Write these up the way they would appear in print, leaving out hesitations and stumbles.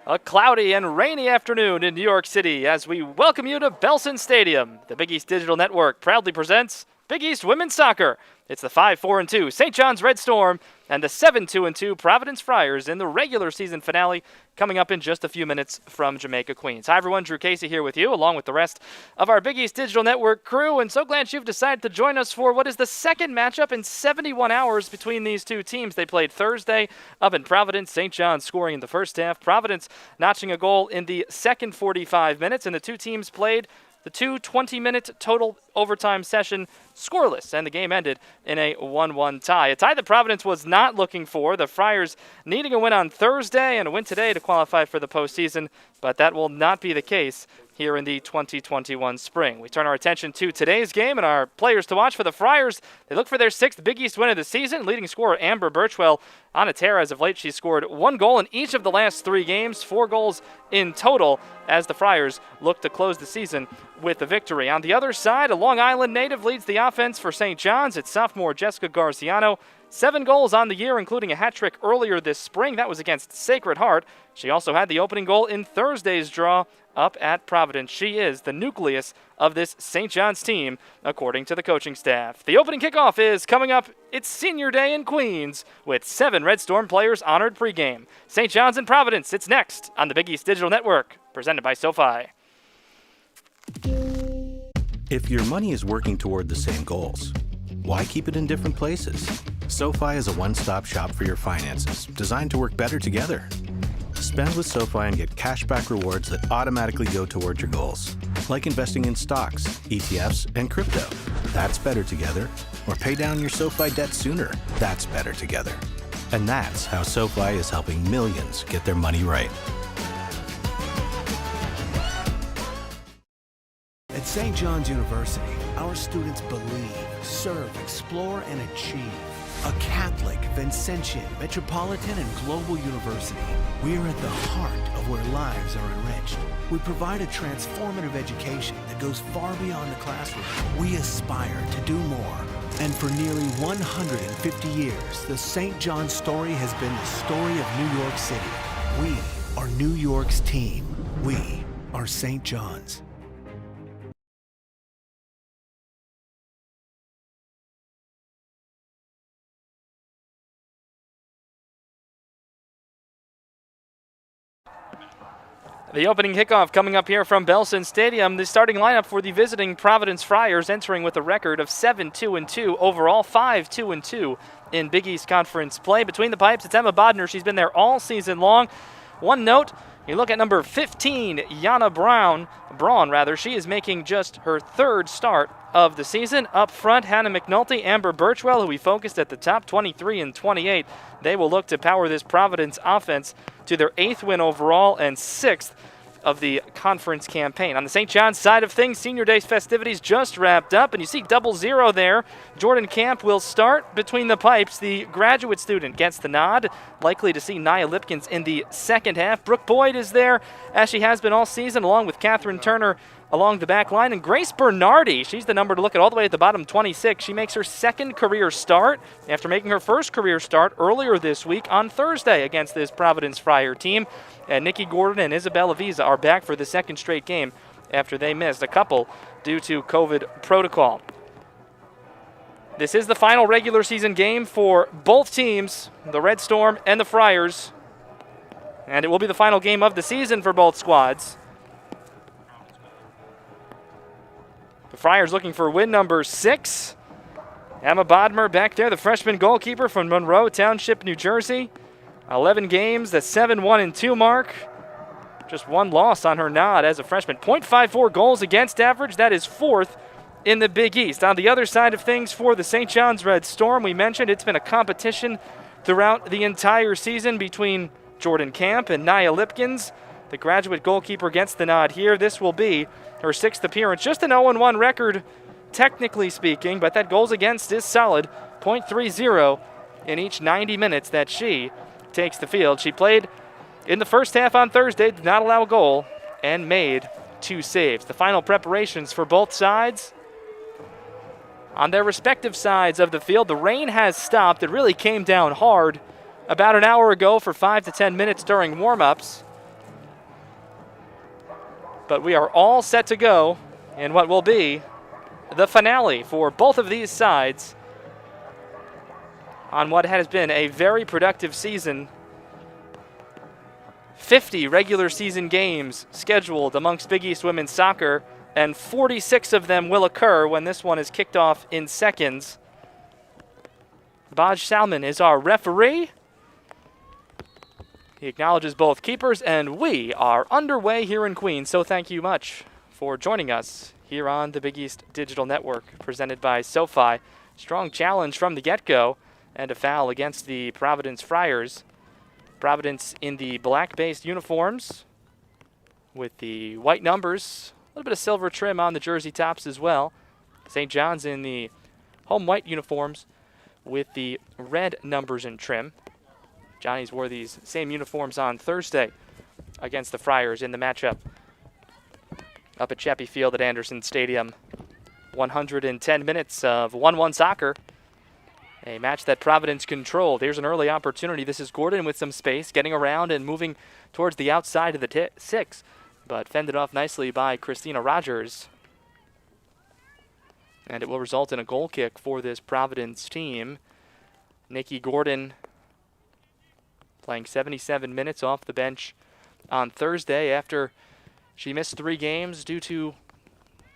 A cloudy and rainy afternoon in New York City as we welcome you to Belson Stadium. The Big East Digital Network proudly presents Big East Women's Soccer. It's the 5-4-2 St. John's Red Storm and the 7-2-2 Providence Friars in the regular season finale coming up in just a few minutes from Jamaica, Queens. Hi everyone, Drew Casey here with you along with the rest of our Big East Digital Network crew, and so glad you've decided to join us for what is the second matchup in 71 hours between these two teams. They played Thursday up in Providence, St. John's scoring in the first half, Providence notching a goal in the second 45 minutes, and the two teams played the 20-minute total overtime session scoreless, and the game ended in a 1-1 tie. A tie that Providence was not looking for. The Friars needing a win on Thursday and a win today to qualify for the postseason, but that will not be the case here in the 2021 spring. We turn our attention to today's game and our players to watch for the Friars. They look for their sixth Big East win of the season. Leading scorer Amber Birchwell on a tear as of late. She scored one goal in each of the last three games, 4 goals in total as the Friars look to close the season with a victory. On the other side, a Long Island native leads the offense for St. John's. It's sophomore Jessica Garciano. 7 goals on the year, including a hat trick earlier this spring. That was against Sacred Heart. She also had the opening goal in Thursday's draw up at Providence. She is the nucleus of this St. John's team, according to the coaching staff. The opening kickoff is coming up. It's Senior Day in Queens, with 7 Red Storm players honored pregame. St. John's and Providence, it's next on the Big East Digital Network, presented by SoFi. If your money is working toward the same goals, why keep it in different places? SoFi is a one-stop shop for your finances, designed to work better together. Spend with SoFi and get cashback rewards that automatically go toward your goals, like investing in stocks, ETFs, and crypto. That's better together. Or pay down your SoFi debt sooner. That's better together. And that's how SoFi is helping millions get their money right. At St. John's University, our students believe, serve, explore, and achieve. A Catholic, Vincentian, metropolitan, and global university, we are at the heart of where lives are enriched. We provide a transformative education that goes far beyond the classroom. We aspire to do more. And for nearly 150 years, the St. John's story has been the story of New York City. We are New York's team. We are St. John's. The opening kickoff coming up here from Belson Stadium. The starting lineup for the visiting Providence Friars entering with a record of 7-2-2 overall, 5-2-2 in Big East Conference play. Between the pipes, it's Emma Bodner. She's been there all season long. One note, you look at number 15, Yana Braun, she is making just her third start of the season. Up front, Hannah McNulty, Amber Birchwell, who we focused at the top, 23 and 28. They will look to power this Providence offense to their 8th win overall and 6th of the conference campaign. On the St. John's side of things, Senior Day festivities just wrapped up, and you see 0-0 there. Jordan Camp will start between the pipes. The graduate student gets the nod, likely to see Nia Lipkins in the second half. Brooke Boyd is there, as she has been all season, along with Catherine Turner along the back line. And Grace Bernardi, she's the number to look at all the way at the bottom, 26. She makes her second career start after making her first career start earlier this week on Thursday against this Providence Friar team. And Nikki Gordon and Isabella Visa are back for the second straight game after they missed a couple due to COVID protocol. This is the final regular season game for both teams, the Red Storm and the Friars. And it will be the final game of the season for both squads. The Friars looking for win number 6. Emma Bodmer back there, the freshman goalkeeper from Monroe Township, New Jersey. 11 games, the 7-1-2 mark. Just one loss on her nod as a freshman. 0.54 goals against average. That is 4th in the Big East. On the other side of things for the St. John's Red Storm, we mentioned it's been a competition throughout the entire season between Jordan Camp and Nia Lipkins. The graduate goalkeeper gets the nod here. This will be her 6th appearance. Just an 0-1 record, technically speaking, but that goals against is solid. 0.30 in each 90 minutes that she takes the field. She played in the first half on Thursday, did not allow a goal, and made 2 saves. The final preparations for both sides on their respective sides of the field. The rain has stopped. It really came down hard about an hour ago for 5 to 10 minutes during warm-ups. But we are all set to go in what will be the finale for both of these sides on what has been a very productive season. 50 regular season games scheduled amongst Big East women's soccer, and 46 of them will occur when this one is kicked off in seconds. Baj Salman is our referee. He acknowledges both keepers, and we are underway here in Queens. So thank you much for joining us here on the Big East Digital Network, presented by SoFi. Strong challenge from the get-go, and a foul against the Providence Friars. Providence in the black-based uniforms with the white numbers, a little bit of silver trim on the jersey tops as well. St. John's in the home white uniforms with the red numbers and trim. Johnnies wore these same uniforms on Thursday against the Friars in the matchup up at Chappie Field at Anderson Stadium. 110 minutes of 1-1 soccer. A match that Providence controlled. Here's an early opportunity. This is Gordon with some space, getting around and moving towards the outside of the 6, but fended off nicely by Christina Rogers. And it will result in a goal kick for this Providence team. Nikki Gordon playing 77 minutes off the bench on Thursday after she missed 3 games due to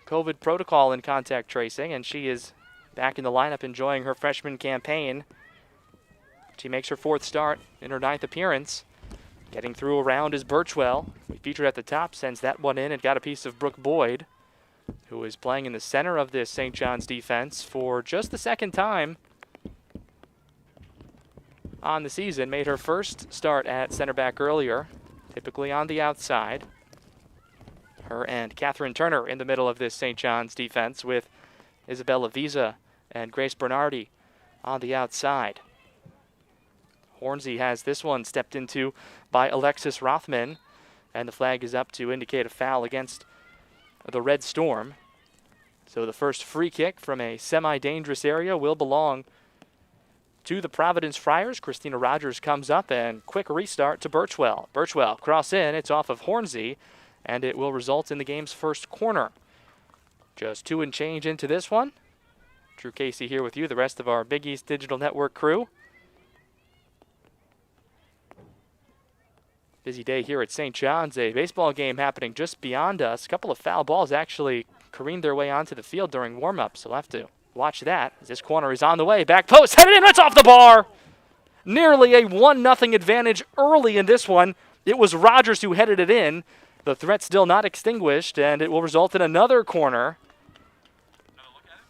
COVID protocol and contact tracing, and she is back in the lineup enjoying her freshman campaign. She makes her 4th start in her 9th appearance. Getting through around is Birchwell. We featured at the top, sends that one in and got a piece of Brooke Boyd, who is playing in the center of this St. John's defense for just the 2nd time on the season. Made her first start at center back earlier, typically on the outside. Her and Catherine Turner in the middle of this St. John's defense, with Isabella Visa and Grace Bernardi on the outside. Hornsey has this one stepped into by Alexis Rothman, and the flag is up to indicate a foul against the Red Storm. So the first free kick from a semi-dangerous area will belong to the Providence Friars. Christina Rogers comes up, and quick restart to Birchwell. Birchwell cross in, it's off of Hornsey, and it will result in the game's first corner. Just 2 and change into this one. Drew Casey here with you, the rest of our Big East Digital Network crew. Busy day here at St. John's. A baseball game happening just beyond us. A couple of foul balls actually careened their way onto the field during warm-up, so we'll have to watch that. As this corner is on the way. Back post, headed in, it's off the bar! Nearly a 1-0 advantage early in this one. It was Rogers who headed it in. The threat still not extinguished, and it will result in another corner.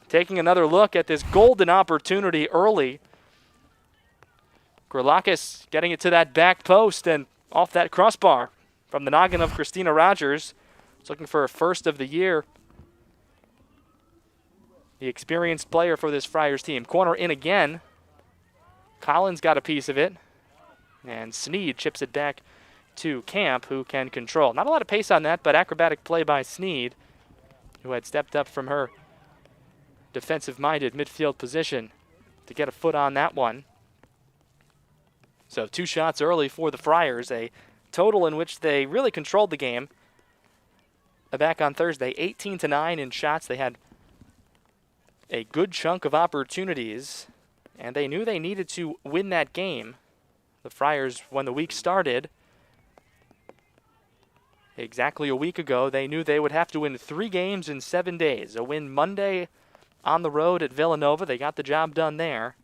Taking another look at this golden opportunity early. Grylakis getting it to that back post and off that crossbar from the noggin of Christina Rogers. She's looking for her first of the year. The experienced player for this Friars team. Corner in again. Collins got a piece of it, and Sneed chips it back to Camp, who can control. Not a lot of pace on that, but acrobatic play by Sneed, who had stepped up from her defensive-minded midfield position to get a foot on that one. So 2 shots early for the Friars, a total in which they really controlled the game. Back on Thursday, 18-9 in shots. They had a good chunk of opportunities, and they knew they needed to win that game. The Friars, when the week started, exactly a week ago, they knew they would have to win 3 games in 7 days. A win Monday on the road at Villanova. They got the job done there.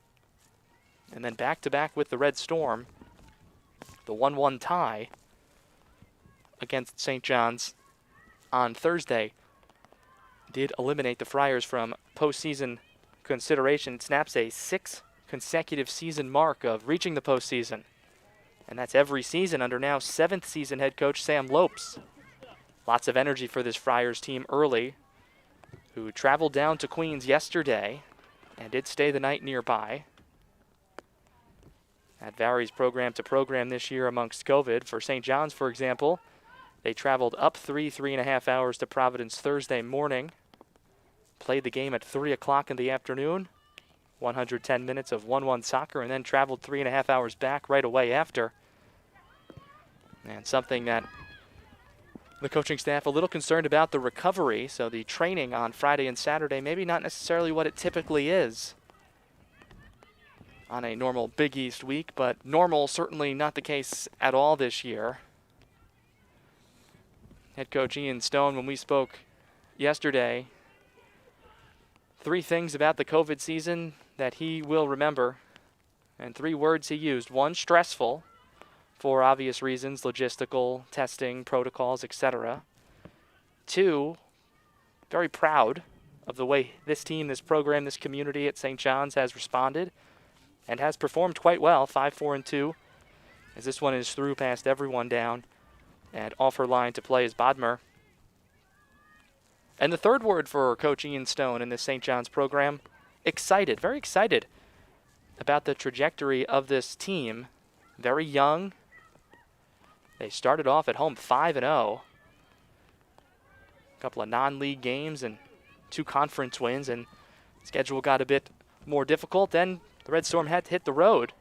And then back-to-back with the Red Storm. The 1-1 tie against St. John's on Thursday did eliminate the Friars from postseason consideration. It snaps a 6 consecutive season mark of reaching the postseason. And that's every season under now 7th season head coach Sam Lopes. Lots of energy for this Friars team early, who traveled down to Queens yesterday and did stay the night nearby. That varies program to program this year amongst COVID. For St. John's, for example, they traveled up 3.5 hours to Providence Thursday morning, played the game at 3 o'clock in the afternoon, 110 minutes of 1-1 soccer, and then traveled 3.5 hours back right away after. And something that The coaching staff a little concerned about the recovery, so the training on Friday and Saturday maybe not necessarily what it typically is on a normal Big East week, but normal certainly not the case at all this year. Head coach Ian Stone, when we spoke yesterday, 3 things about the COVID season that he will remember, and 3 words he used. 1, stressful, for obvious reasons, logistical, testing, protocols, etc. 2, very proud of the way this team, this program, this community at St. John's has responded and has performed quite well, 5-4-2, as this one is through past everyone down and off her line to play is Bodmer. And the 3rd word for Coach Ian Stone in this St. John's program, excited, very excited about the trajectory of this team. Very young. They started off at home 5-0. A couple of non-league games and 2 conference wins, and schedule got a bit more difficult. Then the Red Storm had to hit the road.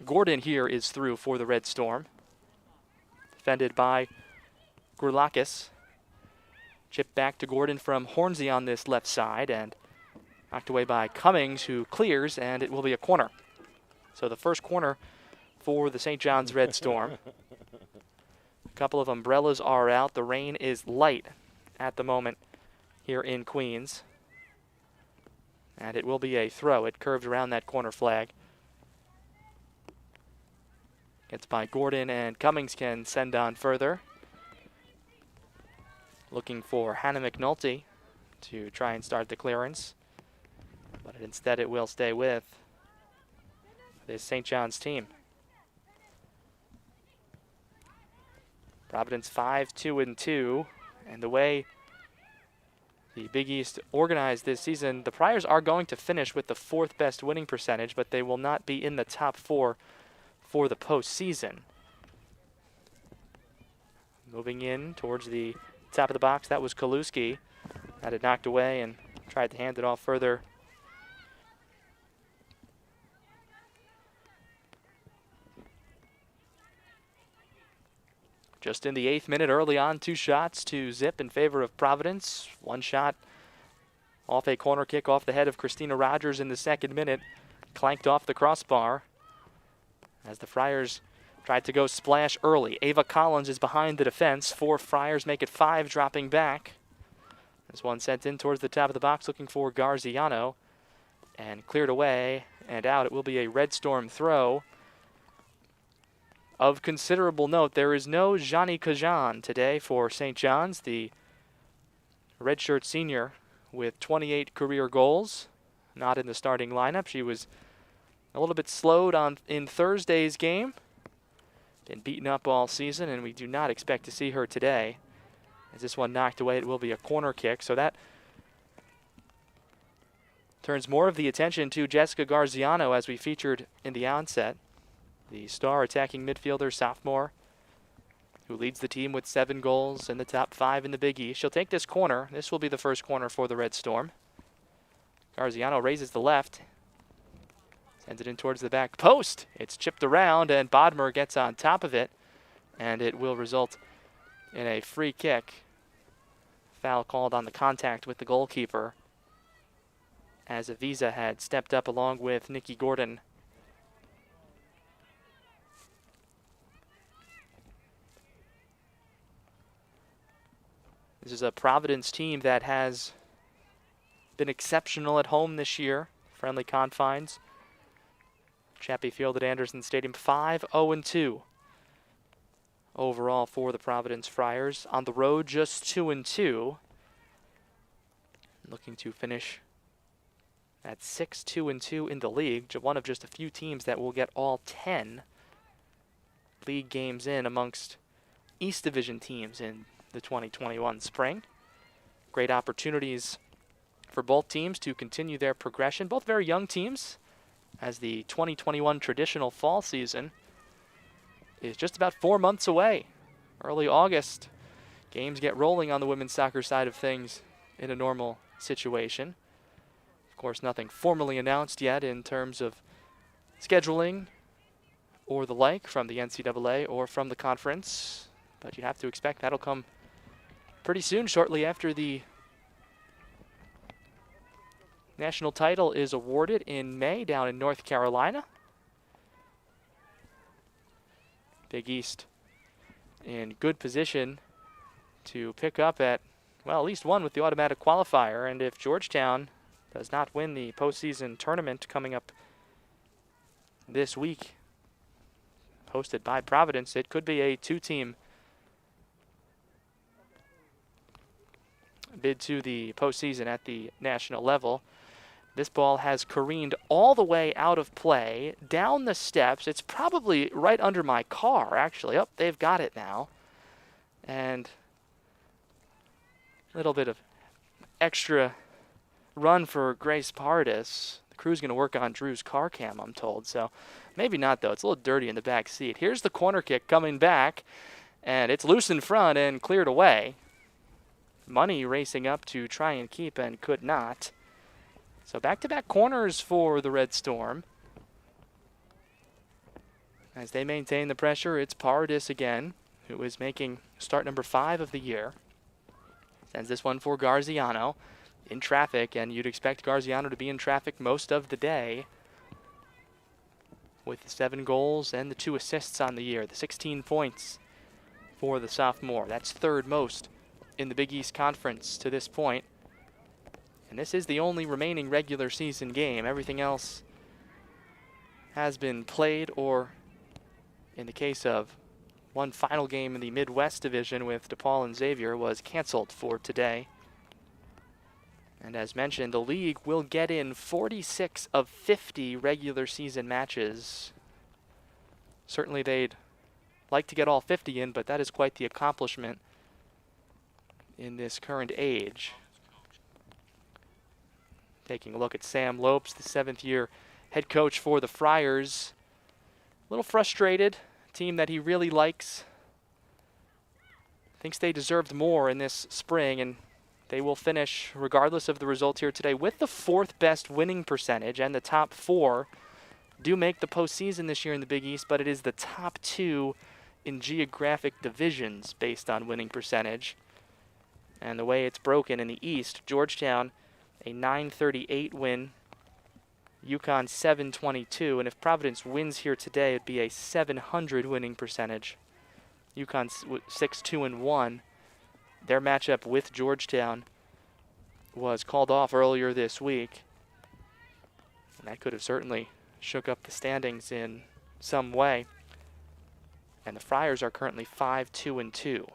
Gordon here is through for the Red Storm. Defended by Grulakis. Chip back to Gordon from Hornsey on this left side, and knocked away by Cummings, who clears, and it will be a corner. So the first corner for the St. John's Red Storm. A couple of umbrellas are out. The rain is light at the moment here in Queens. And it will be a throw. It curved around that corner flag. Gets by Gordon, and Cummings can send on further. Looking for Hannah McNulty to try and start the clearance. But instead it will stay with this St. John's team. Providence 5-2-2, and the way the Big East organized this season, the Friars are going to finish with the 4th best winning percentage, but they will not be in the top 4 for the postseason. Moving in towards the top of the box, that was Kaluski. Had it knocked away and tried to hand it off further. Just in the 8th minute, early on, 2 shots to zip in favor of Providence. 1 shot off a corner kick off the head of Christina Rogers in the 2nd minute. Clanked off the crossbar as the Friars tried to go splash early. Ava Collins is behind the defense. 4 Friars make it 5, dropping back. This one sent in towards the top of the box, looking for Garziano. And cleared away and out. It will be a Red Storm throw. Of considerable note, there is no Jani Kajan today for St. John's, the redshirt senior with 28 career goals. Not in the starting lineup. She was a little bit slowed in Thursday's game. Been beaten up all season, and we do not expect to see her today. As this one knocked away, it will be a corner kick. So that turns more of the attention to Jessica Garziano, as we featured in the onset. The star attacking midfielder, sophomore, who leads the team with 7 goals in the top 5 in the Big East. She'll take this corner. This will be the first corner for the Red Storm. Garziano raises the left. Sends it in towards the back post. It's chipped around, and Bodmer gets on top of it. And it will result in a free kick. Foul called on the contact with the goalkeeper, as Aviza had stepped up along with Nikki Gordon. This is a Providence team that has been exceptional at home this year. Friendly confines. Chappie Field at Anderson Stadium, 5-0-2 overall for the Providence Friars. On the road, just 2-2. Looking to finish at 6-2-2 in the league. One of just a few teams that will get all 10 league games in amongst East Division teams in the 2021 spring. Great opportunities for both teams to continue their progression. Both very young teams, as the 2021 traditional fall season is just about 4 months away. Early August, games get rolling on the women's soccer side of things in a normal situation. Of course, nothing formally announced yet in terms of scheduling or the like from the NCAA or from the conference. but you have to expect that'll come pretty soon, shortly after the national title is awarded in May down in North Carolina. Big East in good position to pick up at, well, at least one with the automatic qualifier. And if Georgetown does not win the postseason tournament coming up this week, hosted by Providence, it could be a two-team bid to the postseason at the national level. This ball has careened all the way out of play, down the steps. It's probably right under my car, actually. Oh, they've got it now. And a little bit of extra run for Grace Pardis. The crew's going to work on Drew's car cam, I'm told. So maybe not, though. It's a little dirty in the back seat. Here's the corner kick coming back, and it's loose in front and cleared away. Money racing up to try and keep and could not. So back-to-back corners for the Red Storm. As they maintain the pressure, it's Pardis again, who is making start number 5 of the year. Sends this one for Garziano in traffic, and you'd expect Garziano to be in traffic most of the day with the 7 goals and the 2 assists on the year, the 16 points for the sophomore. That's third most in the Big East Conference to this point. And this is the only remaining regular season game. Everything else has been played, or in the case of one final game in the Midwest Division with DePaul and Xavier, was canceled for today. And as mentioned, the league will get in 46 of 50 regular season matches. Certainly they'd like to get all 50 in, but that is quite the accomplishment in this current age. Taking a look at Sam Lopes, the 7th-year head coach for the Friars. A little frustrated, team that he really likes. Thinks they deserved more in this spring, and they will finish, regardless of the result here today, with the 4th best winning percentage, and the top 4 do make the postseason this year in the Big East, but it is the top 2 in geographic divisions based on winning percentage. And the way it's broken in the East, Georgetown a 938 win, UConn 722, and if Providence wins here today, it'd be a 700 winning percentage. UConn 6-2-1. Their matchup with Georgetown was called off earlier this week, and that could have certainly shook up the standings in some way. And the Friars are currently 5-2-2.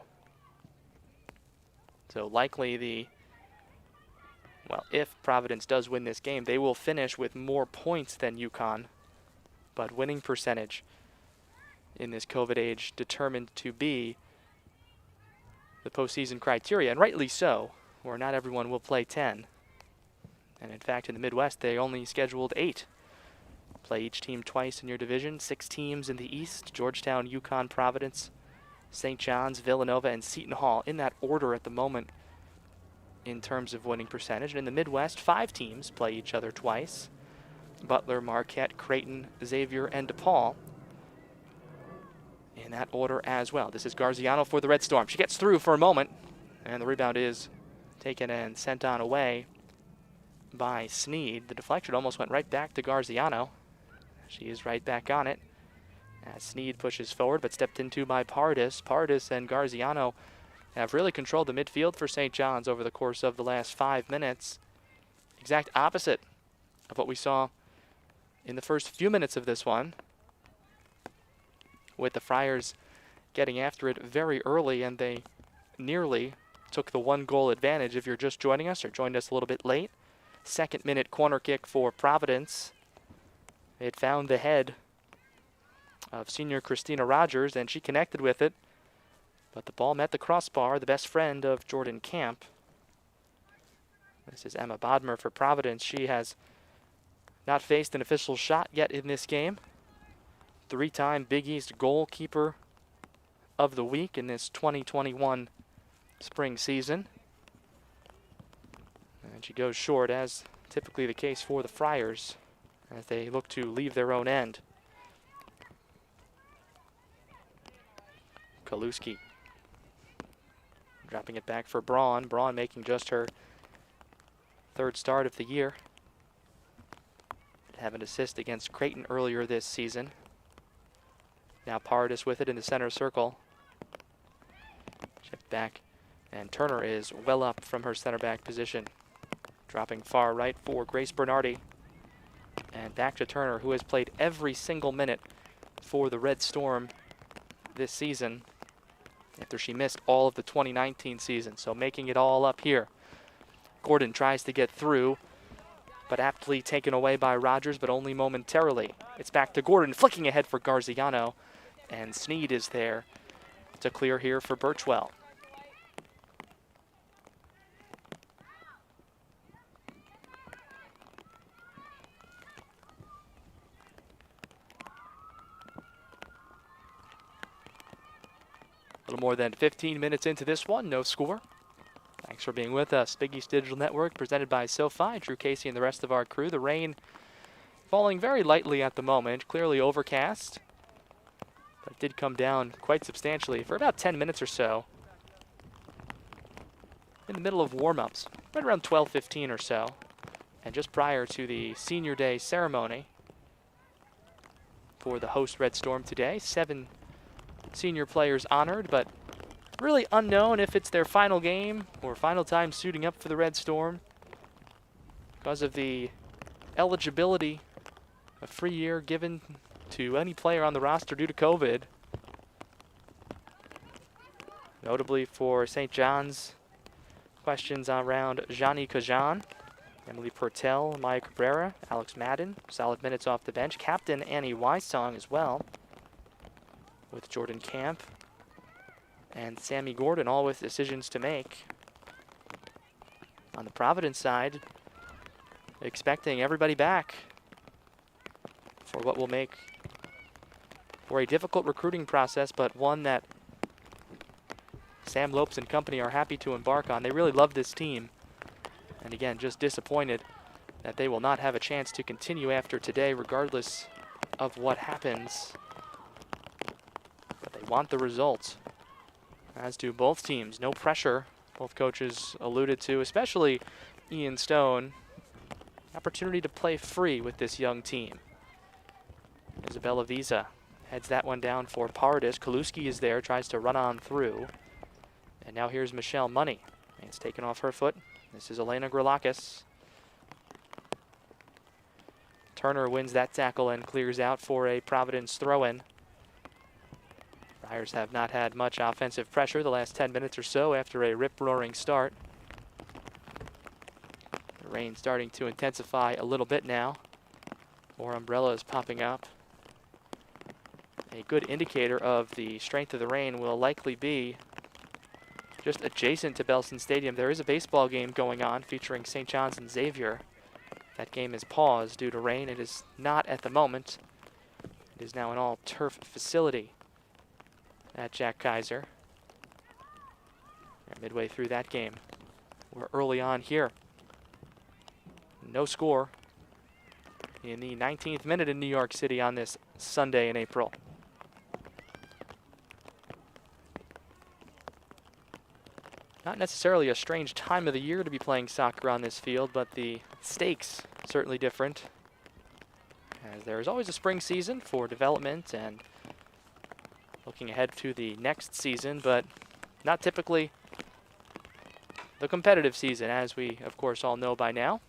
So likely if Providence does win this game, they will finish with more points than UConn, but winning percentage in this COVID age determined to be the postseason criteria, and rightly so, where not everyone will play 10. And in fact, in the Midwest, they only scheduled 8. Play each team twice in your division, 6 teams in the East: Georgetown, UConn, Providence, St. John's, Villanova, and Seton Hall, in that order at the moment in terms of winning percentage. And in the Midwest, 5 teams play each other twice: Butler, Marquette, Creighton, Xavier, and DePaul, in that order as well. This is Garziano for the Red Storm. She gets through for a moment, and the rebound is taken and sent on away by Sneed. The deflection almost went right back to Garziano. She is right back on it as Sneed pushes forward, but stepped into by Pardis. Pardis and Garziano have really controlled the midfield for St. John's over the course of the last 5 minutes. Exact opposite of what we saw in the first few minutes of this one, with the Friars getting after it very early, and they nearly took the 1-goal advantage. If you're just joining us or joined us a little bit late, 2nd minute corner kick for Providence. It found the head of senior Christina Rogers, and she connected with it, but the ball met the crossbar, the best friend of Jordan Camp. This is Emma Bodmer for Providence. She has not faced an official shot yet in this game. 3-time Big East goalkeeper of the week in this 2021 spring season. And she goes short, as typically the case for the Friars, as they look to leave their own end. Kaluski Dropping it back for Braun. Braun making just her third start of the year. Have an assist against Creighton earlier this season. Now Paradis with it in the center circle. Check back, and Turner is well up from her center back position. Dropping far right for Grace Bernardi. And back to Turner, who has played every single minute for the Red Storm this season after she missed all of the 2019 season. So making it all up here. Gordon tries to get through, but aptly taken away by Rogers, but only momentarily. It's back to Gordon, flicking ahead for Garziano, and Sneed is there to clear here for Birchwell. A little more than 15 minutes into this one, no score. Thanks for being with us. Big East Digital Network presented by SoFi. Drew Casey and the rest of our crew. The rain falling very lightly at the moment, clearly overcast. But it did come down quite substantially for about 10 minutes or so. In the middle of warm-ups, right around 12:15 or so. And just prior to the Senior Day ceremony for the host Red Storm today. 7 senior players honored, but really unknown if it's their final game or final time suiting up for the Red Storm because of the eligibility, a free year given to any player on the roster due to COVID. Notably for St. John's, questions around Jani Kajan, Emily Pertel, Maya Cabrera, Alex Madden, solid minutes off the bench. Captain Annie Wysong as well, with Jordan Camp and Sammy Gordon, all with decisions to make. On the Providence side, expecting everybody back for what will make for a difficult recruiting process, but one that Sam Lopes and company are happy to embark on. They really love this team. And again, just disappointed that they will not have a chance to continue after today, regardless of what happens. But they want the results, as do both teams. No pressure, both coaches alluded to, especially Ian Stone. Opportunity to play free with this young team. Isabella Visa heads that one down for Paradis. Kaluski is there, tries to run on through. And now here's Michelle Money. It's taken off her foot. This is Elena Grilakis. Turner wins that tackle and clears out for a Providence throw-in. Friars have not had much offensive pressure the last 10 minutes or so after a rip-roaring start. The rain starting to intensify a little bit now. More umbrellas popping up. A good indicator of the strength of the rain will likely be just adjacent to Belson Stadium. There is a baseball game going on featuring St. John's and Xavier. That game is paused due to rain. It is not at the moment. It is now an all-turf facility at Jack Kaiser. We're midway through that game. We're early on here. No score in the 19th minute in New York City on this Sunday in April. Not necessarily a strange time of the year to be playing soccer on this field, but the stakes certainly different, as there is always a spring season for development and looking ahead to the next season, but not typically the competitive season, as we of course all know by now.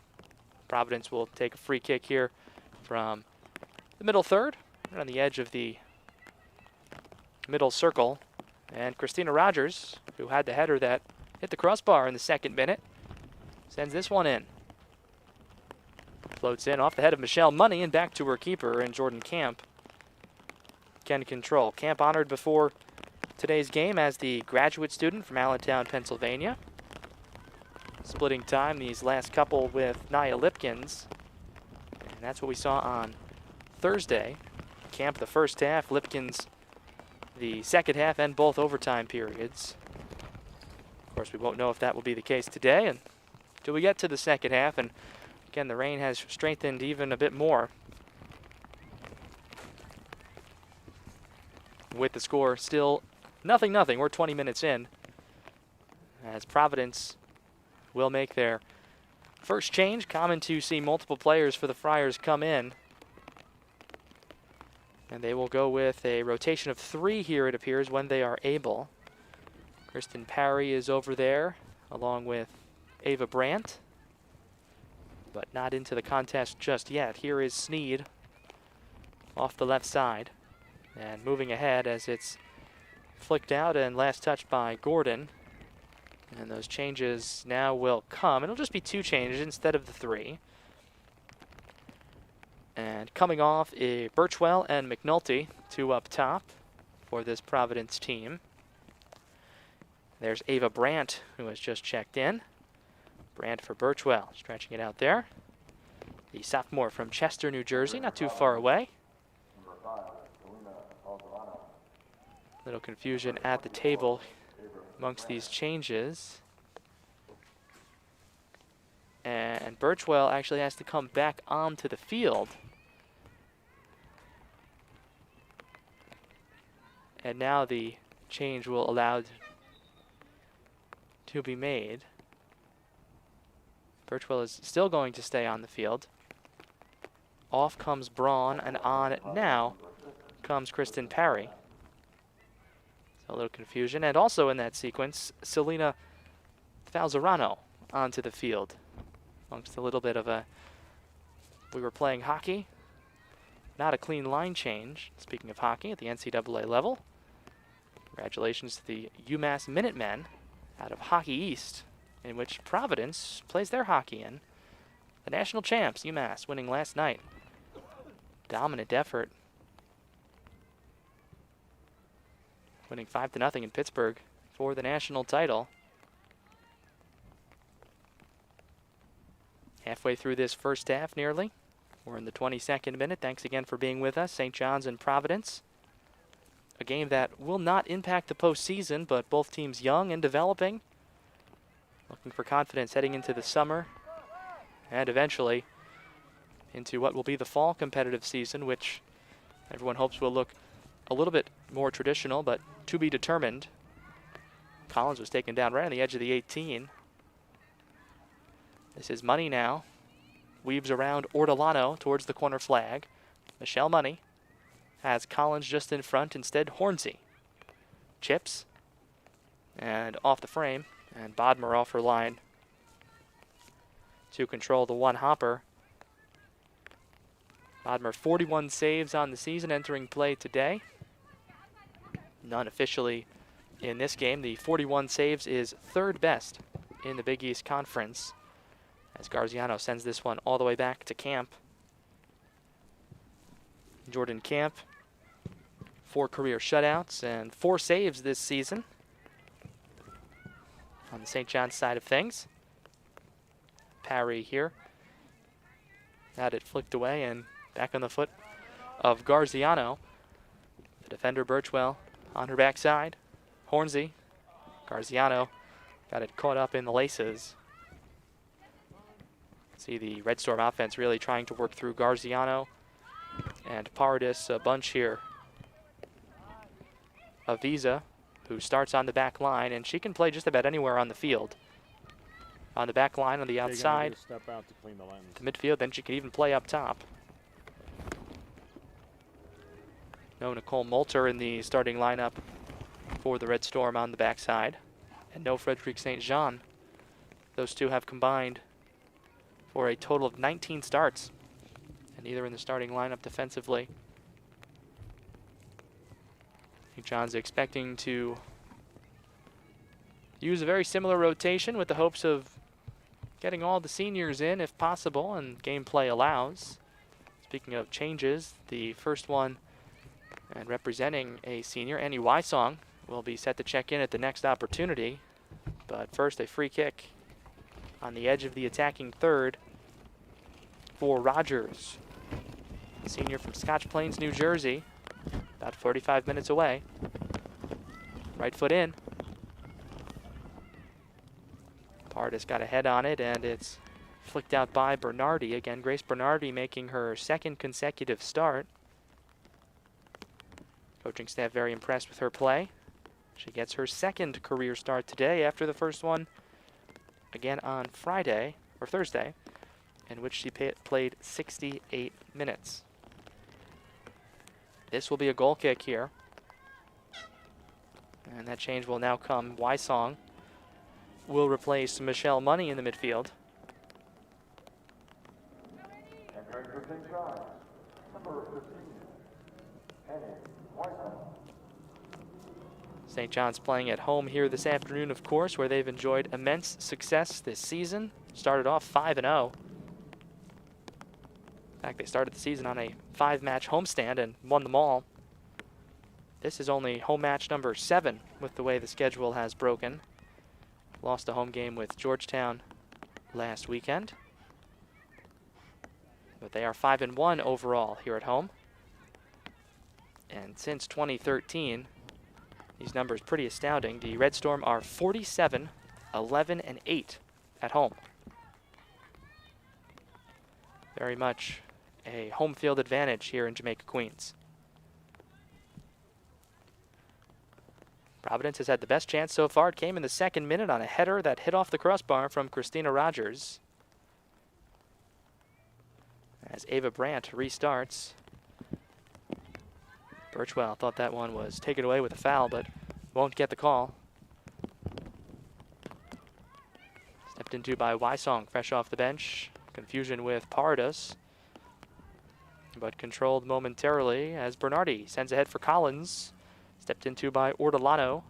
Providence will take a free kick here from the middle third, right on the edge of the middle circle, and Christina Rogers, who had the header that hit the crossbar in the 2nd minute, sends this one in. Floats in off the head of Michelle Money and back to her keeper, and Jordan Camp can control. Camp honored before today's game as the graduate student from Allentown, Pennsylvania. Splitting time these last couple with Nia Lipkins. And that's what we saw on Thursday. Camp the first half, Lipkins the second half, and both overtime periods. Of course, we won't know if that will be the case today until we get to the second half. And again, the rain has strengthened even a bit more, with the score still 0-0. We're 20 minutes in as Providence will make their first change. Common to see multiple players for the Friars come in. And they will go with a rotation of 3 here, it appears, when they are able. Kristen Parry is over there, along with Ava Brandt, but not into the contest just yet. Here is Sneed off the left side, and moving ahead as it's flicked out and last touched by Gordon. And those changes now will come. It'll just be 2 changes instead of the 3. And coming off Birchwell and McNulty, 2 up top for this Providence team. There's Ava Brandt, who has just checked in. Brandt for Birchwell, stretching it out there. The sophomore from Chester, New Jersey, not too far away. Little confusion at the table amongst these changes. And Birchwell actually has to come back onto the field. And now the change will allow to be made. Birchwell is still going to stay on the field. Off comes Braun, and on now comes Kristen Parry. So a little confusion. And also in that sequence, Selena Falzerano onto the field. Amongst a little bit of a, we were playing hockey. Not a clean line change, speaking of hockey, at the NCAA level. Congratulations to the UMass Minutemen out of Hockey East, in which Providence plays their hockey in. The national champs, UMass, winning last night. Dominant effort. Winning 5-0 in Pittsburgh for the national title. Halfway through this first half, nearly. We're in the 22nd minute. Thanks again for being with us, St. John's and Providence. A game that will not impact the postseason, but both teams young and developing. Looking for confidence heading into the summer and eventually into what will be the fall competitive season, which everyone hopes will look a little bit more traditional, but to be determined. Collins was taken down right on the edge of the 18. This is Money now. Weaves around Ortolano towards the corner flag. Michelle Money has Collins just in front. Instead, Hornsey chips and off the frame, and Bodmer off her line to control the one hopper. Bodmer 41 saves on the season entering play today. None officially in this game. The 41 saves is 3rd best in the Big East Conference, as Garziano sends this one all the way back to Camp. Jordan Camp, 4 career shutouts and 4 saves this season on the St. John's side of things. Parry here. Had it flicked away and back on the foot of Garziano. The defender Birchwell on her backside. Hornsey. Garziano got it caught up in the laces. See the Red Storm offense really trying to work through Garziano and Paradis a bunch here. Avisa, who starts on the back line, and she can play just about anywhere on the field. On the back line, on the outside, step out to clean the lens. to midfield, then she can even play up top. No Nicole Moulter in the starting lineup for the Red Storm on the backside, and no Frederick St. Jean. Those two have combined for a total of 19 starts, and neither in the starting lineup defensively. St. John's expecting to use a very similar rotation with the hopes of getting all the seniors in if possible and gameplay allows. Speaking of changes, the first one, and representing a senior, Annie Wysong, will be set to check in at the next opportunity. But first, a free kick on the edge of the attacking third for Rogers. Senior from Scotch Plains, New Jersey, about 45 minutes away. Right foot in. Pardis got a head on it, and it's flicked out by Bernardi. Again, Grace Bernardi making her 2nd consecutive start. Coaching staff very impressed with her play. She gets her second career start today after the first one again on Friday, or Thursday, in which she played 68 minutes. This will be a goal kick here. And that change will now come. Wysong will replace Michelle Money in the midfield. St. John's playing at home here this afternoon, of course, where they've enjoyed immense success this season. Started off 5-0. In fact, they started the season on a 5-match homestand and won them all. This is only home match number 7 with the way the schedule has broken. Lost a home game with Georgetown last weekend. But they are 5-1 overall here at home. And since 2013, these numbers pretty astounding. The Red Storm are 47, 11, and 8 at home. Very much a home field advantage here in Jamaica, Queens. Providence has had the best chance so far. It came in the second minute on a header that hit off the crossbar from Christina Rogers. As Ava Brandt restarts. Birchwell thought that one was taken away with a foul, but won't get the call. Stepped into by Wysong, fresh off the bench. Confusion with Pardas, but controlled momentarily as Bernardi sends ahead for Collins. Stepped into by Ortolano.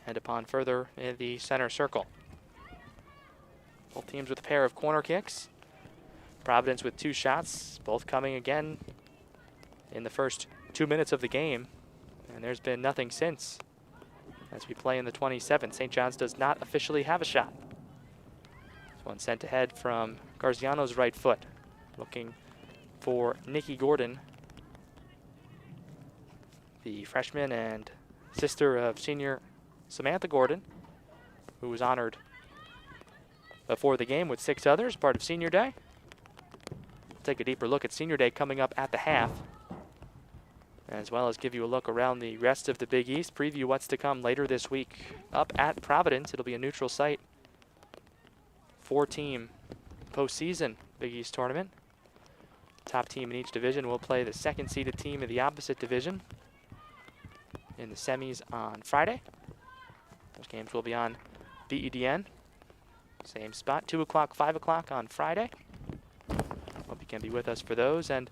And upon further in the center circle. Both teams with a pair of corner kicks. Providence with 2 shots, both coming again in the first 2 minutes of the game. And there's been nothing since. As we play in the 27th, St. John's does not officially have a shot. This one sent ahead from Garziano's right foot. Looking for Nikki Gordon, the freshman and sister of senior Samantha Gordon, who was honored before the game with 6 others, part of Senior Day. Take a deeper look at Senior Day coming up at the half, as well as give you a look around the rest of the Big East, preview what's to come later this week up at Providence. It'll be a neutral site, 4-team postseason Big East tournament. Top team in each division will play the second-seeded team in the opposite division in the semis on Friday. Those games will be on BEDN. Same spot, 2 o'clock, 5 o'clock on Friday. Hope you can be with us for those. And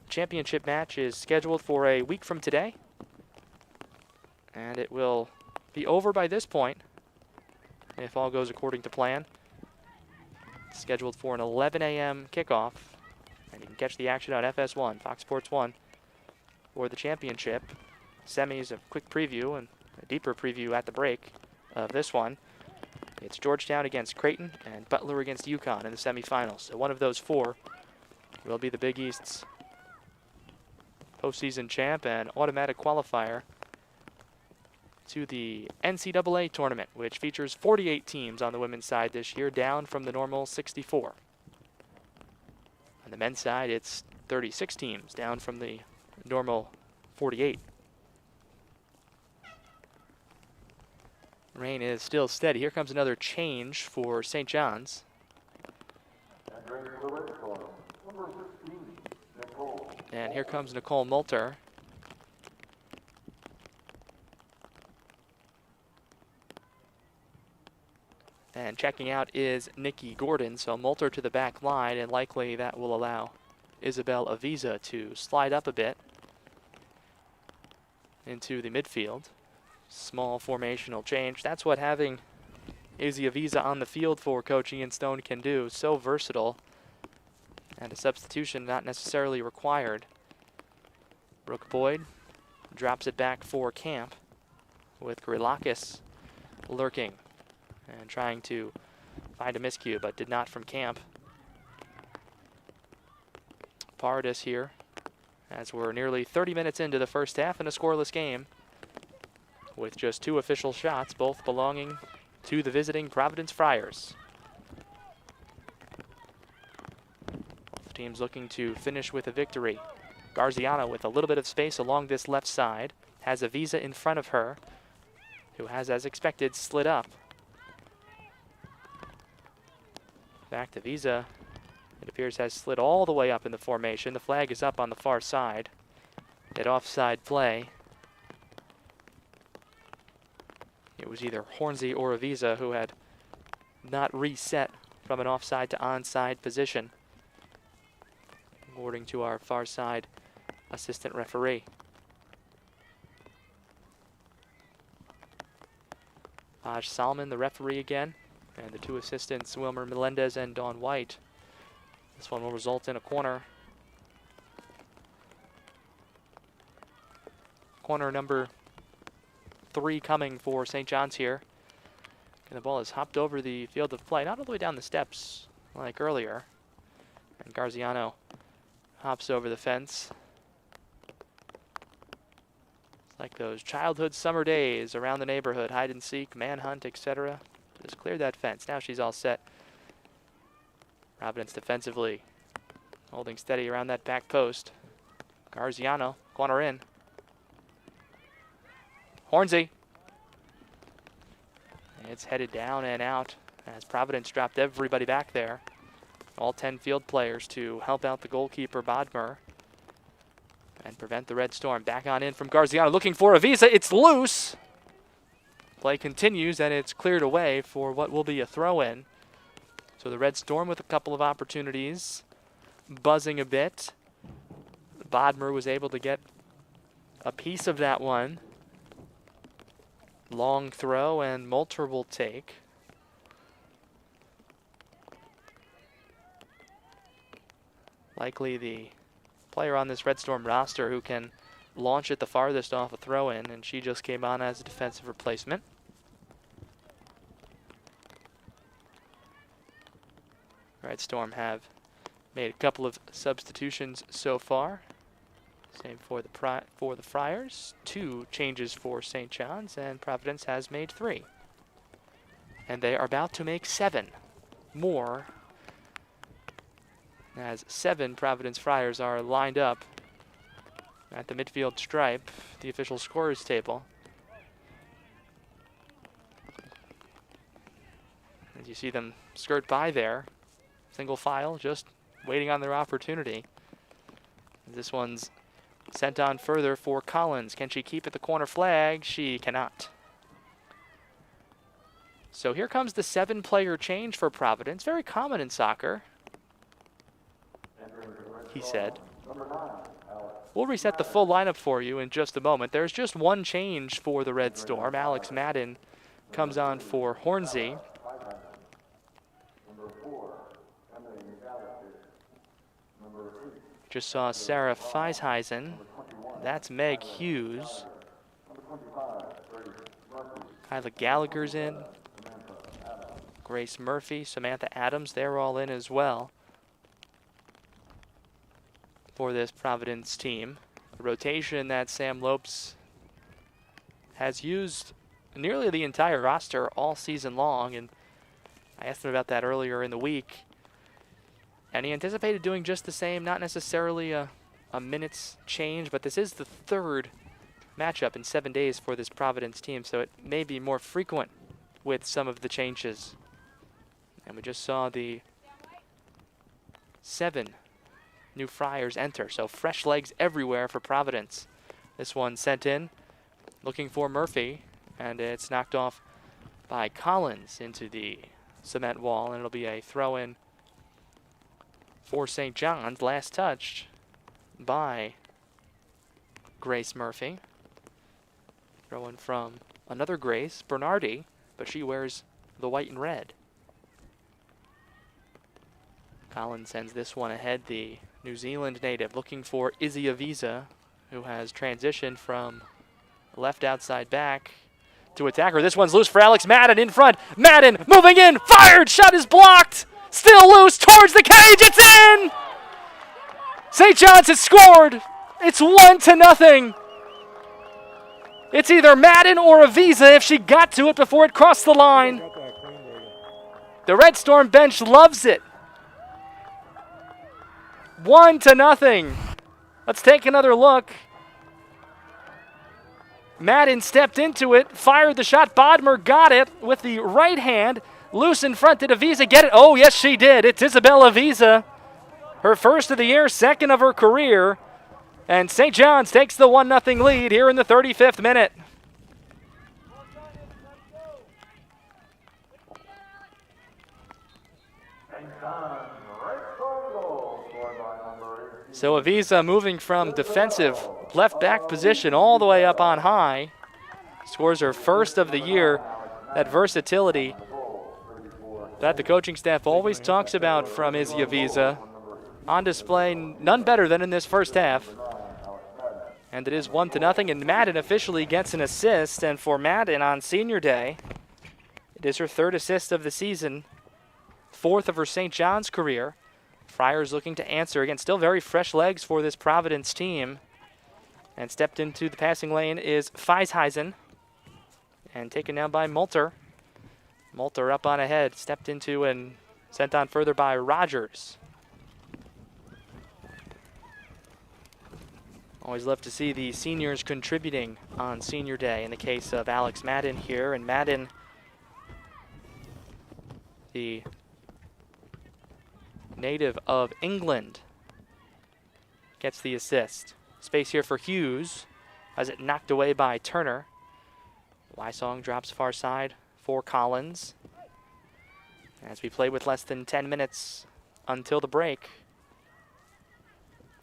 championship match is scheduled for a week from today. And it will be over by this point if all goes according to plan. It's scheduled for an 11 a.m. kickoff. And you can catch the action on FS1, Fox Sports 1, for the championship. Semis, a quick preview and a deeper preview at the break of this one. It's Georgetown against Creighton and Butler against UConn in the semifinals. So one of those 4 will be the Big East's postseason champ and automatic qualifier to the NCAA tournament, which features 48 teams on the women's side this year, down from the normal 64. On the men's side, it's 36 teams, down from the normal 48. Rain is still steady. Here comes another change for St. John's. And here comes Nicole Moulter. And checking out is Nikki Gordon, so Moulter to the back line, and likely that will allow Isabel Aviza to slide up a bit into the midfield. Small formational change. That's what having Izzy Aviza on the field for Coach Ian Stone can do. So versatile. And a substitution not necessarily required. Brooke Boyd drops it back for Camp with Grilakis lurking and trying to find a miscue, but did not from Camp. Pardas here as we're nearly 30 minutes into the first half in a scoreless game, with just 2 official shots, both belonging to the visiting Providence Friars. Both teams looking to finish with a victory Garziano with a little bit of space along this left side. Has Avisa in front of her, who has, as expected, slid up. In fact, Avisa, it appears, has slid all the way up in the formation. The flag is up on the far side. At offside play. It was either Hornsey or Avisa who had not reset from an offside to onside position, according to our far side assistant referee. Aj Salman, the referee again, and the two assistants, Wilmer Melendez and Dawn White. This one will result in a corner. Corner number 3 coming for St. John's here. And the ball has hopped over the field of play, not all the way down the steps like earlier. And Garziano hops over the fence. It's like those childhood summer days around the neighborhood, hide and seek, manhunt, etc. Just cleared that fence. Now she's all set. Providence defensively holding steady around that back post. Garziano, corner in. Hornsey. It's headed down and out as Providence dropped everybody back there. All 10 field players to help out the goalkeeper, Bodmer, and prevent the Red Storm. Back on in from Garziano, looking for Avisa. It's loose. Play continues, and it's cleared away for what will be a throw-in. So the Red Storm with a couple of opportunities, buzzing a bit. Bodmer was able to get a piece of that one. Long throw and Moulter will take. Likely the player on this Red Storm roster who can launch it the farthest off a throw-in, and she just came on as a defensive replacement. Red Storm have made a couple of substitutions so far. Same for the Friars. 2 changes for St. John's, and Providence has made 3. And they are about to make 7 more, as 7 Providence Friars are lined up at the midfield stripe, the official scorers table. As you see them skirt by there, single file, just waiting on their opportunity. This one's sent on further for Collins. Can she keep at the corner flag? She cannot. So here comes the 7-player change for Providence. Very common in soccer, he said. We'll reset the full lineup for you in just a moment. There's just one change for the Red Storm. Alex Madden comes on for Hornsey. Just saw Sarah Feisheisen. That's Meg Hughes. Kyla Gallagher's in. Grace Murphy, Samantha Adams, they're all in as well for this Providence team. A rotation that Sam Lopes has used nearly the entire roster all season long, and I asked him about that earlier in the week. And he anticipated doing just the same, not necessarily a minutes change, but this is the 3rd matchup in 7 days for this Providence team, so it may be more frequent with some of the changes. And we just saw the 7 new Friars enter, so fresh legs everywhere for Providence. This one sent in, looking for Murphy, and it's knocked off by Collins into the cement wall, and it'll be a throw-in for St. John's, last touched by Grace Murphy. Throw in from another Grace, Bernardi, but she wears the white and red. Collins sends this one ahead, the New Zealand native, looking for Izzy Avisa, who has transitioned from left outside back to attacker. This one's loose for Alex Madden in front. Madden moving in, fired, shot is blocked. Still loose towards the cage, it's in! St. John's has scored. It's 1-0. It's either Madden or Avisa if she got to it before it crossed the line. The Red Storm bench loves it. 1-0. Let's take another look. Madden stepped into it, fired the shot. Bodmer got it with the right hand. Loose in front. Did Avisa get it? Oh, yes, she did. It's Isabella Avisa. Her first of the year, second of her career. And St. John's takes the 1-0 lead here in the 35th minute. So Avisa moving from defensive left back position all the way up on high. Scores her first of the year. That versatility that the coaching staff always talks about from Izzy Avisa. On display, none better than in this first half. And it is 1-0, and Madden officially gets an assist. And for Madden on senior day, it is her third assist of the season, fourth of her St. John's career. Friars looking to answer. Again, still very fresh legs for this Providence team. And stepped into the passing lane is Feisheisen. And taken down by Multer. Multer up on ahead, stepped into and sent on further by Rogers. Always love to see the seniors contributing on senior day. In the case of Alex Madden here, and Madden, the native of England, gets the assist. Space here for Hughes as it knocked away by Turner. Wysong drops far side for Collins. As we play with less than 10 minutes until the break.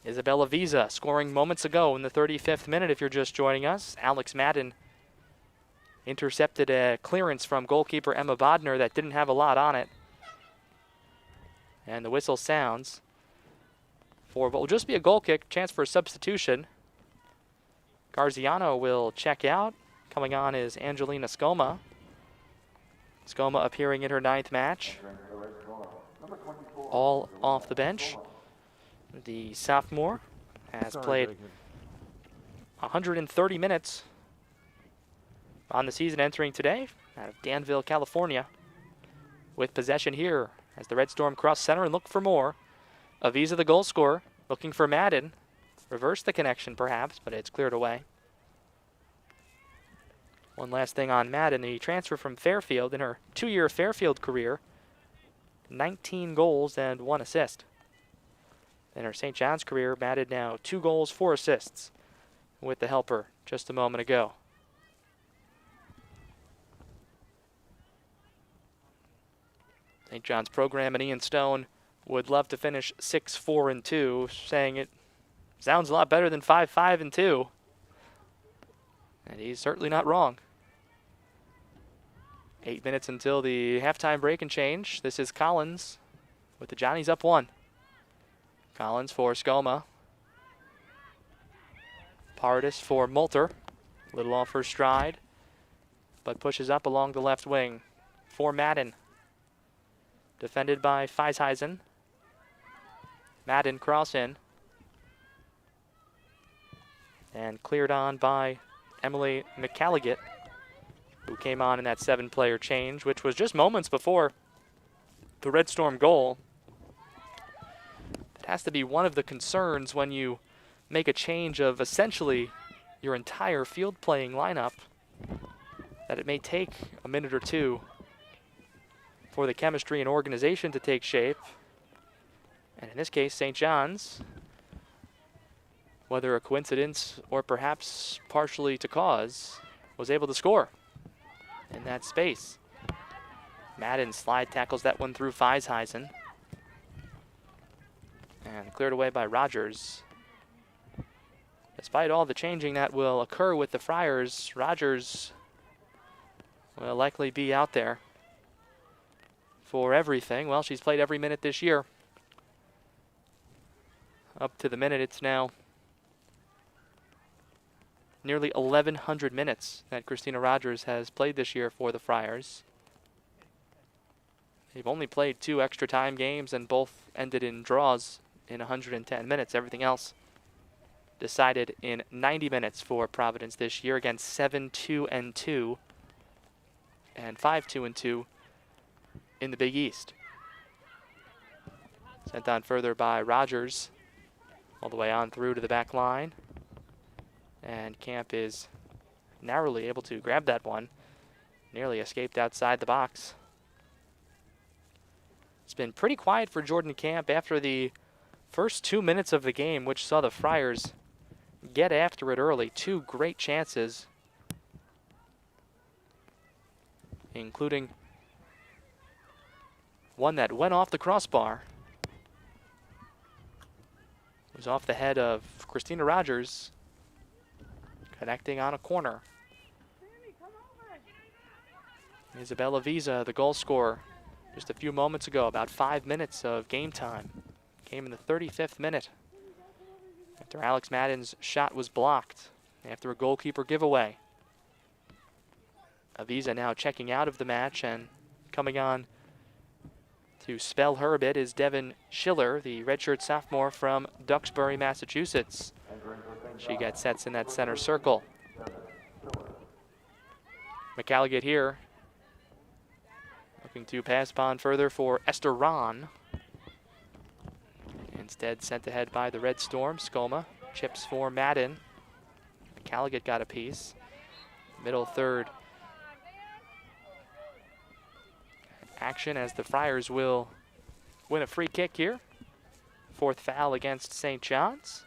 Isabella Avisa scoring moments ago in the 35th minute if you're just joining us. Alex Madden intercepted a clearance from goalkeeper Emma Bodner that didn't have a lot on it. And the whistle sounds for what will just be a goal kick, chance for a substitution. Garziano will check out. Coming on is Angelina Scoma. Scoma appearing in her 9th match. All off the bench. The sophomore has played 130 minutes on the season entering today out of Danville, California. With possession here as the Red Storm cross center and look for more. Avisa the goal scorer, looking for Madden. Reverse the connection perhaps, but it's cleared away. One last thing on Madden, the transfer from Fairfield in her 2-year Fairfield career, 19 goals and 1 assist. In her St. John's career, Madden now 2 goals, 4 assists with the helper just a moment ago. St. John's program and Ian Stone would love to finish 6-4-2, saying it sounds a lot better than 5-5-2. And he's certainly not wrong. 8 minutes until the halftime break and change. This is Collins with the Johnnies up 1. Collins for Scoma. Pardis for Multer. A little off her stride, but pushes up along the left wing for Madden. Defended by Feisheisen. Madden cross in. And cleared on by Emily McCalligot, who came on in that 7-player change, which was just moments before the Red Storm goal. That has to be one of the concerns when you make a change of essentially your entire field playing lineup, that it may take a minute or two for the chemistry and organization to take shape. And in this case, St. John's, whether a coincidence or perhaps partially to cause, was able to score in that space. Madden slide tackles that one through Feisheisen. And cleared away by Rogers. Despite all the changing that will occur with the Friars, Rogers will likely be out there for everything. Well, she's played every minute this year. Up to the minute, it's now nearly 1,100 minutes that Christina Rogers has played this year for the Friars. They've only played 2 extra time games and both ended in draws in 110 minutes. Everything else decided in 90 minutes for Providence this year. Again, 7-2-2 and 5-2-2 in the Big East. Sent on further by Rogers. All the way on through to the back line. And Camp is narrowly able to grab that one. Nearly escaped outside the box. It's been pretty quiet for Jordan Camp after the first 2 minutes of the game, which saw the Friars get after it early. 2 great chances, including one that went off the crossbar. It was off the head of Christina Rogers, connecting on a corner. Isabella Visa, the goal scorer, just a few moments ago, about 5 minutes of game time. Came in the 35th minute after Alex Madden's shot was blocked after a goalkeeper giveaway. Aviza now checking out of the match, and coming on to spell her a bit is Devin Schiller, the redshirt sophomore from Duxbury, Massachusetts. She gets sets in that center circle. McCalligan here, looking to pass upon further for Esther Ron. Instead sent ahead by the Red Storm. Skoma chips for Madden. McCalligan got a piece. Middle third action as the Friars will win a free kick here. 4th foul against St. John's.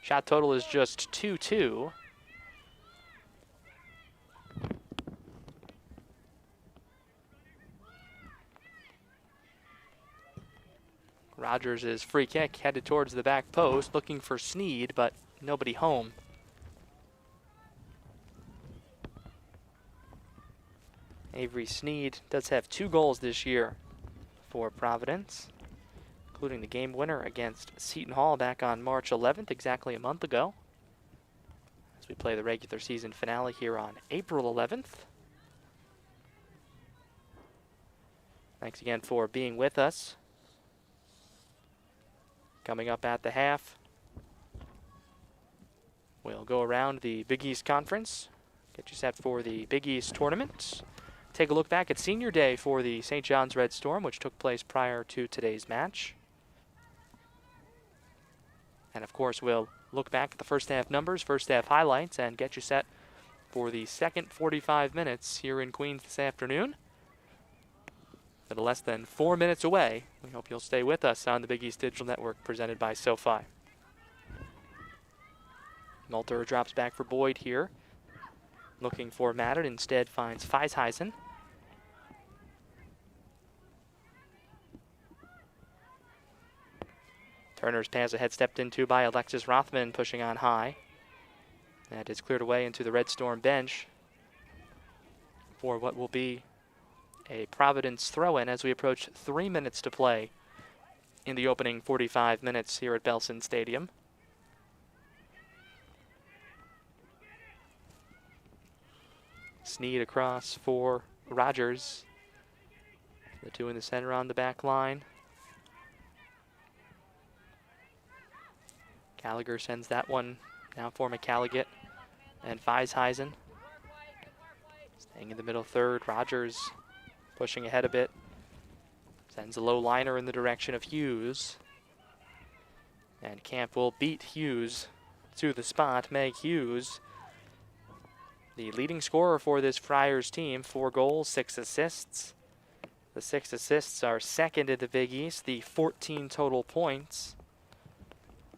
Shot total is just 2-2. Rogers' free kick headed towards the back post, looking for Sneed, but nobody home. Avery Sneed does have 2 goals this year for Providence, including the game winner against Seton Hall back on March 11th, exactly a month ago, as we play the regular season finale here on April 11th. Thanks again for being with us. Coming up at the half, we'll go around the Big East Conference, get you set for the Big East Tournament. Take a look back at Senior Day for the St. John's Red Storm, which took place prior to today's match. And of course, we'll look back at the first half numbers, first half highlights, and get you set for the second 45 minutes here in Queens this afternoon. A little less than 4 minutes away. We hope you'll stay with us on the Big East Digital Network presented by SoFi. Multer drops back for Boyd here. Looking for Madden, instead finds Feisheisen. Turner's pass ahead stepped into by Alexis Rothman, pushing on high. That is cleared away into the Red Storm bench for what will be a Providence throw-in as we approach 3 minutes to play in the opening 45 minutes here at Belson Stadium. Sneed across for Rogers. The 2 in the center on the back line. Gallagher sends that one now for McCalligan and Feisheisen. Staying in the middle third, Rogers pushing ahead a bit. Sends a low liner in the direction of Hughes. And Camp will beat Hughes to the spot. Meg Hughes, the leading scorer for this Friars team, 4 goals, 6 assists. The 6 assists are second in the Big East, the 14 total points,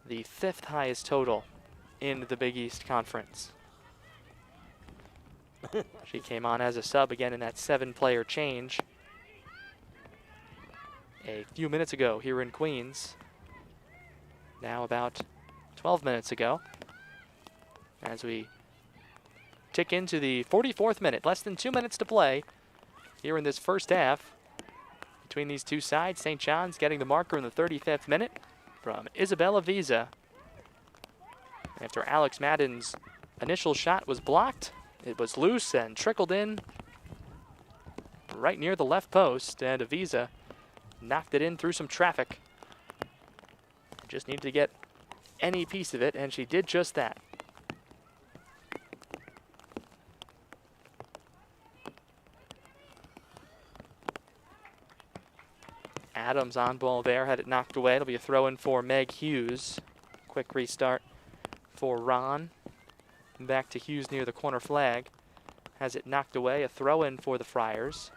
the 5th highest total in the Big East Conference. She came on as a sub again in that 7-player change a few minutes ago here in Queens. Now about 12 minutes ago, as we tick into the 44th minute. Less than 2 minutes to play here in this first half between these two sides. St. John's getting the marker in the 35th minute from Isabella Visa. After Alex Madden's initial shot was blocked, it was loose and trickled in right near the left post, and Visa knocked it in through some traffic. Just needed to get any piece of it, and she did just that. Adams on ball there, had it knocked away. It'll be a throw in for Meg Hughes. quick restart for Ron. Back to Hughes near the corner flag. Has it knocked away, a throw-in for the Friars.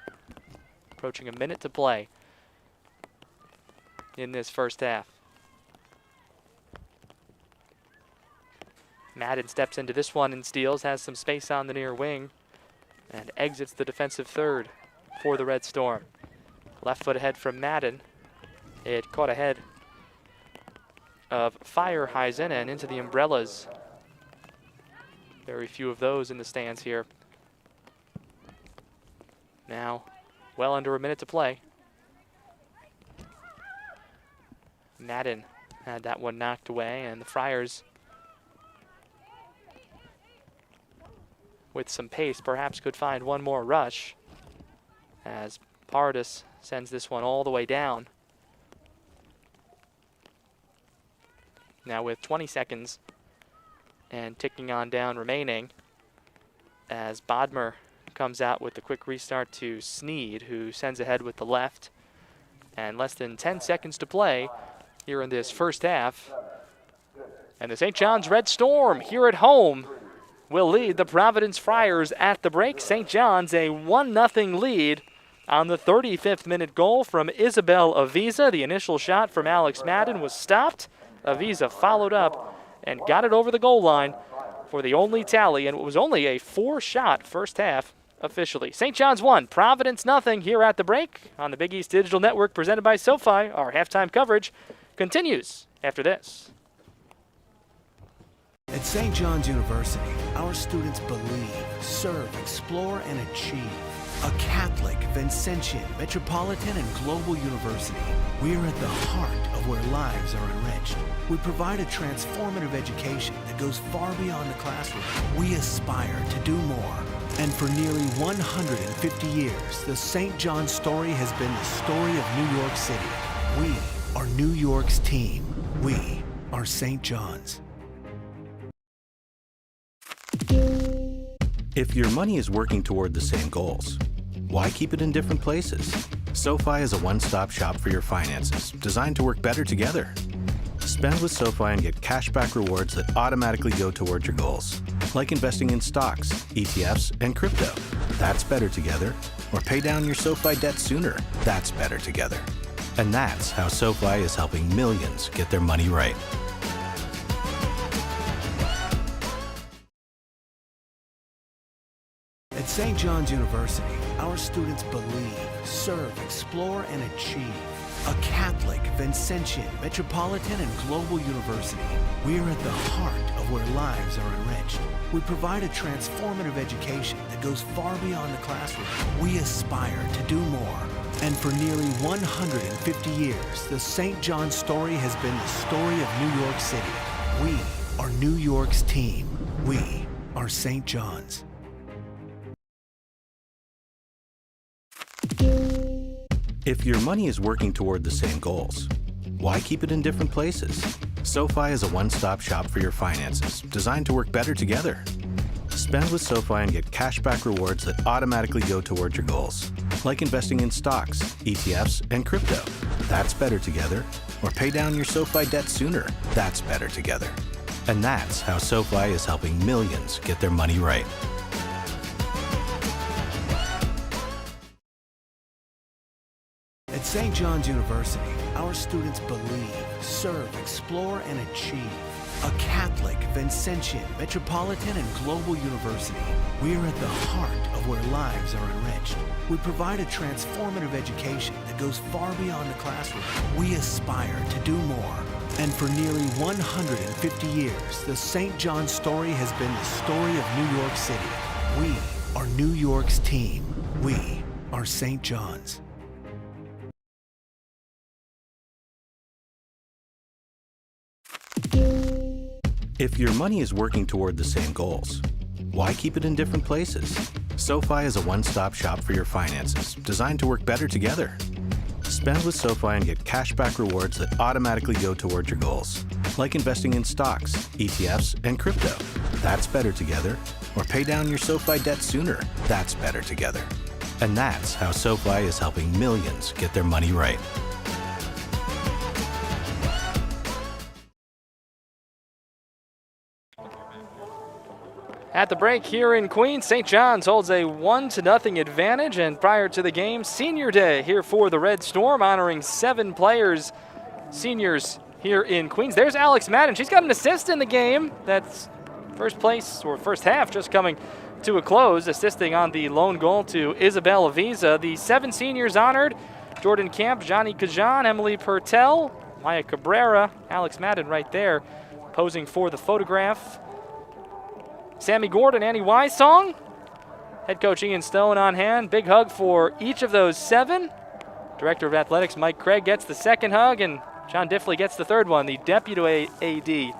Approaching a minute to play in this first half. Madden steps into this one and steals, has some space on the near wing, and exits the defensive third for the Red Storm. Left foot ahead from Madden. It caught ahead of Fireheisen and into the umbrellas. Very few of those in the stands here. Now, well under a minute to play. Madden had that one knocked away, and the Friars, with some pace, perhaps could find one more rush as Pardis sends this one all the way down. Now with 20 seconds and ticking on down remaining, as Bodmer comes out with the quick restart to Sneed, who sends ahead with the left. And less than 10 seconds to play here in this first half. And the St. John's Red Storm here at home will lead the Providence Friars at the break. St. John's a 1-0 lead on the 35th minute goal from Isabel Aviza. The initial shot from Alex Madden was stopped. Aviza followed up and got it over the goal line for the only tally, and it was only a 4-shot first half officially. St. John's 1, Providence 0 here at the break on the Big East Digital Network presented by SoFi. Our halftime coverage continues after this. At St. John's University, our students believe, serve, explore, and achieve. A Catholic, Vincentian, metropolitan, and global university. We are at the heart of where lives are enriched. We provide a transformative education that goes far beyond the classroom. We aspire to do more. And for nearly 150 years, the St. John's story has been the story of New York City. We are New York's team. We are St. John's. If your money is working toward the same goals, why keep it in different places? SoFi is a one-stop shop for your finances, designed to work better together. Spend with SoFi and get cashback rewards that automatically go toward your goals, like investing in stocks, ETFs, and crypto. That's better together. Or pay down your SoFi debt sooner. That's better together. And that's how SoFi is helping millions get their money right. At St. John's University, our students believe, serve, explore, and achieve. A Catholic, Vincentian, metropolitan, and global university. We are at the heart of where lives are enriched. We provide a transformative education that goes far beyond the classroom. We aspire to do more. And for nearly 150 years, the St. John's story has been the story of New York City. We are New York's team. We are St. John's. If your money is working toward the same goals, why keep it in different places? SoFi is a one-stop shop for your finances, designed to work better together. Spend with SoFi and get cashback rewards that automatically go toward your goals, like investing in stocks, ETFs, and crypto. That's better together. Or pay down your SoFi debt sooner. That's better together. And that's how SoFi is helping millions get their money right. At St. John's University, our students believe, serve, explore, and achieve. A Catholic, Vincentian, metropolitan, and global university. We are at the heart of where lives are enriched. We provide a transformative education that goes far beyond the classroom. We aspire to do more. And for nearly 150 years, the St. John's story has been the story of New York City. We are New York's team. We are St. John's. If your money is working toward the same goals, why keep it in different places? SoFi is a one-stop shop for your finances, designed to work better together. Spend with SoFi and get cashback rewards that automatically go toward your goals, like investing in stocks, ETFs, and crypto. That's better together. Or pay down your SoFi debt sooner. That's better together. And that's how SoFi is helping millions get their money right. At the break here in Queens, St. John's holds a 1-0 advantage, and prior to the game, Senior Day here for the Red Storm, honoring 7 players, seniors here in Queens. There's Alex Madden. She's got an assist in the game. That's first place, or first half, just coming to a close, assisting on the lone goal to Isabel Aviza. The 7 seniors honored: Jordan Camp, Johnny Kajan, Emily Pertel, Maya Cabrera, Alex Madden right there, posing for the photograph. Sammy Gordon, Annie Wysong, head coach Ian Stone on hand. Big hug for each of those 7. Director of Athletics Mike Craig gets the second hug, and John Diffley gets the third one, the deputy AD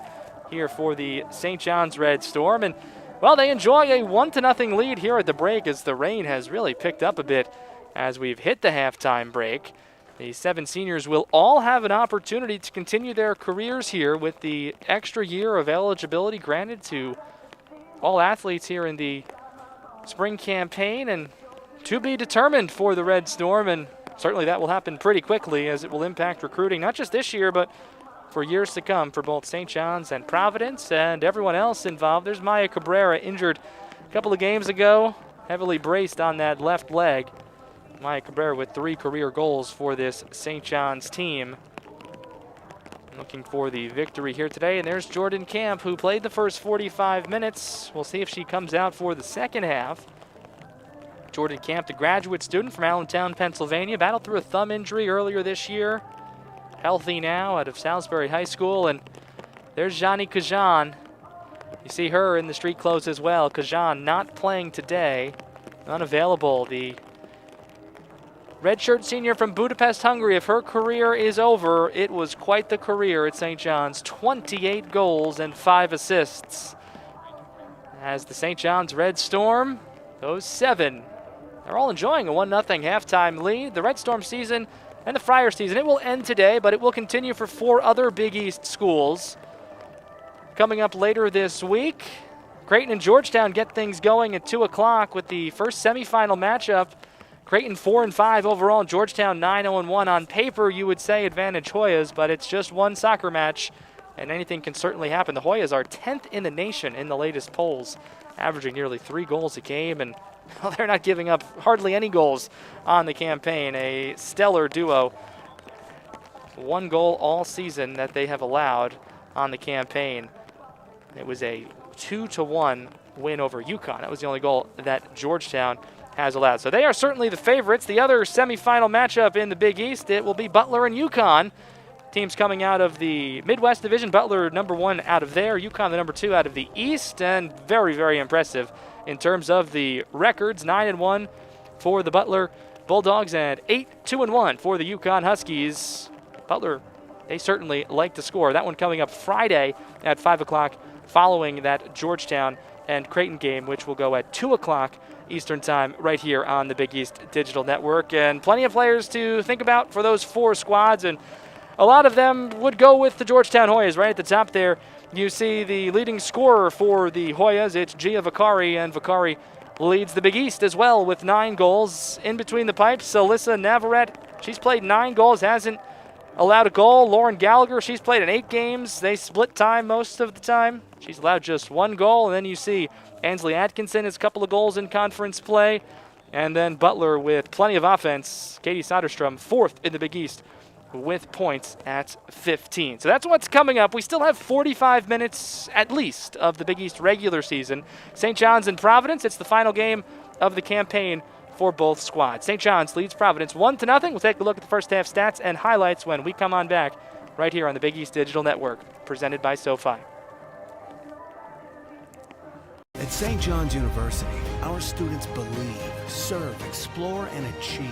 here for the St. John's Red Storm. And, well, they enjoy a 1-0 lead here at the break as the rain has really picked up a bit as we've hit the halftime break. The 7 seniors will all have an opportunity to continue their careers here with the extra year of eligibility granted to all athletes here in the spring campaign, and to be determined for the Red Storm, and certainly that will happen pretty quickly as it will impact recruiting, not just this year, but for years to come for both St. John's and Providence and everyone else involved. There's Maya Cabrera, injured a couple of games ago, heavily braced on that left leg. Maya Cabrera with 3 career goals for this St. John's team. Looking for the victory here today, and there's Jordan Camp, who played the first 45 minutes. We'll see if she comes out for the second half. Jordan Camp, the graduate student from Allentown, Pennsylvania, battled through a thumb injury earlier this year. Healthy now out of Salisbury High School, and there's Johnny Kajan. You see her in the street clothes as well. Kajan not playing today, unavailable. The redshirt senior from Budapest, Hungary. If her career is over, it was quite the career at St. John's. 28 goals and 5 assists. As the St. John's Red Storm, those 7, they're all enjoying a 1-0 halftime lead. The Red Storm season and the Friar season, it will end today, but it will continue for 4 other Big East schools. Coming up later this week, Creighton and Georgetown get things going at 2 o'clock with the first semifinal matchup. Creighton 4-5 overall, Georgetown 9-1. On paper, you would say advantage Hoyas, but it's just one soccer match, and anything can certainly happen. The Hoyas are 10th in the nation in the latest polls, averaging nearly 3 goals a game, and well, they're not giving up hardly any goals on the campaign. A stellar duo. 1 goal all season that they have allowed on the campaign. It was a 2-1 win over UConn. That was the only goal that Georgetown has allowed. So they are certainly the favorites. The other semifinal matchup in the Big East, it will be Butler and UConn. Teams coming out of the Midwest Division. Butler number 1 out of there. UConn the number 2 out of the East. And very, very impressive in terms of the records. 9-1 for the Butler Bulldogs and 8-2-1 for the UConn Huskies. Butler, they certainly like to score. That one coming up Friday at 5 o'clock following that Georgetown and Creighton game, which will go at 2 o'clock Eastern time right here on the Big East Digital Network. And plenty of players to think about for those 4 squads, and a lot of them would go with the Georgetown Hoyas. Right at the top there, you see the leading scorer for the Hoyas. It's Gia Vicari, and Vicari leads the Big East as well with 9 goals. In between the pipes, Alyssa Navarrete, she's played 9 goals, hasn't allowed a goal. Lauren Gallagher, she's played in 8 games. They split time most of the time. She's allowed just 1 goal. And then you see Ansley Atkinson has a couple of goals in conference play. And then Butler with plenty of offense. Katie Soderstrom, 4th in the Big East with points at 15. So that's what's coming up. We still have 45 minutes at least of the Big East regular season. St. John's and Providence, it's the final game of the campaign for both squads. St. John's leads Providence 1-0. We'll take a look at the first half stats and highlights when we come on back right here on the Big East Digital Network, presented by SoFi. At St. John's University, our students believe, serve, explore, and achieve.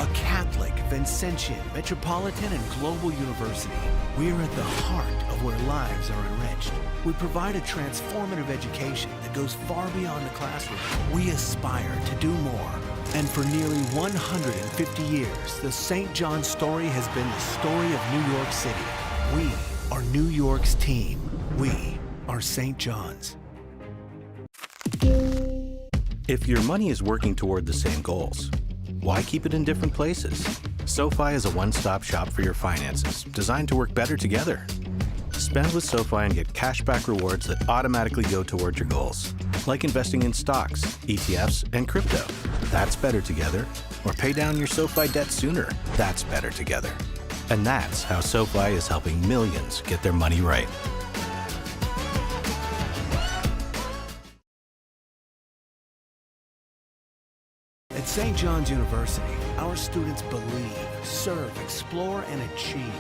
A Catholic, Vincentian, metropolitan, and global university, we are at the heart of where lives are enriched. We provide a transformative education that goes far beyond the classroom. We aspire to do more. And for nearly 150 years, the St. John's story has been the story of New York City. We are New York's team. We are St. John's. If your money is working toward the same goals, why keep it in different places? SoFi is a one-stop shop for your finances, designed to work better together. Spend with SoFi and get cashback rewards that automatically go toward your goals, like investing in stocks, ETFs, and crypto. That's better together. Or pay down your SoFi debt sooner. That's better together. And that's how SoFi is helping millions get their money right. At St. John's University, our students believe, serve, explore, and achieve.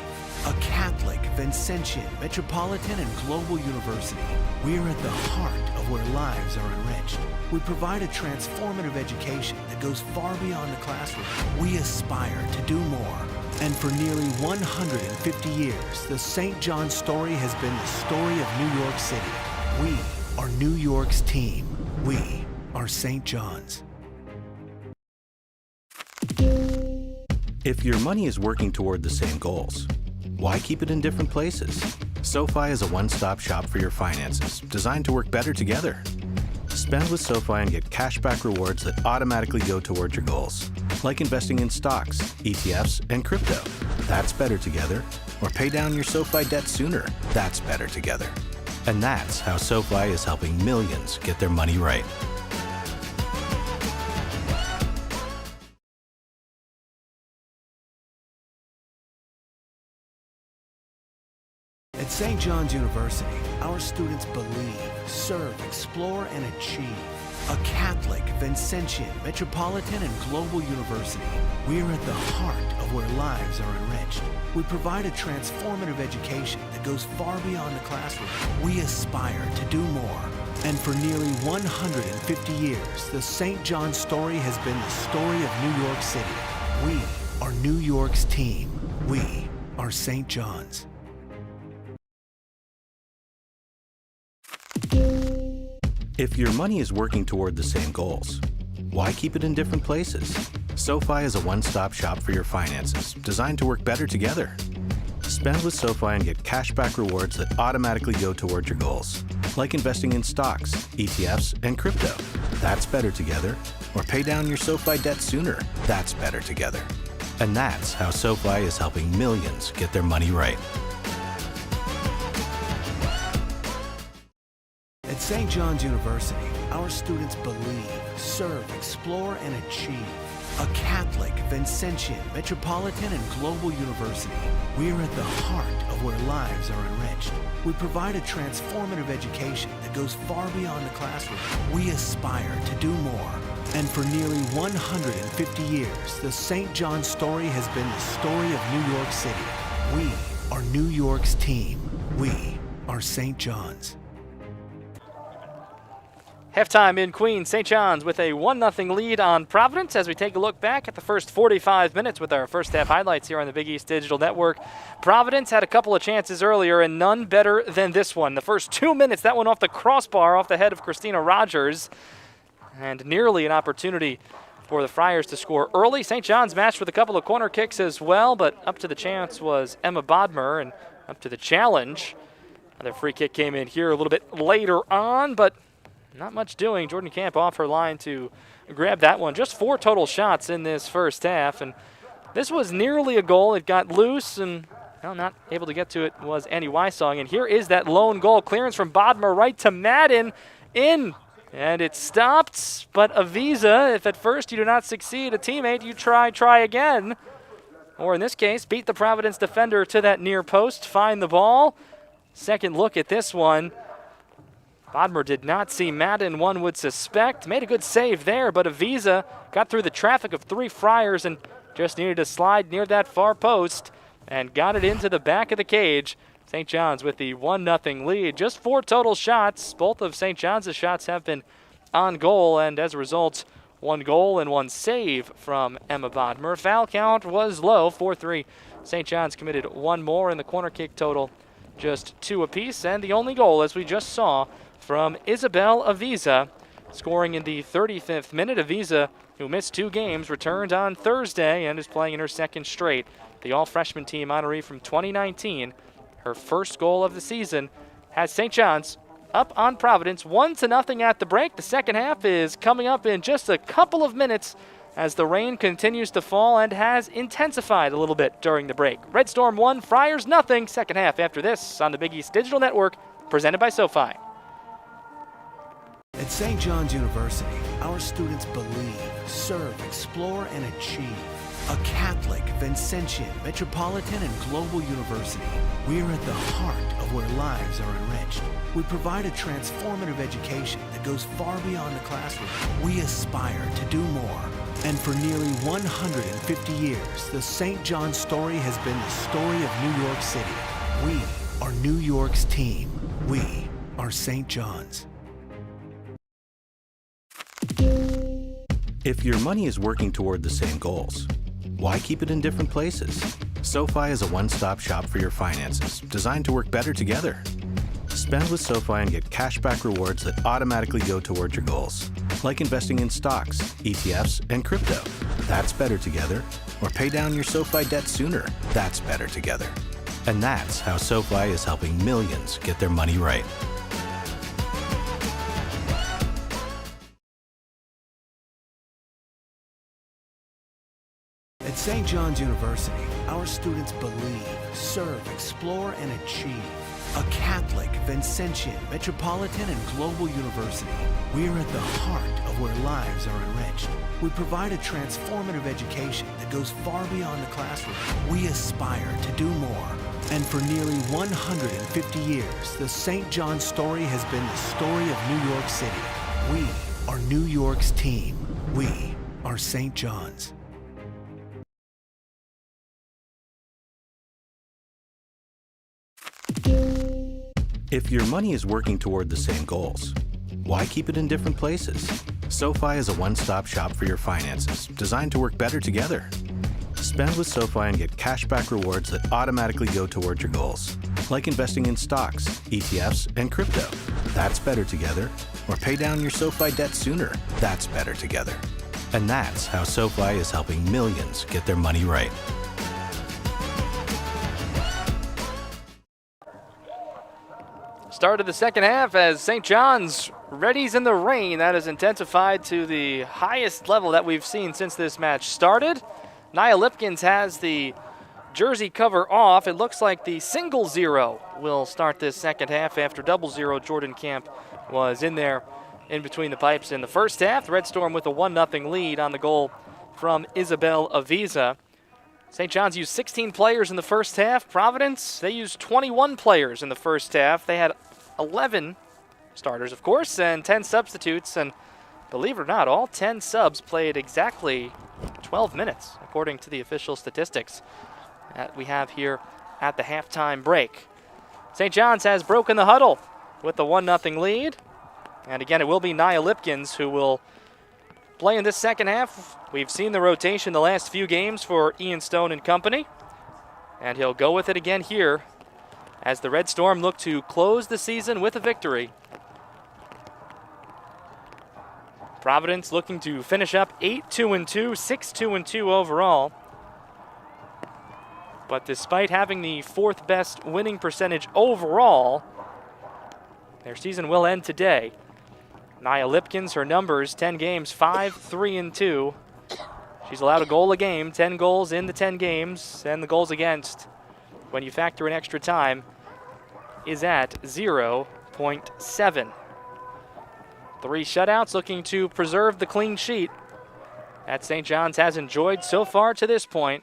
A Catholic, Vincentian, metropolitan, and global university, we are at the heart of where lives are enriched. We provide a transformative education that goes far beyond the classroom. We aspire to do more. And for nearly 150 years, the St. John's story has been the story of New York City. We are New York's team. We are St. John's. If your money is working toward the same goals, why keep it in different places? SoFi is a one-stop shop for your finances, designed to work better together. Spend with SoFi and get cashback rewards that automatically go toward your goals, like investing in stocks, ETFs, and crypto. That's better together. Or pay down your SoFi debt sooner. That's better together. And that's how SoFi is helping millions get their money right. At St. John's University, our students believe, serve, explore, and achieve. A Catholic, Vincentian, metropolitan, and global university, we are at the heart of where lives are enriched. We provide a transformative education that goes far beyond the classroom. We aspire to do more. And for nearly 150 years, the St. John's story has been the story of New York City. We are New York's team. We are St. John's. If your money is working toward the same goals, why keep it in different places? SoFi is a one-stop shop for your finances, designed to work better together. Spend with SoFi and get cashback rewards that automatically go toward your goals, like investing in stocks, ETFs, and crypto. That's better together. Or pay down your SoFi debt sooner. That's better together. And that's how SoFi is helping millions get their money right. At St. John's University, our students believe, serve, explore, and achieve. A Catholic, Vincentian, metropolitan, and global university, we are at the heart of where lives are enriched. We provide a transformative education that goes far beyond the classroom. We aspire to do more. And for nearly 150 years, the St. John's story has been the story of New York City. We are New York's team. We are St. John's. Halftime in Queens, St. John's with a 1-0 lead on Providence as we take a look back at the first 45 minutes with our first half highlights here on the Big East Digital Network. Providence had a couple of chances earlier and none better than this one. The first 2 minutes, that went off the crossbar off the head of Christina Rogers, and nearly an opportunity for the Friars to score early. St. John's matched with a couple of corner kicks as well, but up to the chance was Emma Bodmer, and up to the challenge. Another free kick came in here a little bit later on, but not much doing. Jordan Camp off her line to grab that one. Just 4 total shots in this first half, and this was nearly a goal. It got loose, and not able to get to it was Annie Wysong. And here is that lone goal. Clearance from Bodmer right to Madden. In. And it stopped, but Avisa, if at first you do not succeed, a teammate, you try again. Or in this case, beat the Providence defender to that near post, find the ball. Second look at this one. Bodmer did not see Madden, one would suspect. Made a good save there, but Avisa got through the traffic of 3 Friars and just needed to slide near that far post and got it into the back of the cage. St. John's with the 1-0 lead. Just 4 total shots. Both of St. John's shots have been on goal, and as a result, 1 goal and 1 save from Emma Bodmer. Foul count was low, 4-3. St. John's committed 1 more in the corner kick total, just 2 apiece, and the only goal, as we just saw, from Isabel Avisa, scoring in the 35th minute. Avisa, who missed 2 games, returned on Thursday and is playing in her 2nd straight. The all-freshman team honoree from 2019, her first goal of the season, has St. John's up on Providence 1-0 at the break. The second half is coming up in just a couple of minutes as the rain continues to fall and has intensified a little bit during the break. Red Storm 1, Friars 0. Second half after this on the Big East Digital Network, presented by SoFi. At At St. John's University, our students believe, serve, explore, and achieve. A Catholic, Vincentian, metropolitan, and global university, we are at the heart of where lives are enriched. We provide a transformative education that goes far beyond the classroom. We aspire to do more. And for nearly 150 years, the St. John's story has been the story of New York City. We are New York's team. We are St. John's. If your money is working toward the same goals, why keep it in different places? SoFi is a one-stop shop for your finances, designed to work better together. Spend with SoFi and get cashback rewards that automatically go toward your goals, like investing in stocks, ETFs, and crypto. That's better together. Or pay down your SoFi debt sooner. That's better together. And that's how SoFi is helping millions get their money right. At St. John's University, our students believe, serve, explore, and achieve. A Catholic, Vincentian, metropolitan, and global university, we are at the heart of where lives are enriched. We provide a transformative education that goes far beyond the classroom. We aspire to do more. And for nearly 150 years, the St. John's story has been the story of New York City. We are New York's team. We are St. John's. If your money is working toward the same goals, why keep it in different places? SoFi is a one-stop shop for your finances, designed to work better together. Spend with SoFi and get cashback rewards that automatically go toward your goals, like investing in stocks, ETFs, and crypto. That's better together. Or pay down your SoFi debt sooner. That's better together. And that's how SoFi is helping millions get their money right. Start of the second half as St. John's readies in the rain. That has intensified to the highest level that we've seen since this match started. Nia Lipkins has the jersey cover off. It looks like the single zero will start this second half after double zero. Jordan Camp was in there in between the pipes in the first half. The Red Storm with a 1-0 lead on the goal from Isabel Aviza. St. John's used 16 players in the first half. Providence, they used 21 players in the first half. They had 11 starters, of course, and 10 substitutes. And believe it or not, all 10 subs played exactly 12 minutes, according to the official statistics that we have here at the halftime break. St. John's has broken the huddle with the 1-0 lead. And again, it will be Nia Lipkins who will play in this second half. We've seen the rotation the last few games for Ian Stone and company. And he'll go with it again here as the Red Storm look to close the season with a victory. Providence looking to finish up 8-2-2, 6-2-2 overall. But despite having the fourth best winning percentage overall, their season will end today. Nia Lipkins, her numbers, 10 games, 5-3-2. She's allowed a goal a game, 10 goals in the 10 games, and the goals against, when you factor in extra time, is at 0.7. 3 shutouts, looking to preserve the clean sheet that St. John's has enjoyed so far to this point,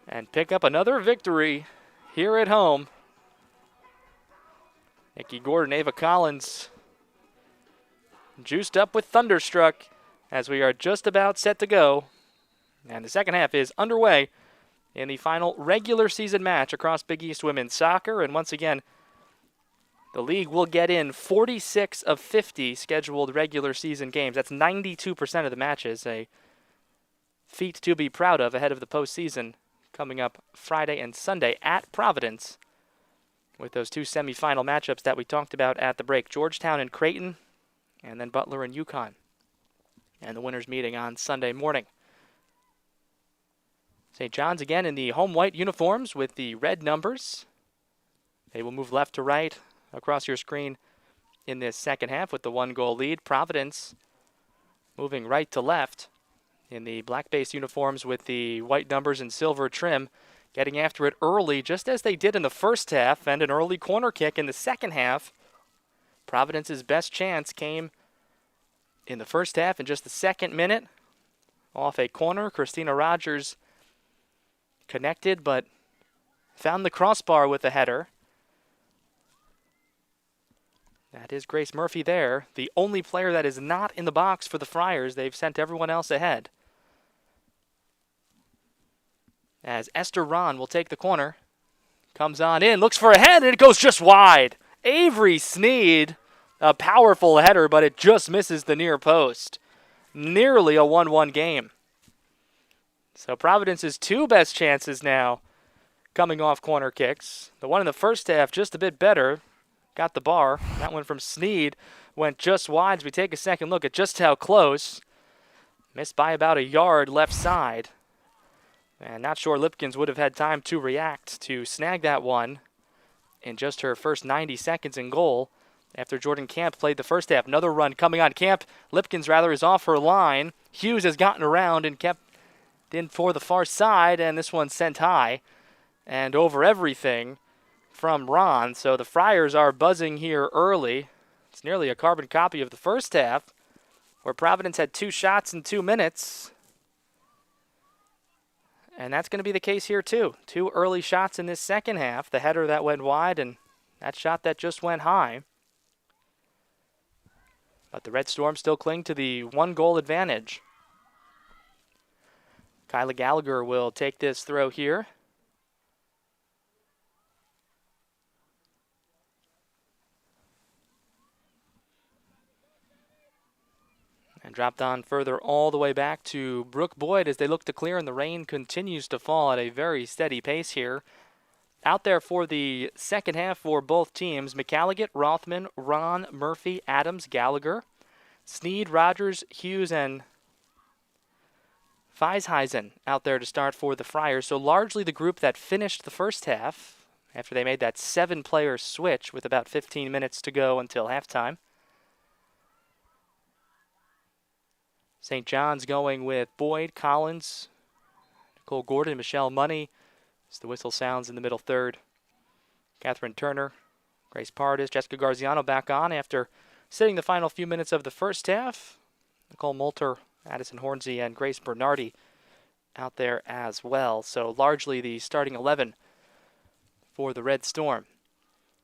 and pick up another victory here at home. Nikki Gordon, Ava Collins, juiced up with Thunderstruck as we are just about set to go. And the second half is underway in the final regular season match across Big East women's soccer. And once again, the league will get in 46 of 50 scheduled regular season games. That's 92% of the matches, a feat to be proud of ahead of the postseason coming up Friday and Sunday at Providence with those 2 semifinal matchups that we talked about at the break, Georgetown and Creighton, and then Butler and UConn. And the winners meeting on Sunday morning. St. John's again in the home white uniforms with the red numbers. They will move left to right across your screen in this second half with the 1-goal lead. Providence moving right to left in the black base uniforms with the white numbers and silver trim, getting after it early just as they did in the first half, and an early corner kick in the second half Providence's best chance came in the first half in just the second minute. Off a corner, Christina Rogers connected, but found the crossbar with a header. That is Grace Murphy there, the only player that is not in the box for the Friars. They've sent everyone else ahead. As Esther Ron will take the corner. Comes on in, looks for a head, and it goes just wide. Avery Sneed, a powerful header, but it just misses the near post. Nearly a 1-1 game. So Providence's two best chances now coming off corner kicks. The one in the first half just a bit better. Got the bar. That one from Sneed went just wide as we take a second look at just how close. Missed by about a yard left side. And not sure Lipkins would have had time to react to snag that one in just her first 90 seconds in goal after Jordan Camp played the first half. Another run coming on Camp. Lipkins rather is off her line. Hughes has gotten around and kept in for the far side, and this one sent high and over everything from Ron. So the Friars are buzzing here early. It's nearly a carbon copy of the first half, where Providence had 2 shots in 2 minutes. And that's going to be the case here too. 2 early shots in this second half. The header that went wide and that shot that just went high. But the Red Storm still cling to the 1-goal advantage. Kyla Gallagher will take this throw here. And dropped on further all the way back to Brooke Boyd as they look to clear, and the rain continues to fall at a very steady pace here. Out there for the second half for both teams, McCalligot, Rothman, Ron, Murphy, Adams, Gallagher, Sneed, Rogers, Hughes, and Feisheisen out there to start for the Friars. So largely the group that finished the first half after they made that 7-player switch with about 15 minutes to go until halftime. St. John's going with Boyd, Collins, Nicole Gordon, Michelle Money as the whistle sounds in the middle third. Catherine Turner, Grace Pardis, Jessica Garziano back on after sitting the final few minutes of the first half. Nicole Moulter, Addison Hornsey, and Grace Bernardi out there as well. So largely the starting 11 for the Red Storm.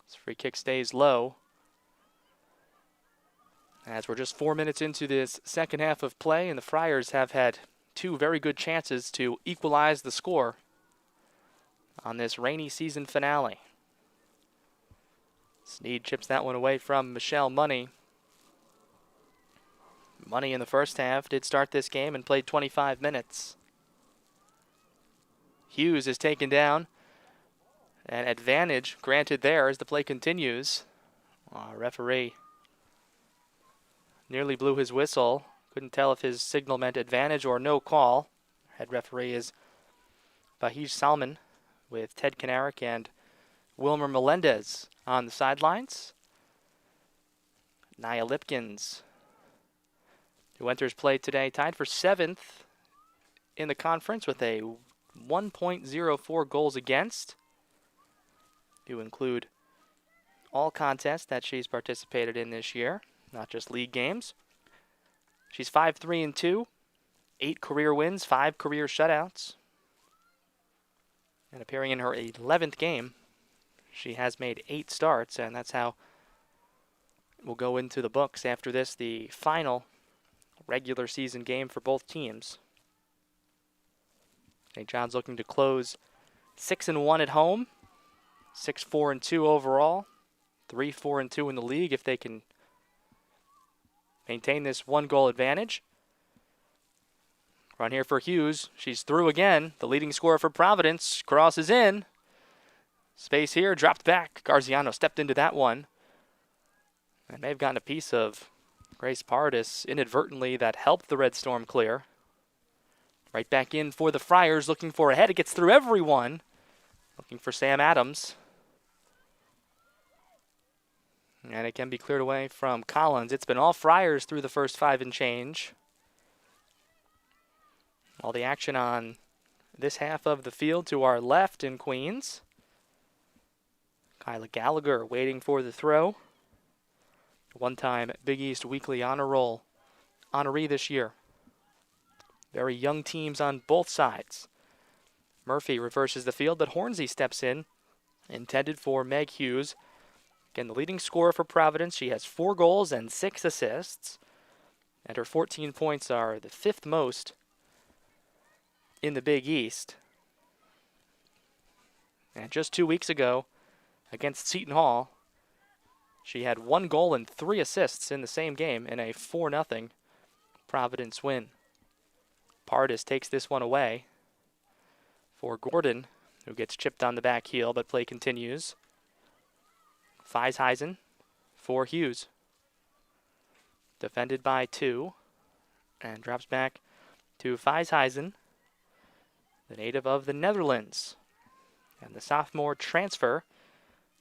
This free kick stays low, as we're just 4 minutes into this second half of play, and the Friars have had 2 very good chances to equalize the score on this rainy season finale. Sneed chips that one away from Michelle Money. Money in the first half did start this game and played 25 minutes. Hughes is taken down. An advantage granted there as the play continues. Referee nearly blew his whistle. Couldn't tell if his signal meant advantage or no call. Head referee is Bahij Salman with Ted Kanarick and Wilmer Melendez on the sidelines. Nia Lipkins, who enters play today, tied for 7th in the conference with a 1.04 goals against, to include all contests that she's participated in this year, not just league games. She's 5-3-2, 8 career wins, 5 career shutouts. And appearing in her 11th game, she has made 8 starts, and that's how it will go into the books after this, the final regular season game for both teams. St. John's looking to close 6-1 at home, 6-4-2 overall, 3-4-2 in the league if they can maintain this 1-goal advantage. Run here for Hughes. She's through again. The leading scorer for Providence crosses in. Space here, dropped back. Garziano stepped into that one. And may have gotten a piece of Grace Pardis inadvertently that helped the Red Storm clear. Right back in for the Friars, looking for a head. It gets through everyone. Looking for Sam Adams. And it can be cleared away from Collins. It's been all Friars through the first 5 and change. All the action on this half of the field to our left in Queens. Kyla Gallagher waiting for the throw. One-time Big East Weekly Honor Roll honoree this year. Very young teams on both sides. Murphy reverses the field, but Hornsey steps in, intended for Meg Hughes. Again, the leading scorer for Providence. She has 4 goals and 6 assists, and her 14 points are the 5th most in the Big East. And just 2 weeks ago, against Seton Hall, she had 1 goal and 3 assists in the same game in a 4-0 Providence win. Pardis takes this one away for Gordon, who gets chipped on the back heel, but play continues. Feisheisen for Hughes. Defended by 2, and drops back to Feisheisen, the native of the Netherlands, and the sophomore transfer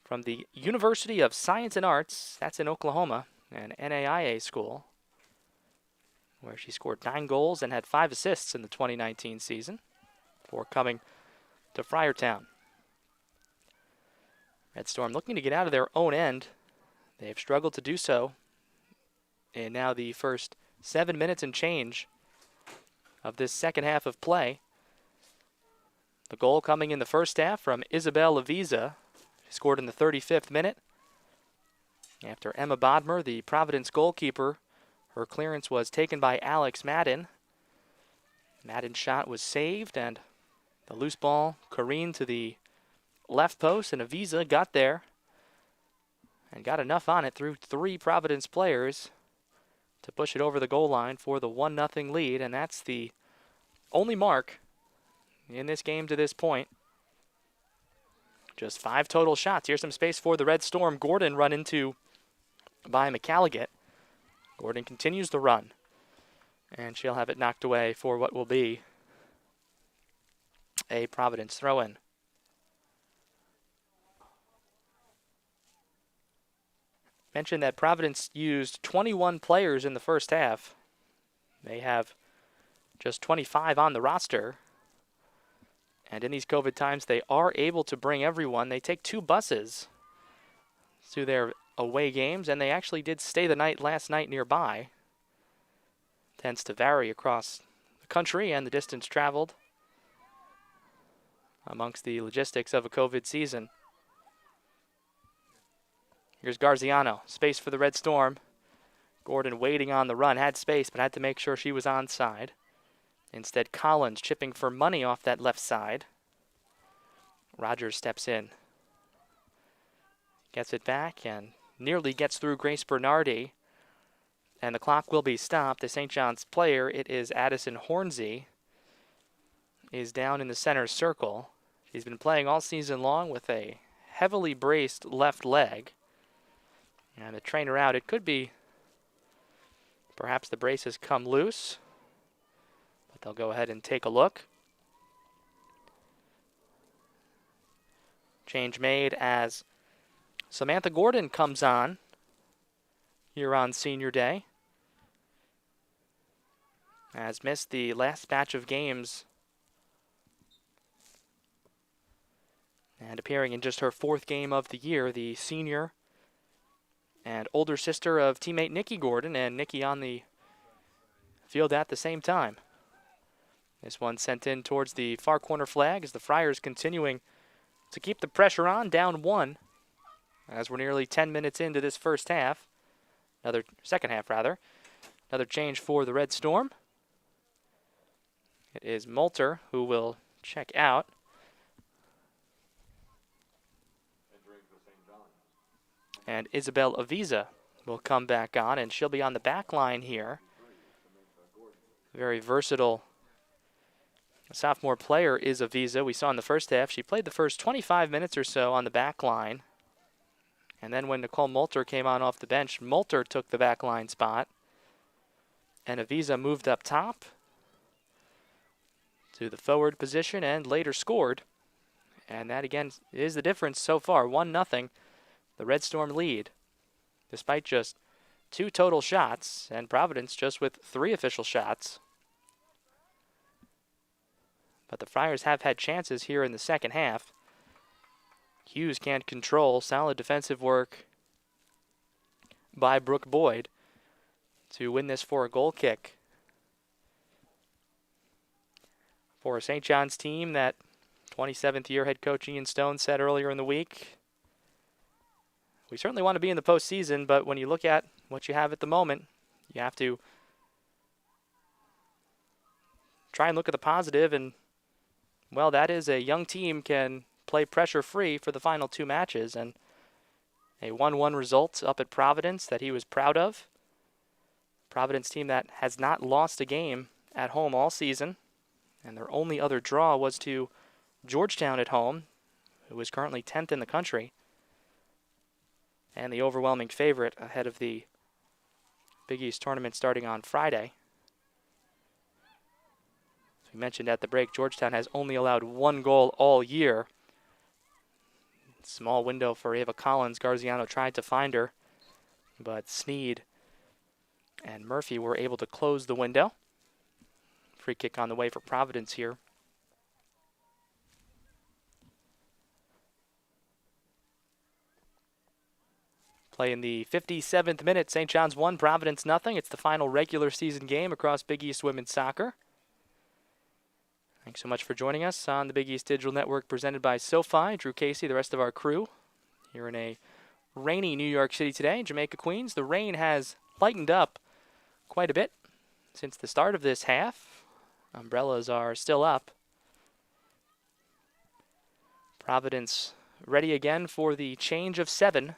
from the University of Science and Arts, that's in Oklahoma, an NAIA school, where she scored 9 goals and had 5 assists in the 2019 season before coming to Friartown. Red Storm looking to get out of their own end. They've struggled to do so in now the first 7 minutes and change of this second half of play. The goal coming in the first half from Isabel Aviza. She scored in the 35th minute. After Emma Bodmer, the Providence goalkeeper, her clearance was taken by Alex Madden. Madden's shot was saved, and the loose ball careened to the left post, and Aviza got there and got enough on it through 3 Providence players to push it over the goal line for the 1-0 lead, and that's the only mark in this game to this point. Just 5 total shots. Here's some space for the Red Storm. Gordon run into by McCalligan. Gordon continues the run, and she'll have it knocked away for what will be a Providence throw-in. Mentioned that Providence used 21 players in the first half. They have just 25 on the roster. And in these COVID times, they are able to bring everyone. They take 2 buses to their away games, and they actually did stay the night last night nearby. Tends to vary across the country and the distance traveled amongst the logistics of a COVID season. Here's Garziano, space for the Red Storm. Gordon waiting on the run, had space, but had to make sure she was onside. Instead, Collins chipping for money off that left side. Rogers steps in. Gets it back and nearly gets through Grace Bernardi. And the clock will be stopped. The St. John's player, it is Addison Hornsey, is down in the center circle. She's been playing all season long with a heavily braced left leg. And the trainer out. It could be perhaps the brace has come loose, but they'll go ahead and take a look. Change made as Samantha Gordon comes on here on senior day. Has missed the last batch of games and appearing in just her 4th game of the year, the senior and older sister of teammate Nikki Gordon, and Nikki on the field at the same time. This one sent in towards the far corner flag as the Friars continuing to keep the pressure on, down 1, as we're nearly 10 minutes into this first half. Second half rather. Another change for the Red Storm. It is Moulter who will check out. And Isabel Aviza will come back on, and she'll be on the back line here. Very versatile sophomore player is Aviza. We saw in the first half, she played the first 25 minutes or so on the back line. And then when Nicole Moulter came on off the bench, Moulter took the back line spot. And Aviza moved up top to the forward position and later scored. And that, again, is the difference so far. 1-0. The Red Storm lead, despite just 2 total shots, and Providence just with 3 official shots. But the Friars have had chances here in the second half. Hughes can't control. Solid defensive work by Brooke Boyd to win this for a goal kick. For a St. John's team that 27th year head coach Ian Stone said earlier in the week, we certainly want to be in the postseason, but when you look at what you have at the moment, you have to try and look at the positive, and, well, that is a young team can play pressure-free for the final two matches, and a 1-1 result up at Providence that he was proud of. Providence team that has not lost a game at home all season, and their only other draw was to Georgetown at home, who is currently 10th in the country, and the overwhelming favorite ahead of the Big East tournament starting on Friday. As we mentioned at the break, Georgetown has only allowed one goal all year. Small window for Ava Collins. Garziano tried to find her, but Sneed and Murphy were able to close the window. Free kick on the way for Providence here. Play in the 57th minute. St. John's 1, Providence nothing. It's the final regular season game across Big East women's soccer. Thanks so much for joining us on the Big East Digital Network presented by SoFi. Drew Casey, the rest of our crew, here in a rainy New York City today, Jamaica, Queens. The rain has lightened up quite a bit since the start of this half. Umbrellas are still up. Providence ready again for the change of 7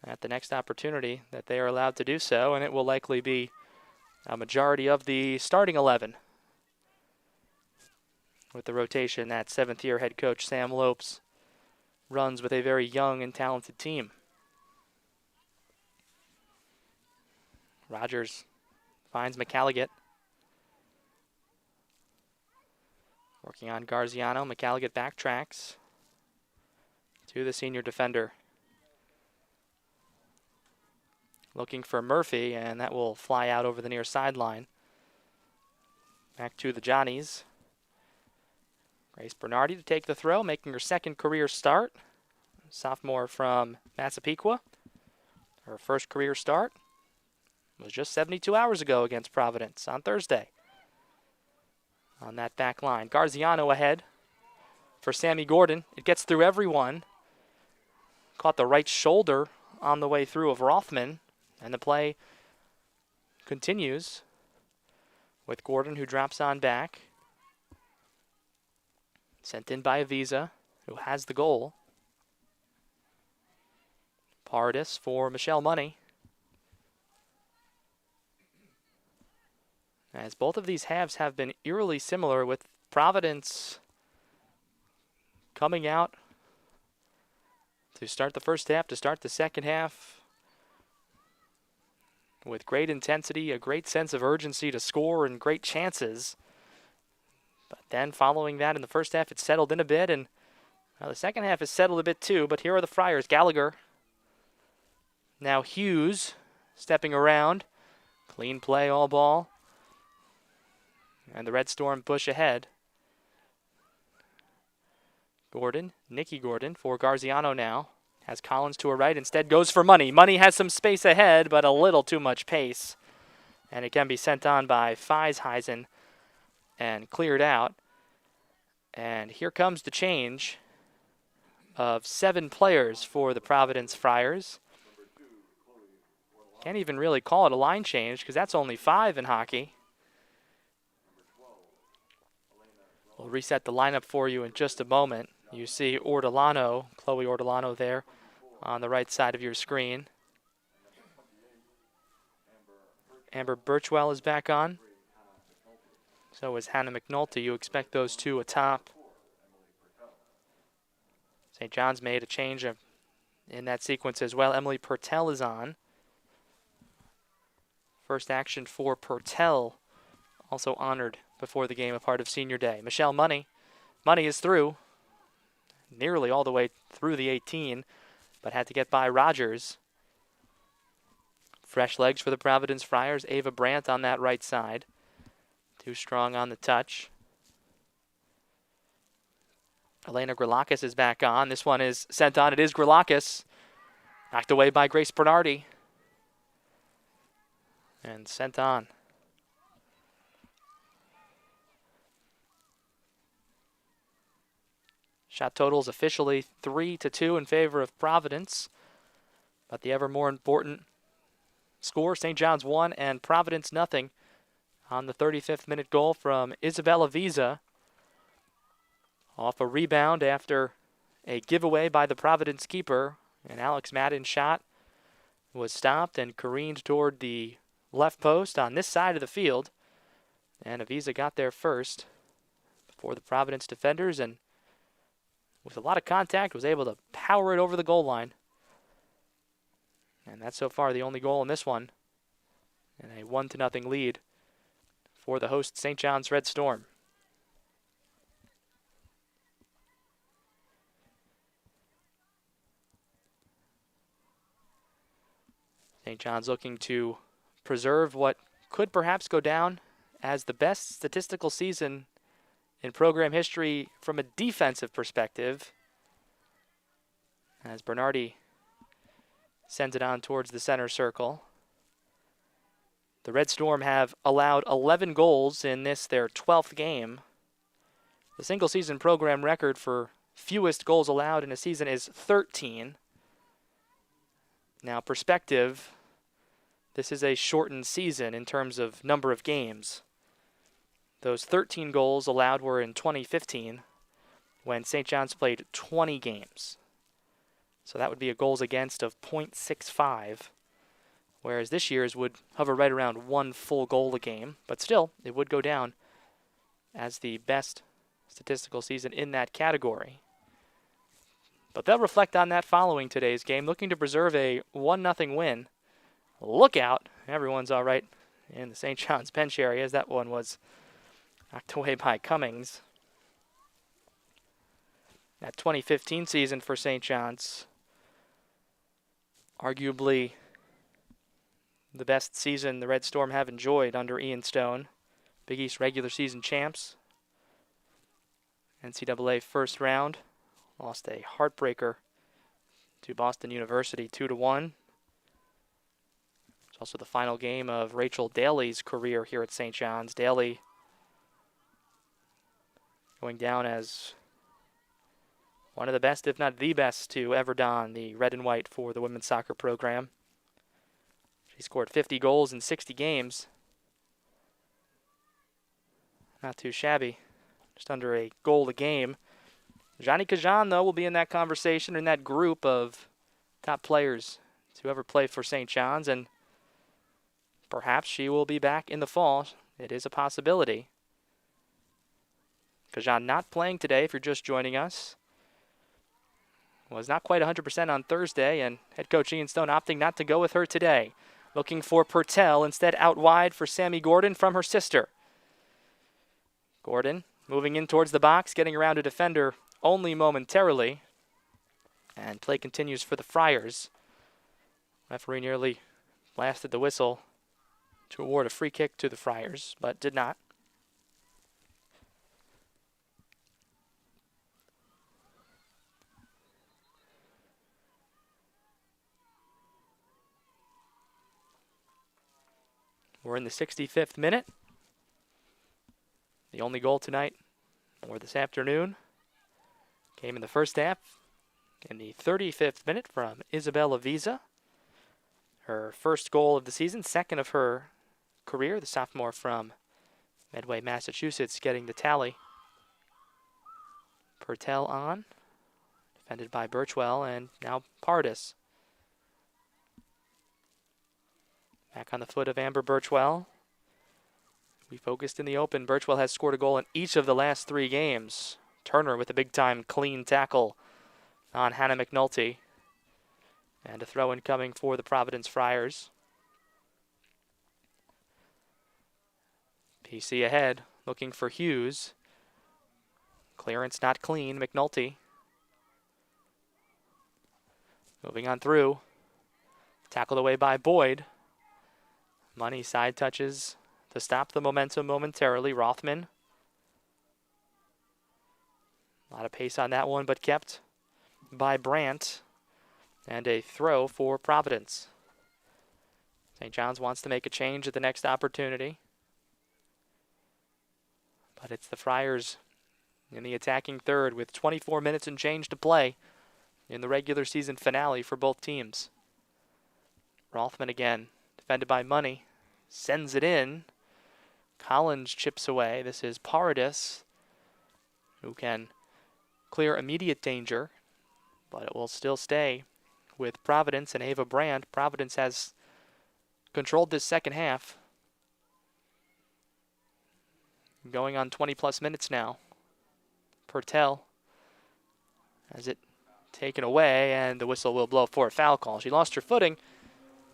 at the next opportunity that they are allowed to do so, and it will likely be a majority of the starting 11. With the rotation that 7th-year head coach Sam Lopes runs with a very young and talented team. Rogers finds McCalligot. Working on Garziano. McCalligot backtracks to the senior defender. Looking for Murphy, and that will fly out over the near sideline. Back to the Johnnies. Grace Bernardi to take the throw, making her second career start. Sophomore from Massapequa. Her first career start was just 72 hours ago against Providence on Thursday. On that back line, Garziano ahead for Sammy Gordon. It gets through everyone. Caught the right shoulder on the way through of Rothman. And the play continues with Gordon, who drops on back. Sent in by Avisa, who has the goal. Paradis for Michelle Money. As both of these halves have been eerily similar, with Providence coming out to start the first half, to start the second half with great intensity, a great sense of urgency to score, and great chances. But then following that in the first half, it settled in a bit, and the second half has settled a bit too. But here are the Friars. Gallagher. Now Hughes stepping around. Clean play, all ball. And the Red Storm push ahead. Gordon, Nikki Gordon for Garziano now. Has Collins to her right, instead goes for Money. Money has some space ahead, but a little too much pace. And it can be sent on by Feisheisen and cleared out. And here comes the change of 7 players for the Providence Friars. Can't even really call it a line change because that's only 5 in hockey. We'll reset the lineup for you in just a moment. You see Ortolano, Chloe Ortolano there on the right side of your screen. Amber Birchwell is back on. So is Hannah McNulty. You expect those two atop. St. John's made a change in that sequence as well. Emily Purtell is on. First action for Purtell, also honored before the game, a part of Senior Day. Michelle Money. Money is through. Nearly all the way through the 18, but had to get by Rogers. Fresh legs for the Providence Friars. Ava Brandt on that right side. Too strong on the touch. Elena Grilakis is back on. This one is sent on. It is Grilakis. Knocked away by Grace Bernardi. And sent on. Shot total is officially 3-2 in favor of Providence. But the ever more important score, St. John's 1 and Providence nothing on the 35th minute goal from Isabella Visa. Off a rebound after a giveaway by the Providence keeper. An Alex Madden shot was stopped and careened toward the left post on this side of the field. And Avisa got there first before the Providence defenders, and with a lot of contact was able to power it over the goal line. And that's so far the only goal in this one. And a 1-0 lead for the host St. John's Red Storm. St. John's looking to preserve what could perhaps go down as the best statistical season in program history from a defensive perspective, as Bernardi sends it on towards the center circle. The Red Storm have allowed 11 goals in this, their 12th game. The single season program record for fewest goals allowed in a season is 13. Now, perspective, this is a shortened season in terms of number of games. Those 13 goals allowed were in 2015 when St. John's played 20 games. So that would be a goals against of .65, whereas this year's would hover right around 1 full goal a game, but still, it would go down as the best statistical season in that category. But they'll reflect on that following today's game, looking to preserve a 1-0 win. Look out, everyone's all right in the St. John's bench area, as that one was knocked away by Cummings. That 2015 season for St. John's, arguably the best season the Red Storm have enjoyed under Ian Stone. Big East regular season champs. NCAA first round. Lost a heartbreaker to Boston University 2-1. It's also the final game of Rachel Daly's career here at St. John's. Daly going down as one of the best, if not the best, to ever don the red and white for the women's soccer program. She scored 50 goals in 60 games. Not too shabby. Just under a goal a game. Johnny Kajan, though, will be in that conversation, in that group of top players to ever play for St. John's, and perhaps she will be back in the fall. It is a possibility. Kajan not playing today, if you're just joining us. Was not quite 100% on Thursday, and head coach Ian Stone opting not to go with her today. Looking for Pertel, instead out wide for Sammy Gordon from her sister. Gordon moving in towards the box, getting around a defender only momentarily. And play continues for the Friars. Referee nearly blasted the whistle to award a free kick to the Friars, but did not. We're in the 65th minute. The only goal tonight, or this afternoon, came in the first half in the 35th minute from Isabella Visa. Her first goal of the season, second of her career, the sophomore from Medway, Massachusetts, getting the tally. Pertel on, defended by Birchwell, and now Pardis. Back on the foot of Amber Birchwell. We focused in the open. Birchwell has scored a goal in each of the last 3 games. Turner with a big-time clean tackle on Hannah McNulty. And a throw-in coming for the Providence Friars. PC ahead, looking for Hughes. Clearance not clean, McNulty. Moving on through. Tackled away by Boyd. Money side touches to stop the momentum momentarily. Rothman. A lot of pace on that one, but kept by Brandt. And a throw for Providence. St. John's wants to make a change at the next opportunity. But it's the Friars in the attacking third with 24 minutes and change to play in the regular season finale for both teams. Rothman again, defended by Money, sends it in. Collins chips away. This is Paradis, who can clear immediate danger, but it will still stay with Providence and Ava Brandt. Providence has controlled this second half, going on 20-plus minutes now. Pertel has it taken away, and the whistle will blow for a foul call. She lost her footing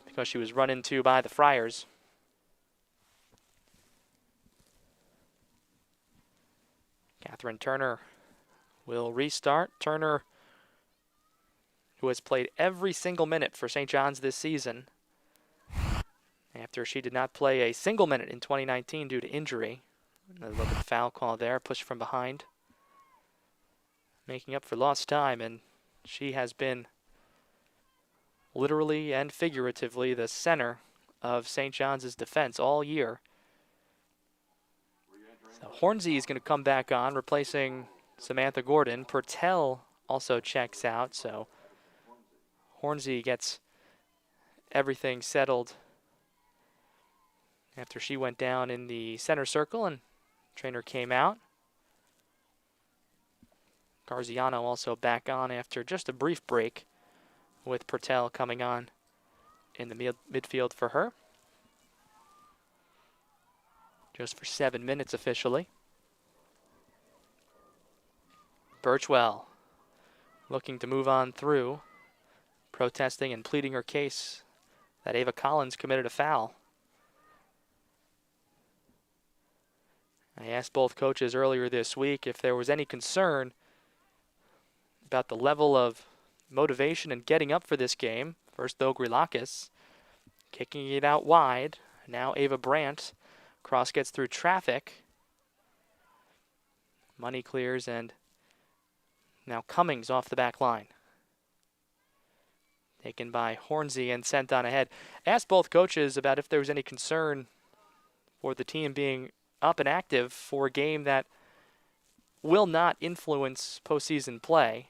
because she was run into by the Friars. Catherine Turner will restart. Turner, who has played every single minute for St. John's this season, after she did not play a single minute in 2019 due to injury. Another look at the foul call there, pushed from behind, making up for lost time, and she has been literally and figuratively the center of St. John's defense all year. So Hornsey is going to come back on, replacing Samantha Gordon. Pertel also checks out, so Hornsey gets everything settled after she went down in the center circle and trainer came out. Garziano also back on after just a brief break, with Pertel coming on in the midfield for her. Just for 7 minutes officially. Birchwell looking to move on through, protesting and pleading her case that Ava Collins committed a foul. I asked both coaches earlier this week if there was any concern about the level of motivation and getting up for this game. First, though, Grilakis kicking it out wide. Now Ava Brandt. Cross gets through traffic. Money clears, and now Cummings off the back line. Taken by Hornsey and sent on ahead. Asked both coaches about if there was any concern for the team being up and active for a game that will not influence postseason play.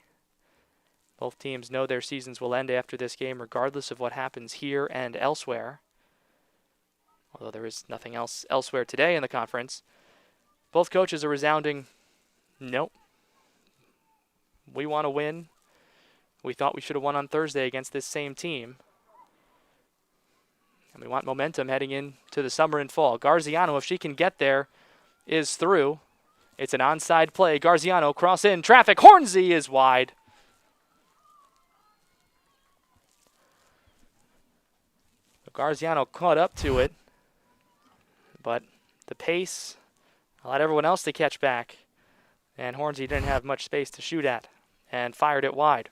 Both teams know their seasons will end after this game, regardless of what happens here and elsewhere. Although there is nothing else elsewhere today in the conference. Both coaches are resounding, nope. We want to win. We thought we should have won on Thursday against this same team. And we want momentum heading into the summer and fall. Garziano, if she can get there, is through. It's an onside play. Garziano cross in. Traffic. Hornsey is wide. Garziano caught up to it, but the pace allowed everyone else to catch back, and Hornsey didn't have much space to shoot at and fired it wide.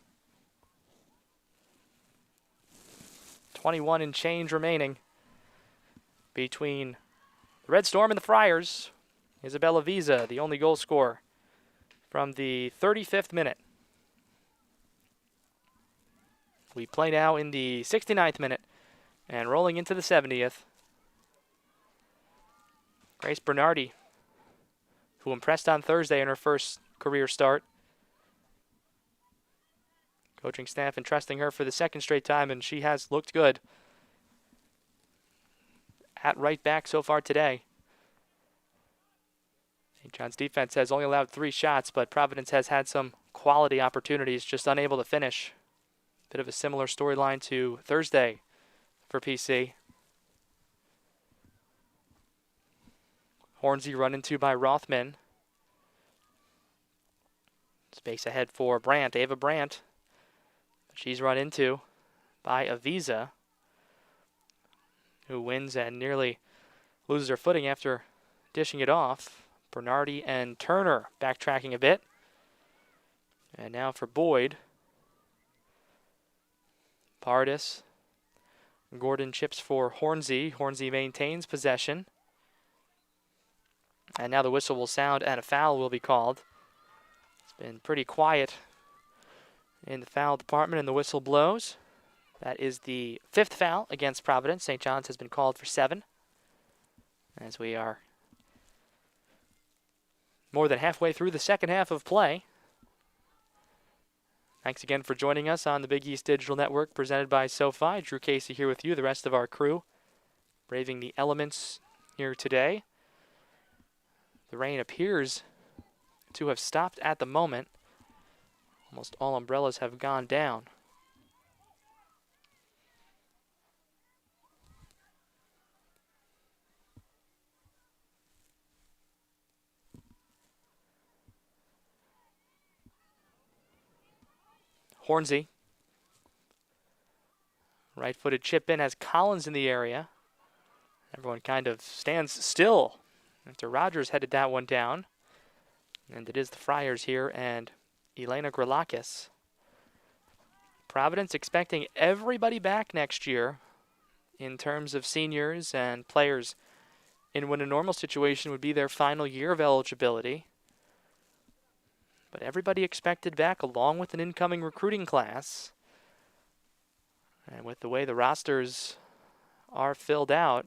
21 and change remaining between the Red Storm and the Friars. Isabella Visa, the only goal scorer from the 35th minute. We play now in the 69th minute and rolling into the 70th. Grace Bernardi, who impressed on Thursday in her first career start. Coaching staff entrusting her for the second straight time, and she has looked good at right back so far today. St. John's defense has only allowed 3 shots, but Providence has had some quality opportunities, just unable to finish. Bit of a similar storyline to Thursday for PC. Hornsey run into by Rothman. Space ahead for Brandt, Ava Brandt. She's run into by Aviza, who wins and nearly loses her footing after dishing it off. Bernardi and Turner backtracking a bit. And now for Boyd. Pardis. Gordon chips for Hornsey. Hornsey maintains possession. And now the whistle will sound and a foul will be called. It's been pretty quiet in the foul department, and the whistle blows. That is the 5th foul against Providence. St. John's has been called for 7, as we are more than halfway through the second half of play. Thanks again for joining us on the Big East Digital Network presented by SoFi. Drew Casey here with you, the rest of our crew, braving the elements here today. The rain appears to have stopped at the moment. Almost all umbrellas have gone down. Hornsey. Right-footed chip in, has Collins in the area. Everyone kind of stands still after Rogers headed that one down. And it is the Friars here and Elena Gralakis. Providence expecting everybody back next year in terms of seniors and players in what a normal situation would be their final year of eligibility. But everybody expected back along with an incoming recruiting class. And with the way the rosters are filled out,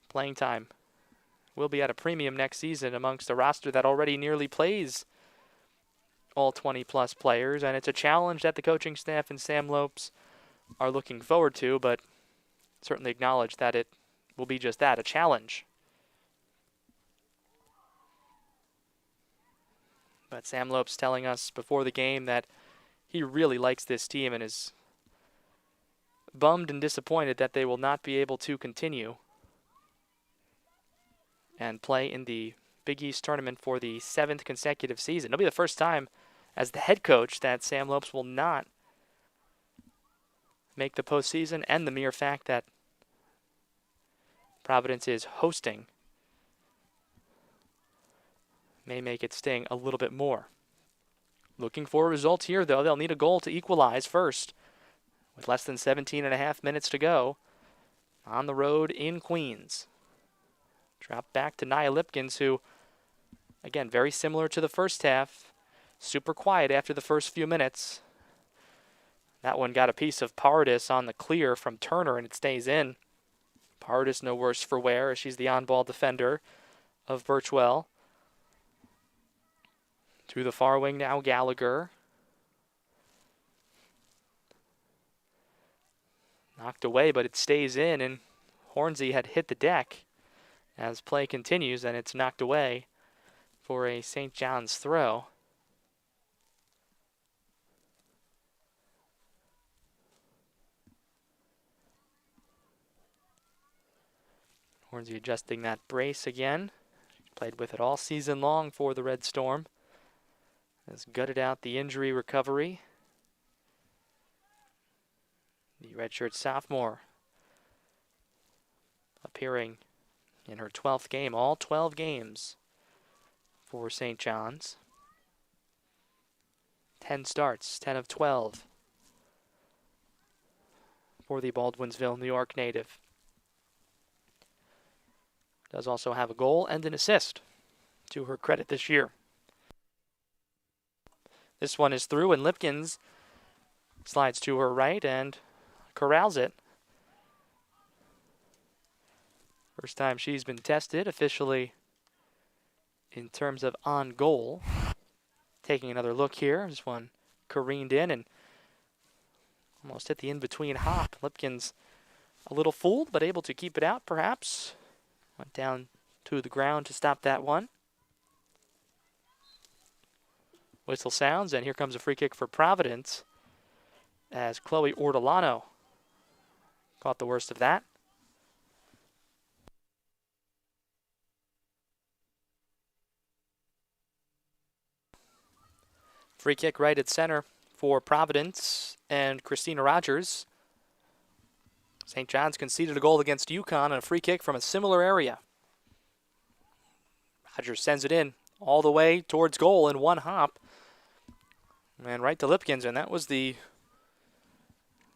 playing time will be at a premium next season amongst a roster that already nearly plays all 20-plus players. And it's a challenge that the coaching staff and Sam Lopes are looking forward to, but certainly acknowledge that it will be just that, a challenge. But Sam Lopes telling us before the game that he really likes this team and is bummed and disappointed that they will not be able to continue and play in the Big East tournament for the 7th consecutive season. It'll be the first time as the head coach that Sam Lopes will not make the postseason, and the mere fact that Providence is hosting may make it sting a little bit more. Looking for a result here, though. They'll need a goal to equalize first with less than 17 and a half minutes to go on the road in Queens. Drop back to Nia Lipkins, who, again, very similar to the first half, super quiet after the first few minutes. That one got a piece of Pardis on the clear from Turner, and it stays in. Pardis no worse for wear, as she's the on-ball defender of Birchwell. To the far wing now, Gallagher. Knocked away, but it stays in, and Hornsey had hit the deck as play continues, and it's knocked away for a St. John's throw. Hornsey adjusting that brace again. Played with it all season long for the Red Storm. Has gutted out the injury recovery. The redshirt sophomore appearing in her 12th game, all 12 games for St. John's. 10 starts, 10 of 12 for the Baldwinsville, New York native. Does also have a goal and an assist to her credit this year. This one is through, and Lipkins slides to her right and corrals it. First time she's been tested officially in terms of on goal. Taking another look here. This one careened in and almost hit the in-between hop. Lipkins a little fooled, but able to keep it out perhaps. Went down to the ground to stop that one. Whistle sounds, and here comes a free kick for Providence as Chloe Ortolano caught the worst of that. Free kick right at center for Providence and Christina Rogers. St. John's conceded a goal against UConn on a free kick from a similar area. Rogers sends it in all the way towards goal in one hop. And right to Lipkins, and that was the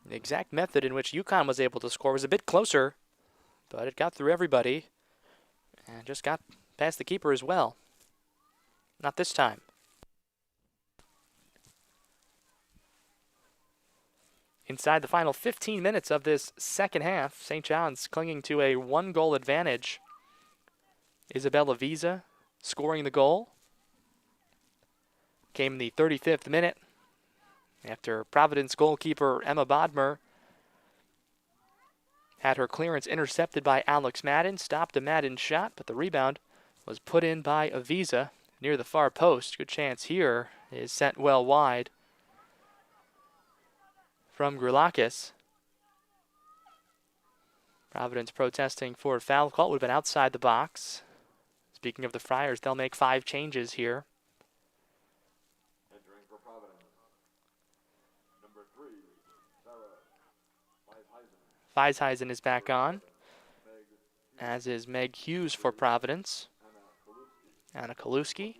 exact method in which UConn was able to score. It was a bit closer, but it got through everybody and just got past the keeper as well. Not this time. Inside the final 15 minutes of this second half, St. John's clinging to a 1-goal advantage. Isabella Visa scoring the goal. Came in the 35th minute after Providence goalkeeper Emma Bodmer had her clearance intercepted by Alex Madden, stopped a Madden shot, but the rebound was put in by Aviza near the far post. Good chance here is sent well wide from Grilakis. Providence protesting for a foul call. It would have been outside the box. Speaking of the Friars, they'll make 5 changes here. Entering for Providence, number 3, Sarah Feisheisen is back on, as is Meg Hughes for Providence. Anna Kaluski,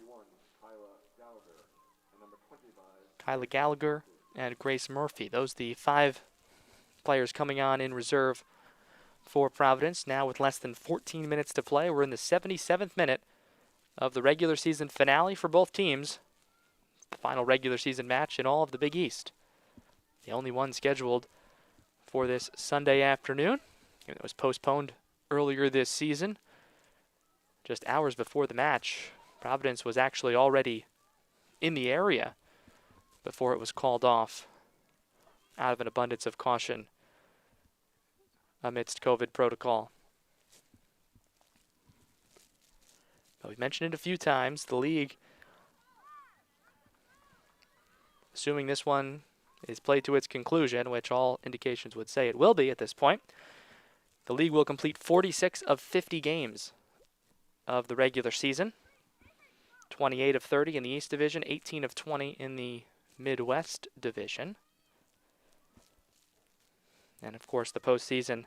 Kyla Gallagher, and Grace Murphy. Those are the 5 players coming on in reserve for Providence. Now with less than 14 minutes to play, we're in the 77th minute of the regular season finale for both teams. The final regular season match in all of the Big East. The only one scheduled for this Sunday afternoon. It was postponed earlier this season. Just hours before the match, Providence was actually already in the area before it was called off out of an abundance of caution amidst COVID protocol. But we've mentioned it a few times, the league, assuming this one is played to its conclusion, which all indications would say it will be at this point, the league will complete 46 of 50 games of the regular season. 28 of 30 in the East Division, 18 of 20 in the Midwest Division. And of course the postseason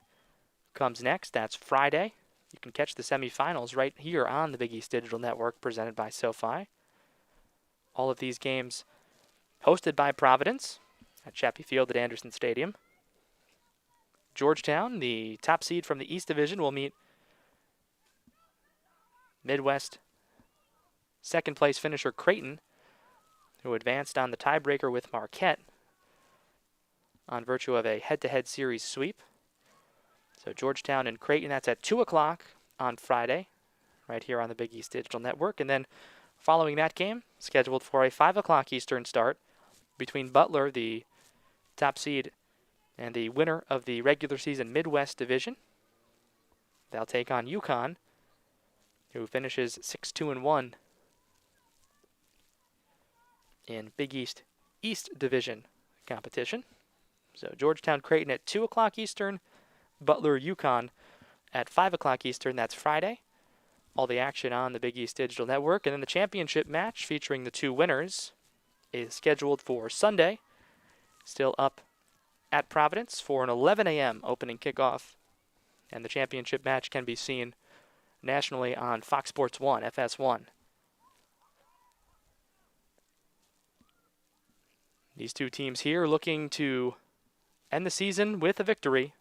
comes next. That's Friday. You can catch the semifinals right here on the Big East Digital Network presented by SoFi. All of these games hosted by Providence at Chappie Field at Anderson Stadium. Georgetown, the top seed from the East Division, will meet Midwest second place finisher Creighton, who advanced on the tiebreaker with Marquette on virtue of a head-to-head series sweep. So Georgetown and Creighton, that's at 2 o'clock on Friday, right here on the Big East Digital Network. And then following that game, scheduled for a 5 o'clock Eastern start between Butler, the top seed, and the winner of the regular season Midwest Division. They'll take on UConn, who finishes 6-2-1 in Big East East Division competition. So Georgetown Creighton at 2 o'clock Eastern, Butler UConn at 5 o'clock Eastern. That's Friday. All the action on the Big East Digital Network. And then the championship match featuring the 2 winners is scheduled for Sunday. Still up at Providence for an 11 a.m. opening kickoff. And the championship match can be seen nationally on Fox Sports 1, FS1. These 2 teams here looking to end the season with a victory.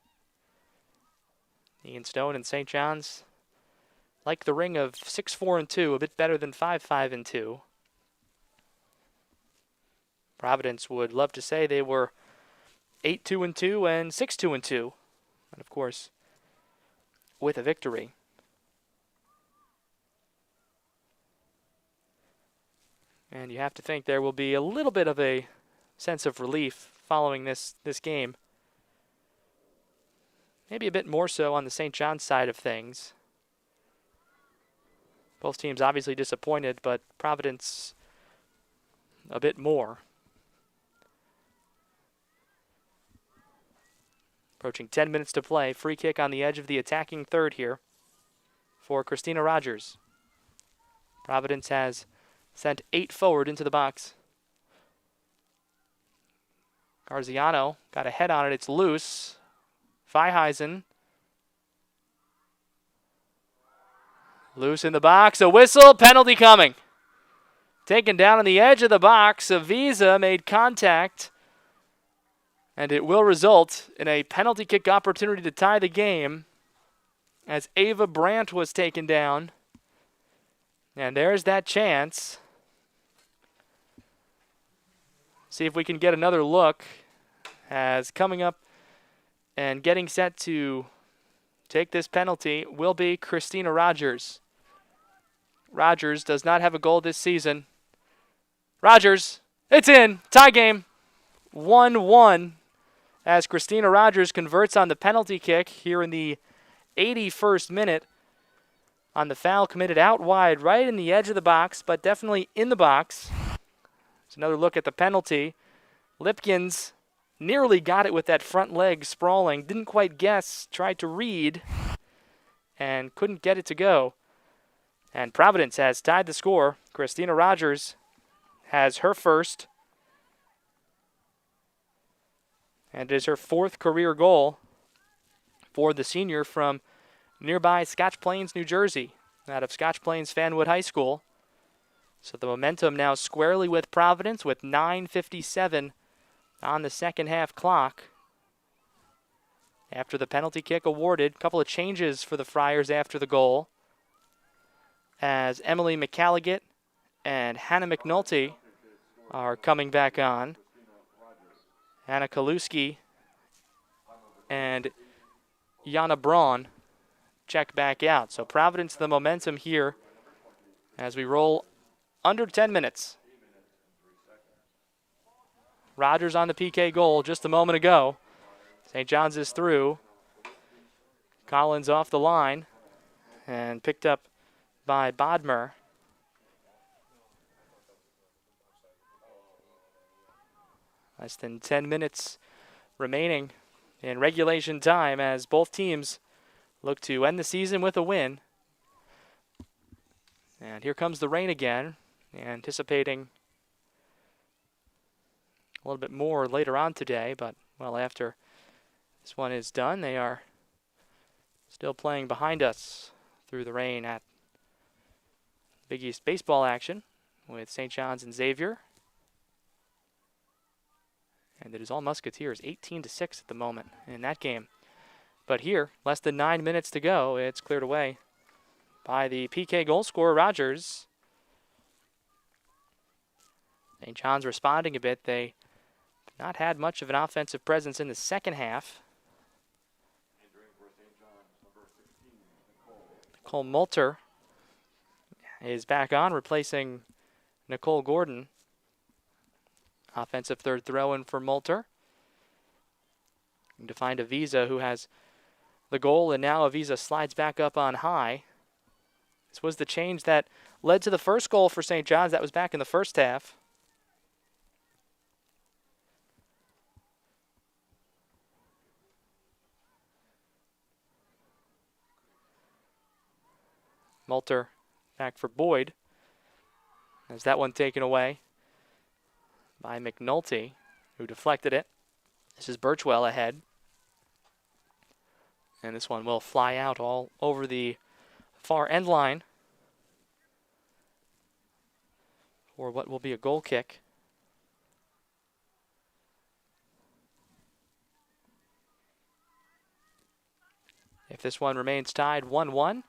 Ian Stone and St. John's like the ring of 6-4-2, a bit better than 5-5-2. Providence would love to say they were 8-2-2 and 6-2-2. And of course, with a victory. And you have to think there will be a little bit of a sense of relief following this game. Maybe a bit more so on the St. John's side of things. Both teams obviously disappointed, but Providence a bit more. Approaching 10 minutes to play. Free kick on the edge of the attacking third here for Christina Rogers. Providence has sent 8 forward into the box. Garziano got a head on it. It's loose. Feisheisen. Loose in the box. A whistle. Penalty coming. Taken down on the edge of the box. Aviza made contact. And it will result in a penalty kick opportunity to tie the game as Ava Brandt was taken down. And there's that chance. See if we can get another look as coming up and getting set to take this penalty will be Christina Rogers. Rogers does not have a goal this season. Rogers, it's in. Tie game. 1-1 as Christina Rogers converts on the penalty kick here in the 81st minute on the foul committed out wide, right in the edge of the box, but definitely in the box. It's another look at the penalty. Lipkins nearly got it with that front leg sprawling. Didn't quite guess, tried to read, and couldn't get it to go. And Providence has tied the score. Christina Rogers has her first. And it is her 4th career goal for the senior from nearby Scotch Plains, New Jersey, out of Scotch Plains Fanwood High School. So the momentum now squarely with Providence with 9:57 on the second half clock. After the penalty kick awarded, a couple of changes for the Friars after the goal, as Emily McCalligot and Hannah McNulty are coming back on. Anna Kaluski and Jana Braun check back out. So Providence the momentum here as we roll under 10 minutes. Rogers on the PK goal just a moment ago. St. John's is through. Collins off the line and picked up by Bodmer. Less than 10 minutes remaining in regulation time as both teams look to end the season with a win. And here comes the rain again, anticipating a little bit more later on today, but, well, after this one is done, they are still playing behind us through the rain at Big East baseball action with St. John's and Xavier. And it is all Musketeers, 18-6 at the moment in that game. But here, less than 9 minutes to go, it's cleared away by the PK goal scorer, Rogers. St. John's responding a bit. They have not had much of an offensive presence in the second half. Nicole Moulter is back on, replacing Nicole Gordon. Offensive third throw in for Moulter. To find Avisa, who has the goal, and now Avisa slides back up on high. This was the change that led to the first goal for St. John's. That was back in the first half. Moulter back for Boyd. As that one taken away by McNulty, who deflected it. This is Birchwell ahead. And this one will fly out all over the far end line for what will be a goal kick. If this one remains tied 1-1,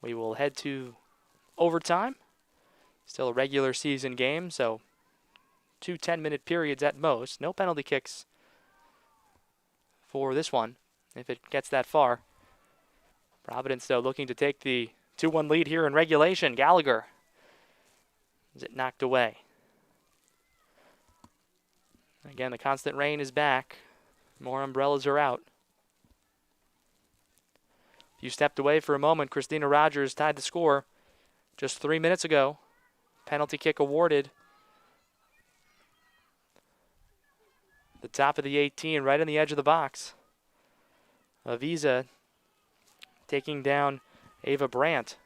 we will head to overtime. Still a regular season game, so 2 10-minute periods at most. No penalty kicks for this one, if it gets that far. Providence, though, looking to take the 2-1 lead here in regulation. Gallagher. Is it knocked away? Again, the constant rain is back. More umbrellas are out. If you stepped away for a moment, Christina Rogers tied the score just 3 minutes ago. Penalty kick awarded. The top of the 18, right on the edge of the box. Avisa taking down Ava Brandt.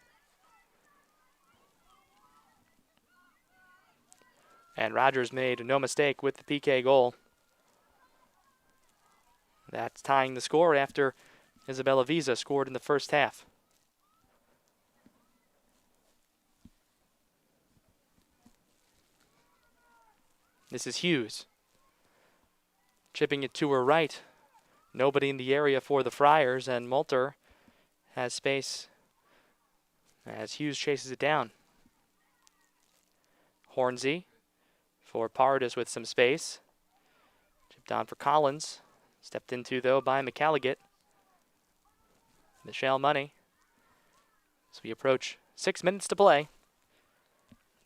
And Rogers made no mistake with the PK goal. That's tying the score after Isabella Avisa scored in the first half. This is Hughes. Chipping it to her right. Nobody in the area for the Friars, and Moulter has space as Hughes chases it down. Hornsey for Pardis with some space. Down for Collins. Stepped into, though, by McCalligot. Michelle Money. As we approach 6 minutes to play.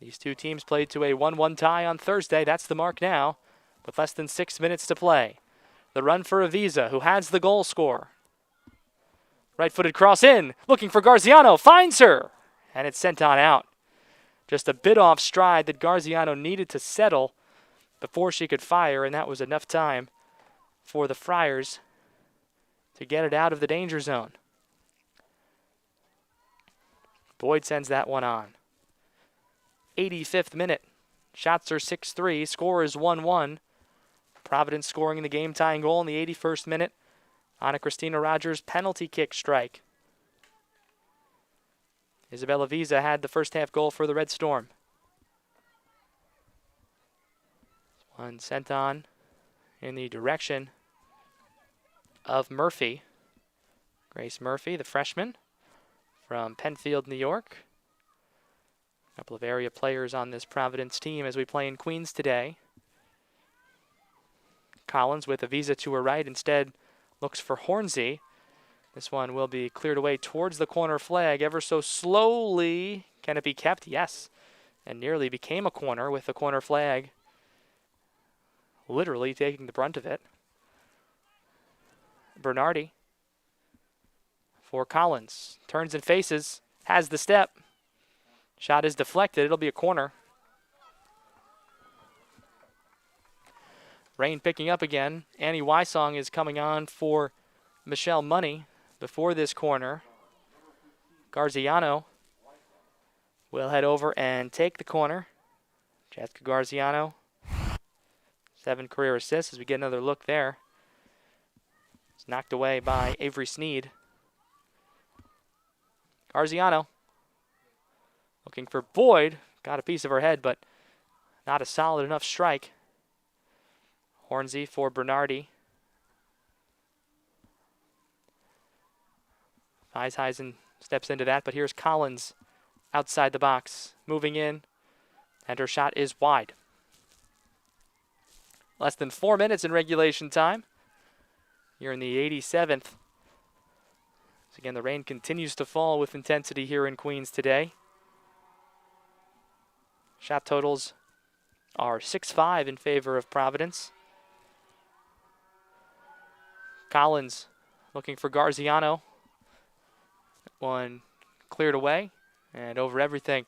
These two teams played to a 1-1 tie on Thursday. That's the mark now, with less than 6 minutes to play. The run for Avisa, who has the goal score. Right-footed cross in, looking for Garziano, finds her, and it's sent on out. Just a bit off stride that Garziano needed to settle before she could fire, and that was enough time for the Friars to get it out of the danger zone. Boyd sends that one on. 85th minute. Shots are 6-3. Score is 1-1. Providence scoring the game-tying goal in the 81st minute on a Christina Rogers penalty kick strike. Isabella Visa had the first half goal for the Red Storm. One sent on in the direction of Murphy. Grace Murphy, the freshman from Penfield, New York. A couple of area players on this Providence team as we play in Queens today. Collins with Avisa to her right, instead looks for Hornsey. This one will be cleared away towards the corner flag ever so slowly. Can it be kept? Yes. And nearly became a corner with the corner flag literally taking the brunt of it. Bernardi for Collins. Turns and faces. Has the step. Shot is deflected. It'll be a corner. Rain picking up again. Annie Wysong is coming on for Michelle Money before this corner. Garziano will head over and take the corner. Jessica Garziano, 7 career assists as we get another look there. It's knocked away by Avery Sneed. Garziano looking for Boyd. Got a piece of her head, but not a solid enough strike. Hornsey for Bernardi. Eisheisen steps into that, but here's Collins outside the box, moving in, and her shot is wide. Less than 4 minutes in regulation time. Here in the 87th. So again, the rain continues to fall with intensity here in Queens today. Shot totals are 6-5 in favor of Providence. Collins looking for Garziano. One cleared away and over everything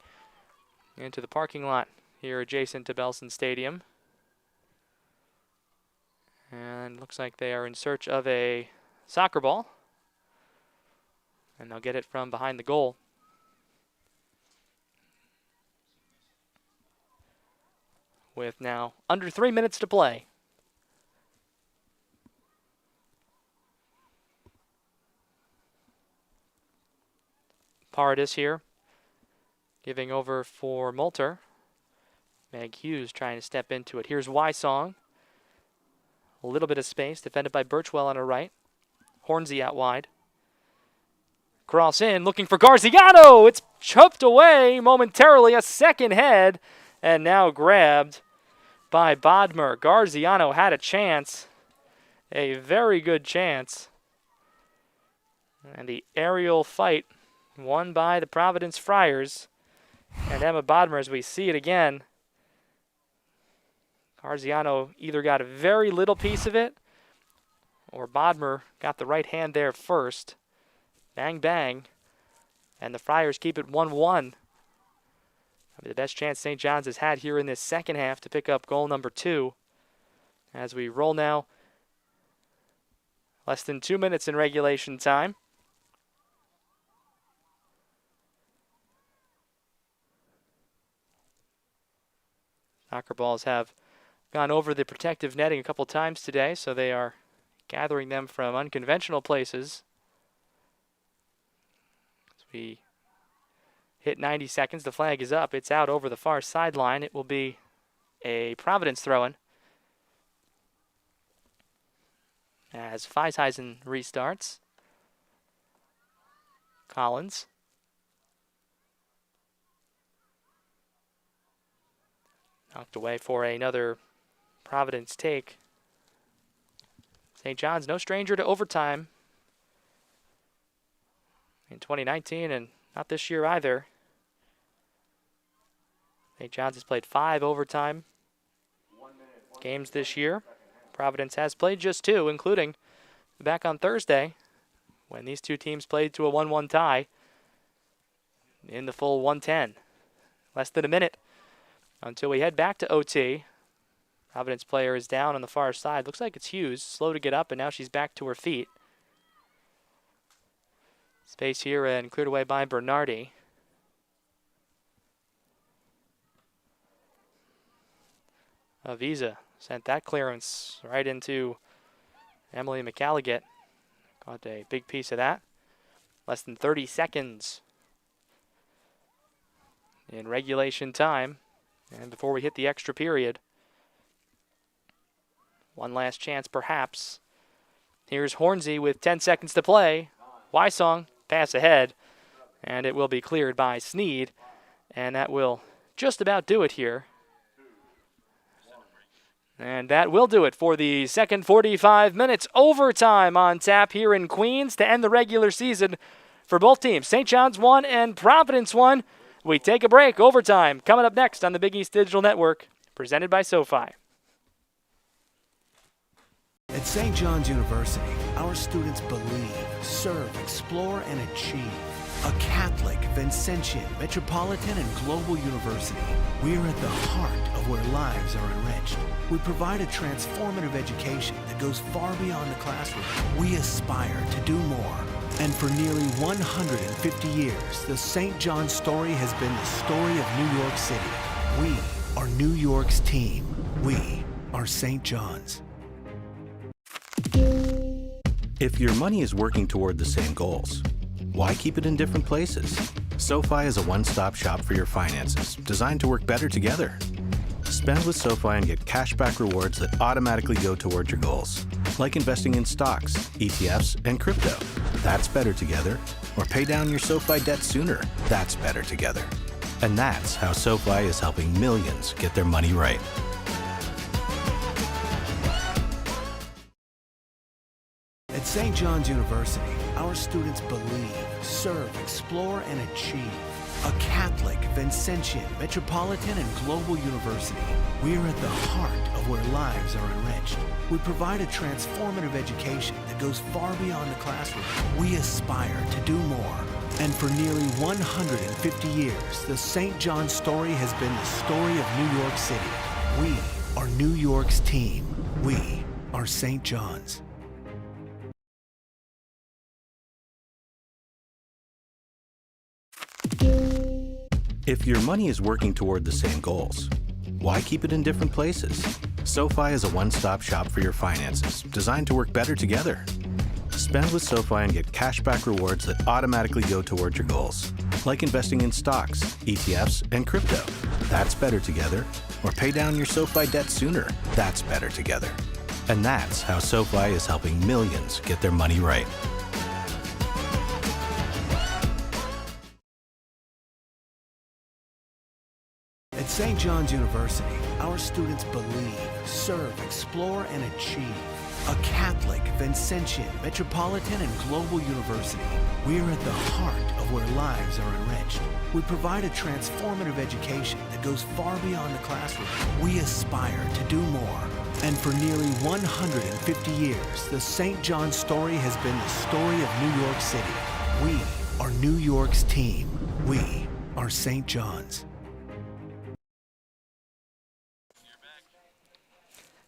into the parking lot here adjacent to Belson Stadium. And looks like they are in search of a soccer ball. And they'll get it from behind the goal. With now under 3 minutes to play. Paradis here, giving over for Moulter. Meg Hughes trying to step into it. Here's Wysong. A little bit of space, defended by Birchwell on her right. Hornsey out wide. Cross in, looking for Garziano. It's chopped away momentarily, a second head, and now grabbed by Bodmer. Garziano had a chance, a very good chance. And the aerial fight won by the Providence Friars. And Emma Bodmer, as we see it again, Garziano either got a very little piece of it, or Bodmer got the right hand there first. Bang, bang. And the Friars keep it 1-1. The best chance St. John's has had here in this second half to pick up goal number 2. As we roll now, less than 2 minutes in regulation time. Soccer balls have gone over the protective netting a couple times today, so they are gathering them from unconventional places. As we hit 90 seconds, the flag is up. It's out over the far sideline. It will be a Providence throw-in as Feisheisen restarts. Collins. Knocked away for another Providence take. St. John's no stranger to overtime in 2019 and not this year either. St. John's has played 5 overtime games this year. Providence has played just 2, including back on Thursday when these two teams played to a 1-1 tie in the full 110. Less than a minute until we head back to OT. Providence player is down on the far side. Looks like it's Hughes, slow to get up, and now she's back to her feet. Space here and cleared away by Bernardi. Avisa sent that clearance right into Emily McCalliget. Caught a big piece of that. Less than 30 seconds in regulation time. And before we hit the extra period, one last chance perhaps. Here's Hornsey with 10 seconds to play. Wysong, pass ahead. And it will be cleared by Sneed. And that will just about do it here. And that will do it for the second 45 minutes. Overtime on tap here in Queens to end the regular season for both teams. St. John's won and Providence won. We take a break. Overtime coming up next on the Big East Digital Network, presented by SoFi. At St. John's University, our students believe, serve, explore, and achieve. A Catholic, Vincentian, metropolitan, and global university, we are at the heart of where lives are enriched. We provide a transformative education that goes far beyond the classroom. We aspire to do more. And for nearly 150 years, the St. John's story has been the story of New York City. We are New York's team. We are St. John's. If your money is working toward the same goals, why keep it in different places? SoFi is a one-stop shop for your finances, designed to work better together. Spend with SoFi and get cashback rewards that automatically go toward your goals, like investing in stocks, ETFs, and crypto. That's better together. Or pay down your SoFi debt sooner. That's better together. And that's how SoFi is helping millions get their money right. At St. John's University, our students believe, serve, explore, and achieve. A Catholic, Vincentian, metropolitan, and global university, we are at the heart of where lives are enriched. We provide a transformative education that goes far beyond the classroom. We aspire to do more. And for nearly 150 years, the St. John's story has been the story of New York City. We are New York's team. We are St. John's. If your money is working toward the same goals, why keep it in different places? SoFi is a one-stop shop for your finances, designed to work better together. Spend with SoFi and get cashback rewards that automatically go toward your goals, like investing in stocks, ETFs, and crypto. That's better together. Or pay down your SoFi debt sooner. That's better together. And that's how SoFi is helping millions get their money right. At St. John's University, our students believe, serve, explore, and achieve. A Catholic, Vincentian, metropolitan, and global university, we are at the heart of where lives are enriched. We provide a transformative education that goes far beyond the classroom. We aspire to do more. And for nearly 150 years, the St. John's story has been the story of New York City. We are New York's team. We are St. John's.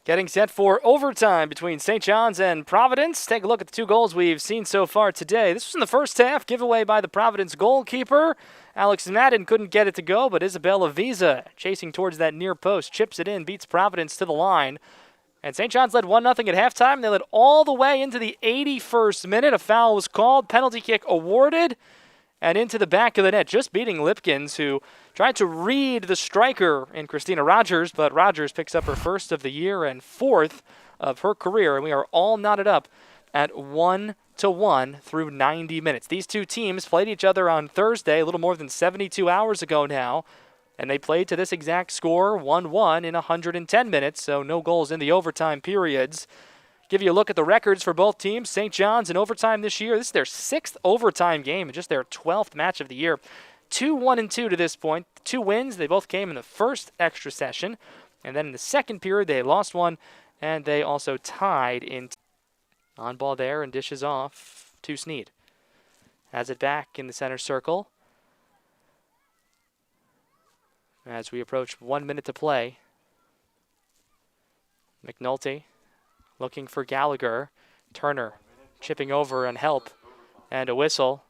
Getting set for overtime between St. John's and Providence. Take a look at the 2 goals we've seen so far today. This was in the first half, giveaway by the Providence goalkeeper. Alex Madden couldn't get it to go, but Isabella Visa, chasing towards that near post, chips it in, beats Providence to the line. And St. John's led 1-0 at halftime. They led all the way into the 81st minute. A foul was called, penalty kick awarded, and into the back of the net, just beating Lipkins, who tried to read the striker in Christina Rogers, but Rogers picks up her first of the year and 4th of her career, and we are all knotted up at 1-1 through 90 minutes. These two teams played each other on Thursday, a little more than 72 hours ago now, and they played to this exact score, 1-1 in 110 minutes, so no goals in the overtime periods. give you a look at the records for both teams. St. John's in overtime this year. This is their 6th overtime game and just their 12th match of the year. 2-1-2 to this point. 2 wins. They both came in the first extra session. And then in the second period, they lost one, and they also tied in. On ball there and dishes off to Sneed. Has it back in the center circle. As we approach 1 minute to play. McNulty looking for Gallagher. Turner chipping over and help. And a whistle.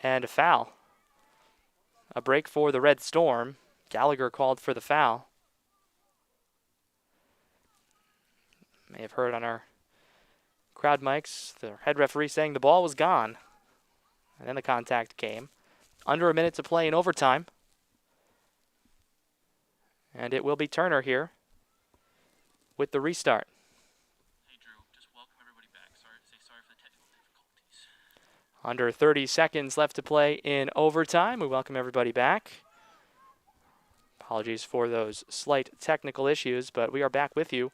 And a foul. A break for the Red Storm. Gallagher called for the foul. May have heard on our crowd mics the head referee saying the ball was gone. And then the contact came. Under a minute to play in overtime. And it will be Turner here with the restart. Hey Drew, just welcome everybody back. Sorry for the technical difficulties. Under 30 seconds left to play in overtime. We welcome everybody back. Apologies for those slight technical issues, but we are back with you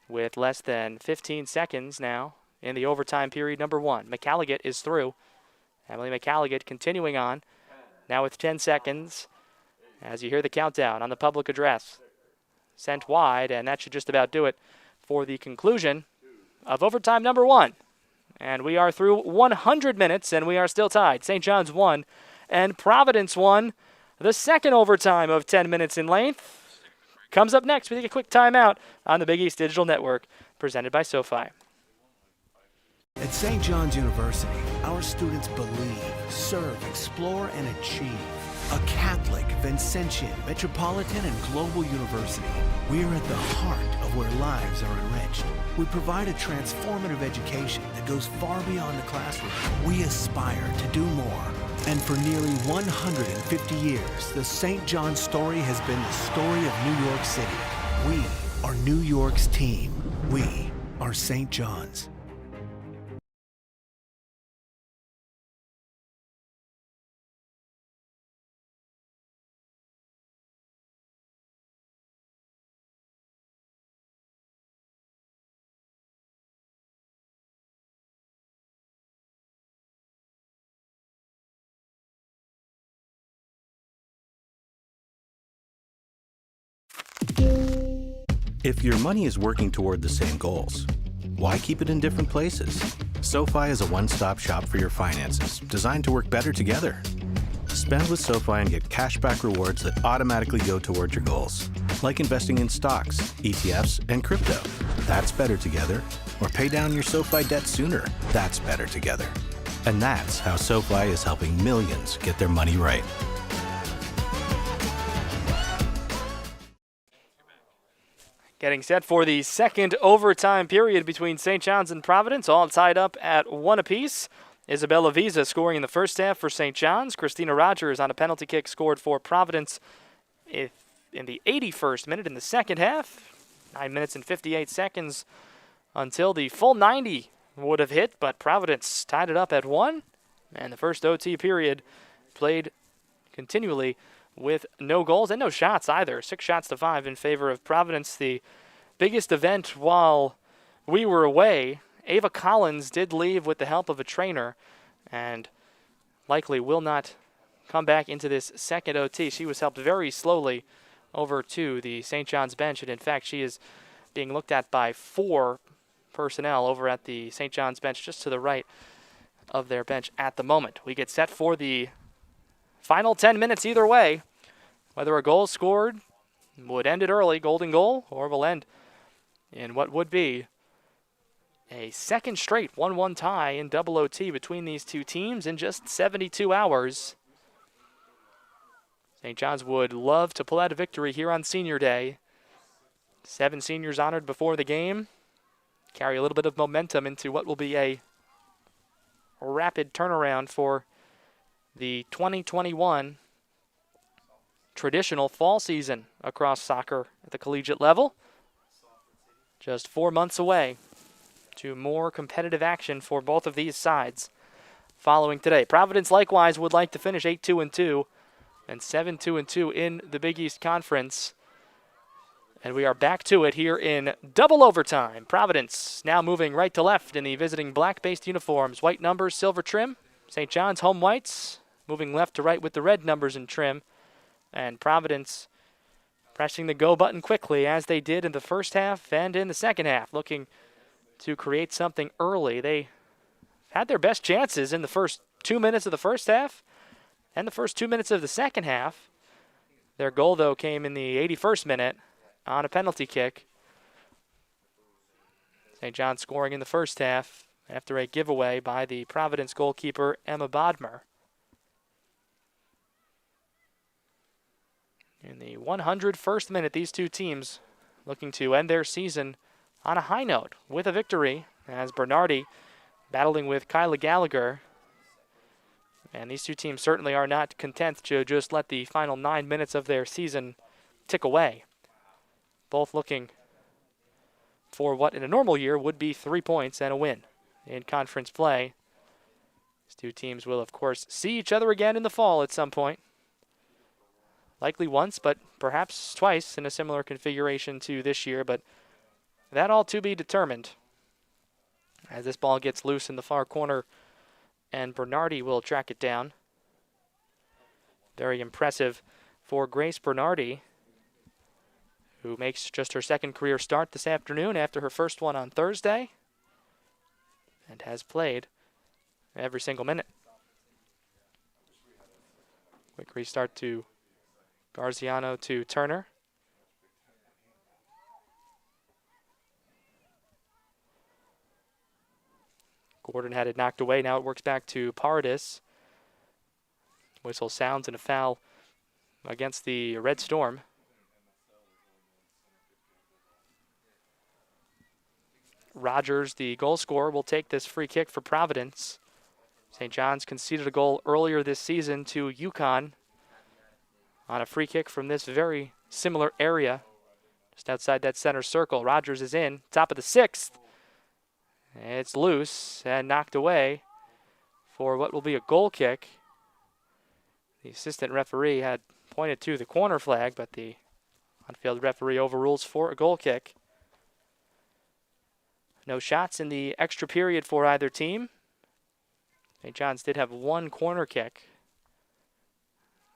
with less than 15 seconds now in the overtime period number 1. McCalligot is through. Emily McCalligot continuing on. Now with 10 seconds as you hear the countdown on the public address. Sent wide, and that should just about do it for the conclusion of overtime number 1. And we are through 100 minutes, and we are still tied. St. John's 1 and Providence 1. The second overtime of 10 minutes in length comes up next. We take a quick timeout on the Big East Digital Network, presented by SoFi. At St. John's University, our students believe, serve, explore, and achieve. A Catholic, Vincentian, metropolitan, and global university. We are at the heart of where lives are enriched. We provide a transformative education that goes far beyond the classroom. We aspire to do more. And for nearly 150 years, the St. John's story has been the story of New York City. We are New York's team. We are St. John's. If your money is working toward the same goals, why keep it in different places? SoFi is a one-stop shop for your finances, designed to work better together. Spend with SoFi and get cashback rewards that automatically go toward your goals, like investing in stocks, ETFs, and crypto. That's better together. Or pay down your SoFi debt sooner. That's better together. And that's how SoFi is helping millions get their money right. Getting set for the second overtime period between St. John's and Providence, all tied up at 1 apiece. Isabella Visa scoring in the first half for St. John's. Christina Rogers on a penalty kick scored for Providence in the 81st minute in the second half. 9 minutes and 58 seconds until the full 90 would have hit, but Providence tied it up at 1. And the first OT period played continually with no goals and no shots either. 6 shots to 5 in favor of Providence. The biggest event while we were away, Ava Collins did leave with the help of a trainer and likely will not come back into this second OT. She was helped very slowly over to the St. John's bench, and in fact she is being looked at by 4 personnel over at the St. John's bench just to the right of their bench at the moment. We get set for the final 10 minutes either way. Whether a goal scored would end it early, golden goal, or will end in what would be a second straight 1-1 tie in double OT between these two teams in just 72 hours. St. John's would love to pull out a victory here on Senior Day. 7 seniors honored before the game. Carry a little bit of momentum into what will be a rapid turnaround for the 2021 traditional fall season across soccer at the collegiate level. Just 4 months away to more competitive action for both of these sides following today. Providence likewise would like to finish 8-2-2 and 7-2-2 in the Big East Conference. And we are back to it here in double overtime. Providence now moving right to left in the visiting black-based uniforms. White numbers, silver trim. St. John's home whites moving left to right with the red numbers and trim. And Providence pressing the go button quickly as they did in the first half and in the second half, looking to create something early. They had their best chances in the first 2 minutes of the first half and the first 2 minutes of the second half. Their goal, though, came in the 81st minute on a penalty kick. St. John's scoring in the first half after a giveaway by the Providence goalkeeper, Emma Bodmer. In the 101st minute, these two teams looking to end their season on a high note with a victory, as Bernardi battling with Kyla Gallagher. And these two teams certainly are not content to just let the final 9 minutes of their season tick away. Both looking for what in a normal year would be 3 points and a win in conference play. These two teams will, of course, see each other again in the fall at some point. Likely once, but perhaps twice in a similar configuration to this year, but that all to be determined. As this ball gets loose in the far corner, and Bernardi will track it down. Very impressive for Grace Bernardi, who makes just her second career start this afternoon after her first one on Thursday, and has played every single minute. Quick restart to Garziano to Turner. Gordon had it knocked away. Now it works back to Paradis. Whistle sounds and a foul against the Red Storm. Rogers, the goal scorer, will take this free kick for Providence. St. John's conceded a goal earlier this season to UConn on a free kick from this very similar area, just outside that center circle. Rogers is in, top of the sixth. It's loose and knocked away for what will be a goal kick. The assistant referee had pointed to the corner flag, but the on-field referee overrules for a goal kick. No shots in the extra period for either team. St. John's did have one corner kick.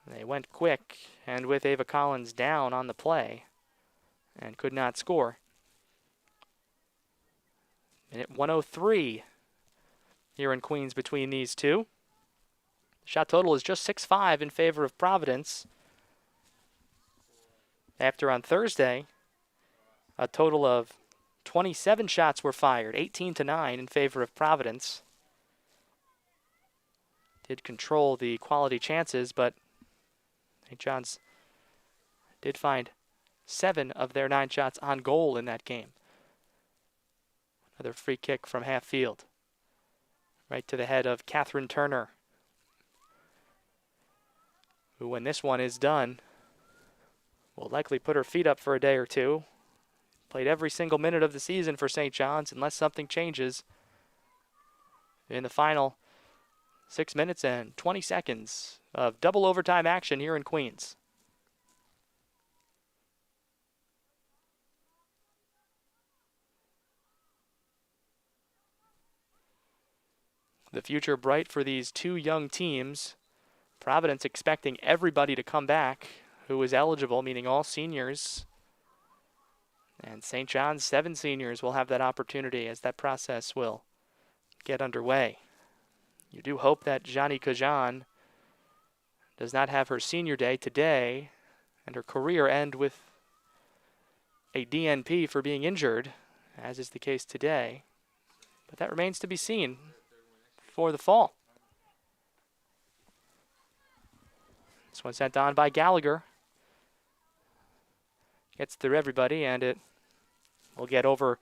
They went quick and with Ava Collins down on the play and could not score. Minute 103 here in Queens between these two. The shot total is just 6-5 in favor of Providence. After on Thursday, a total of 27 shots were fired, 18-9 in favor of Providence. Did control the quality chances, but St. John's did find 7 of their 9 shots on goal in that game. Another free kick from half field. Right to the head of Catherine Turner, who, when this one is done, will likely put her feet up for a day or two. Played every single minute of the season for St. John's unless something changes in the final 6 minutes and 20 seconds of double overtime action here in Queens. The future bright for these two young teams. Providence expecting everybody to come back who is eligible, meaning all seniors. And St. John's 7 seniors will have that opportunity as that process will get underway. You do hope that Jani Kajan does not have her senior day today and her career end with a DNP for being injured, as is the case today. But that remains to be seen for the fall. This one sent on by Gallagher. Gets through everybody, and it will get over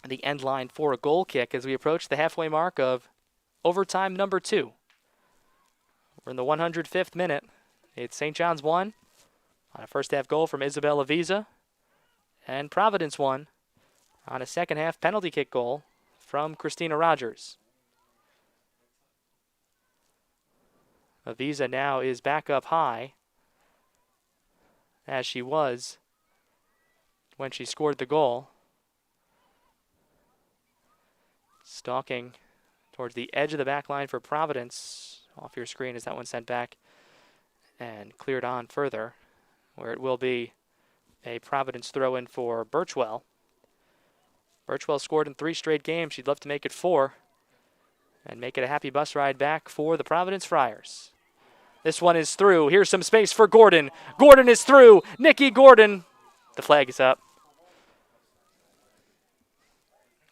the end line for a goal kick as we approach the halfway mark of overtime number 2. We're in the 105th minute. It's St. John's 1 on a first half goal from Isabella Visa, and Providence 1 on a second half penalty kick goal from Christina Rogers. Visa now is back up high, as she was when she scored the goal. Stalking towards the edge of the back line for Providence. Off your screen as that one sent back and cleared on further, where it will be a Providence throw-in for Birchwell. Birchwell scored in 3 straight games. She'd love to make it 4 and make it a happy bus ride back for the Providence Friars. This one is through. Here's some space for Gordon. Gordon is through. Nikki Gordon. The flag is up.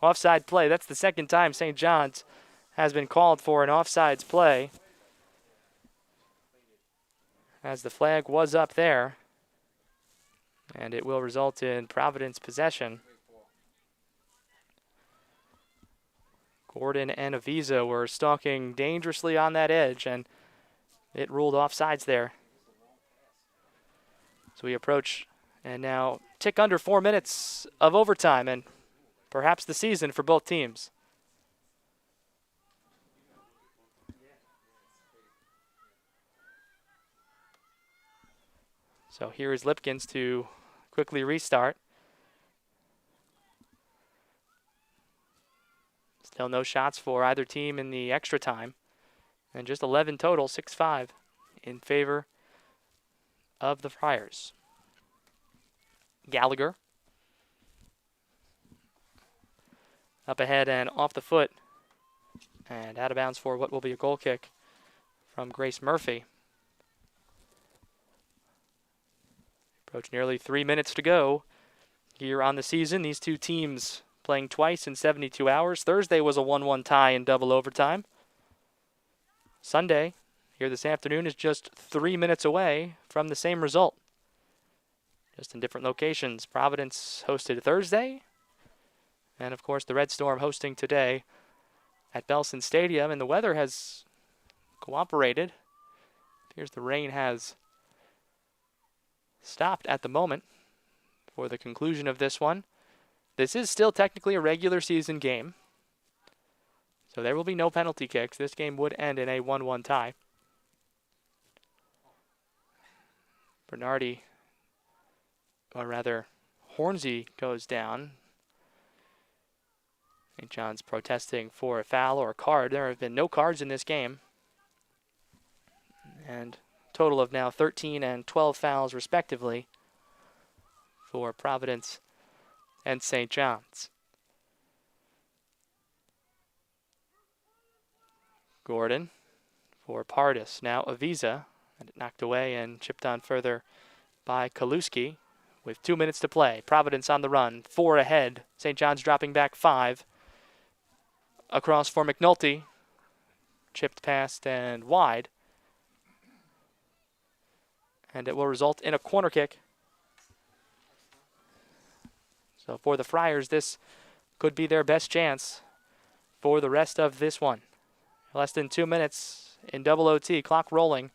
Offside play. That's the second time St. John's has been called for an offsides play, as the flag was up there, and it will result in Providence possession. Gordon and Avisa were stalking dangerously on that edge, and it ruled offsides there. So we approach, and now tick under 4 minutes of overtime, and perhaps the season for both teams. So here is Lipkins to quickly restart. Still no shots for either team in the extra time. And just 11 total, 6-5 in favor of the Friars. Gallagher. Up ahead and off the foot. And out of bounds for what will be a goal kick from Grace Murphy. Approach nearly 3 minutes to go here on the season. These two teams playing twice in 72 hours. Thursday was a 1-1 tie in double overtime. Sunday, here this afternoon, is just 3 minutes away from the same result. Just in different locations. Providence hosted Thursday. And, of course, the Red Storm hosting today at Belson Stadium. And the weather has cooperated. Appears the rain has stopped at the moment for the conclusion of this one. This is still technically a regular season game, so there will be no penalty kicks. This game would end in a 1-1 tie. Bernardi, or rather Hornsey, goes down. St. John's protesting for a foul or a card. There have been no cards in this game, and total of now 13 and 12 fouls respectively for Providence and St. John's. Gordon for Pardis. Now Avisa, and it knocked away and chipped on further by Kaluski with 2 minutes to play. Providence on the run, 4 ahead. St. John's dropping back 5. Across for McNulty. Chipped past and wide. And it will result in a corner kick. So for the Friars, this could be their best chance for the rest of this one. Less than 2 minutes in double OT, clock rolling.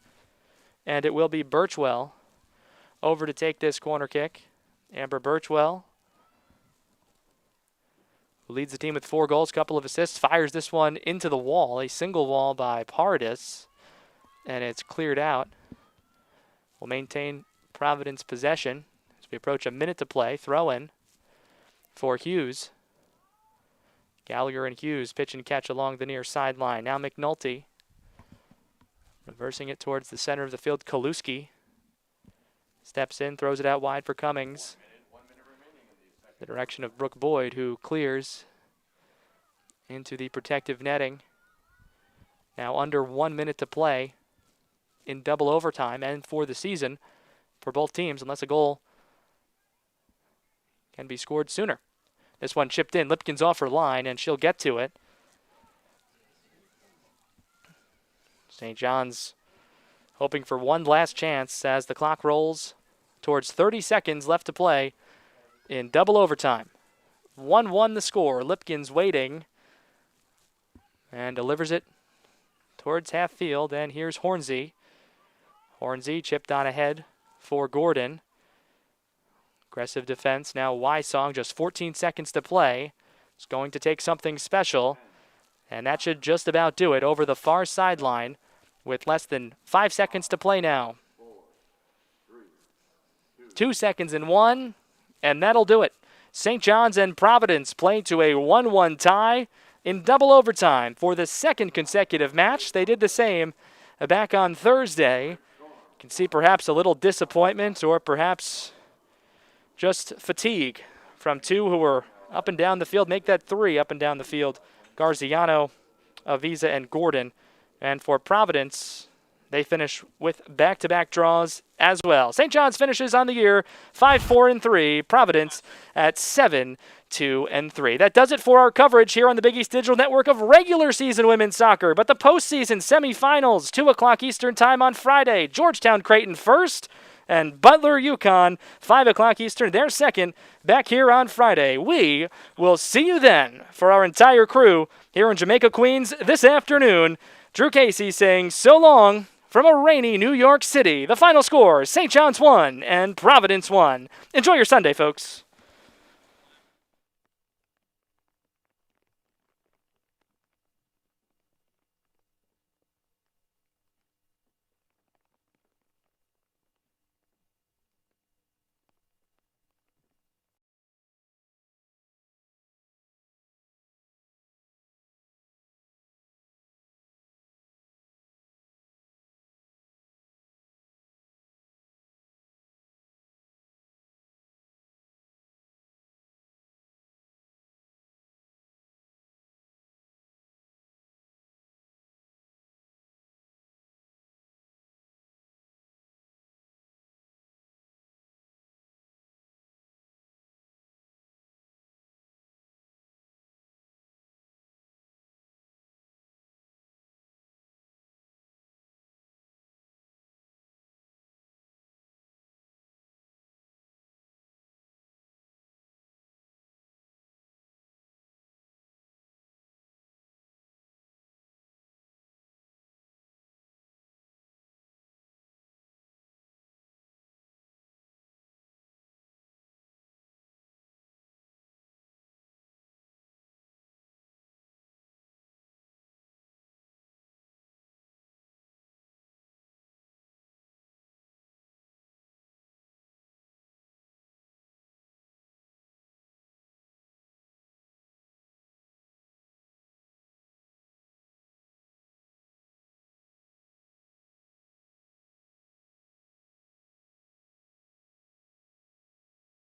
And it will be Birchwell over to take this corner kick. Amber Birchwell, who leads the team with 4 goals, couple of assists, fires this one into the wall. A single wall by Pardis, and it's cleared out. Will maintain Providence possession as we approach a minute to play. Throw in for Hughes. Gallagher and Hughes pitch and catch along the near sideline. Now McNulty reversing it towards the center of the field. Kaluski steps in, throws it out wide for Cummings. The direction of Brooke Boyd, who clears into the protective netting. Now under 1 minute to play in double overtime and for the season for both teams, unless a goal can be scored sooner. This one chipped in. Lipkins off her line, and she'll get to it. St. John's hoping for one last chance as the clock rolls towards 30 seconds left to play in double overtime. 1-1 the score. Lipkins waiting and delivers it towards half field, and here's Hornsey. Hornsey chipped on ahead for Gordon. Aggressive defense. Now Wysong, just 14 seconds to play. It's going to take something special, and that should just about do it over the far sideline with less than 5 seconds to play now. 2 seconds in one, And that'll do it. St. John's and Providence played to a 1-1 tie in double overtime for the second consecutive match. They did the same back on Thursday. You can see perhaps a little disappointment or perhaps just fatigue from two who were up and down the field. Make that three up and down the field. Garziano, Avisa, and Gordon. And for Providence, they finish with back-to-back draws as well. St. John's finishes on the year 5-4-3. Providence at 7-2-3. That does it for our coverage here on the Big East Digital Network of regular season women's soccer. But the postseason semifinals, 2 o'clock Eastern time on Friday. Georgetown Creighton first, and Butler Yukon 5 o'clock Eastern. They're second. Back here on Friday. We will see you then. For our entire crew here in Jamaica, Queens this afternoon, Drew Casey saying so long from a rainy New York City. The final score, St. John's 1 and Providence 1. Enjoy your Sunday, folks.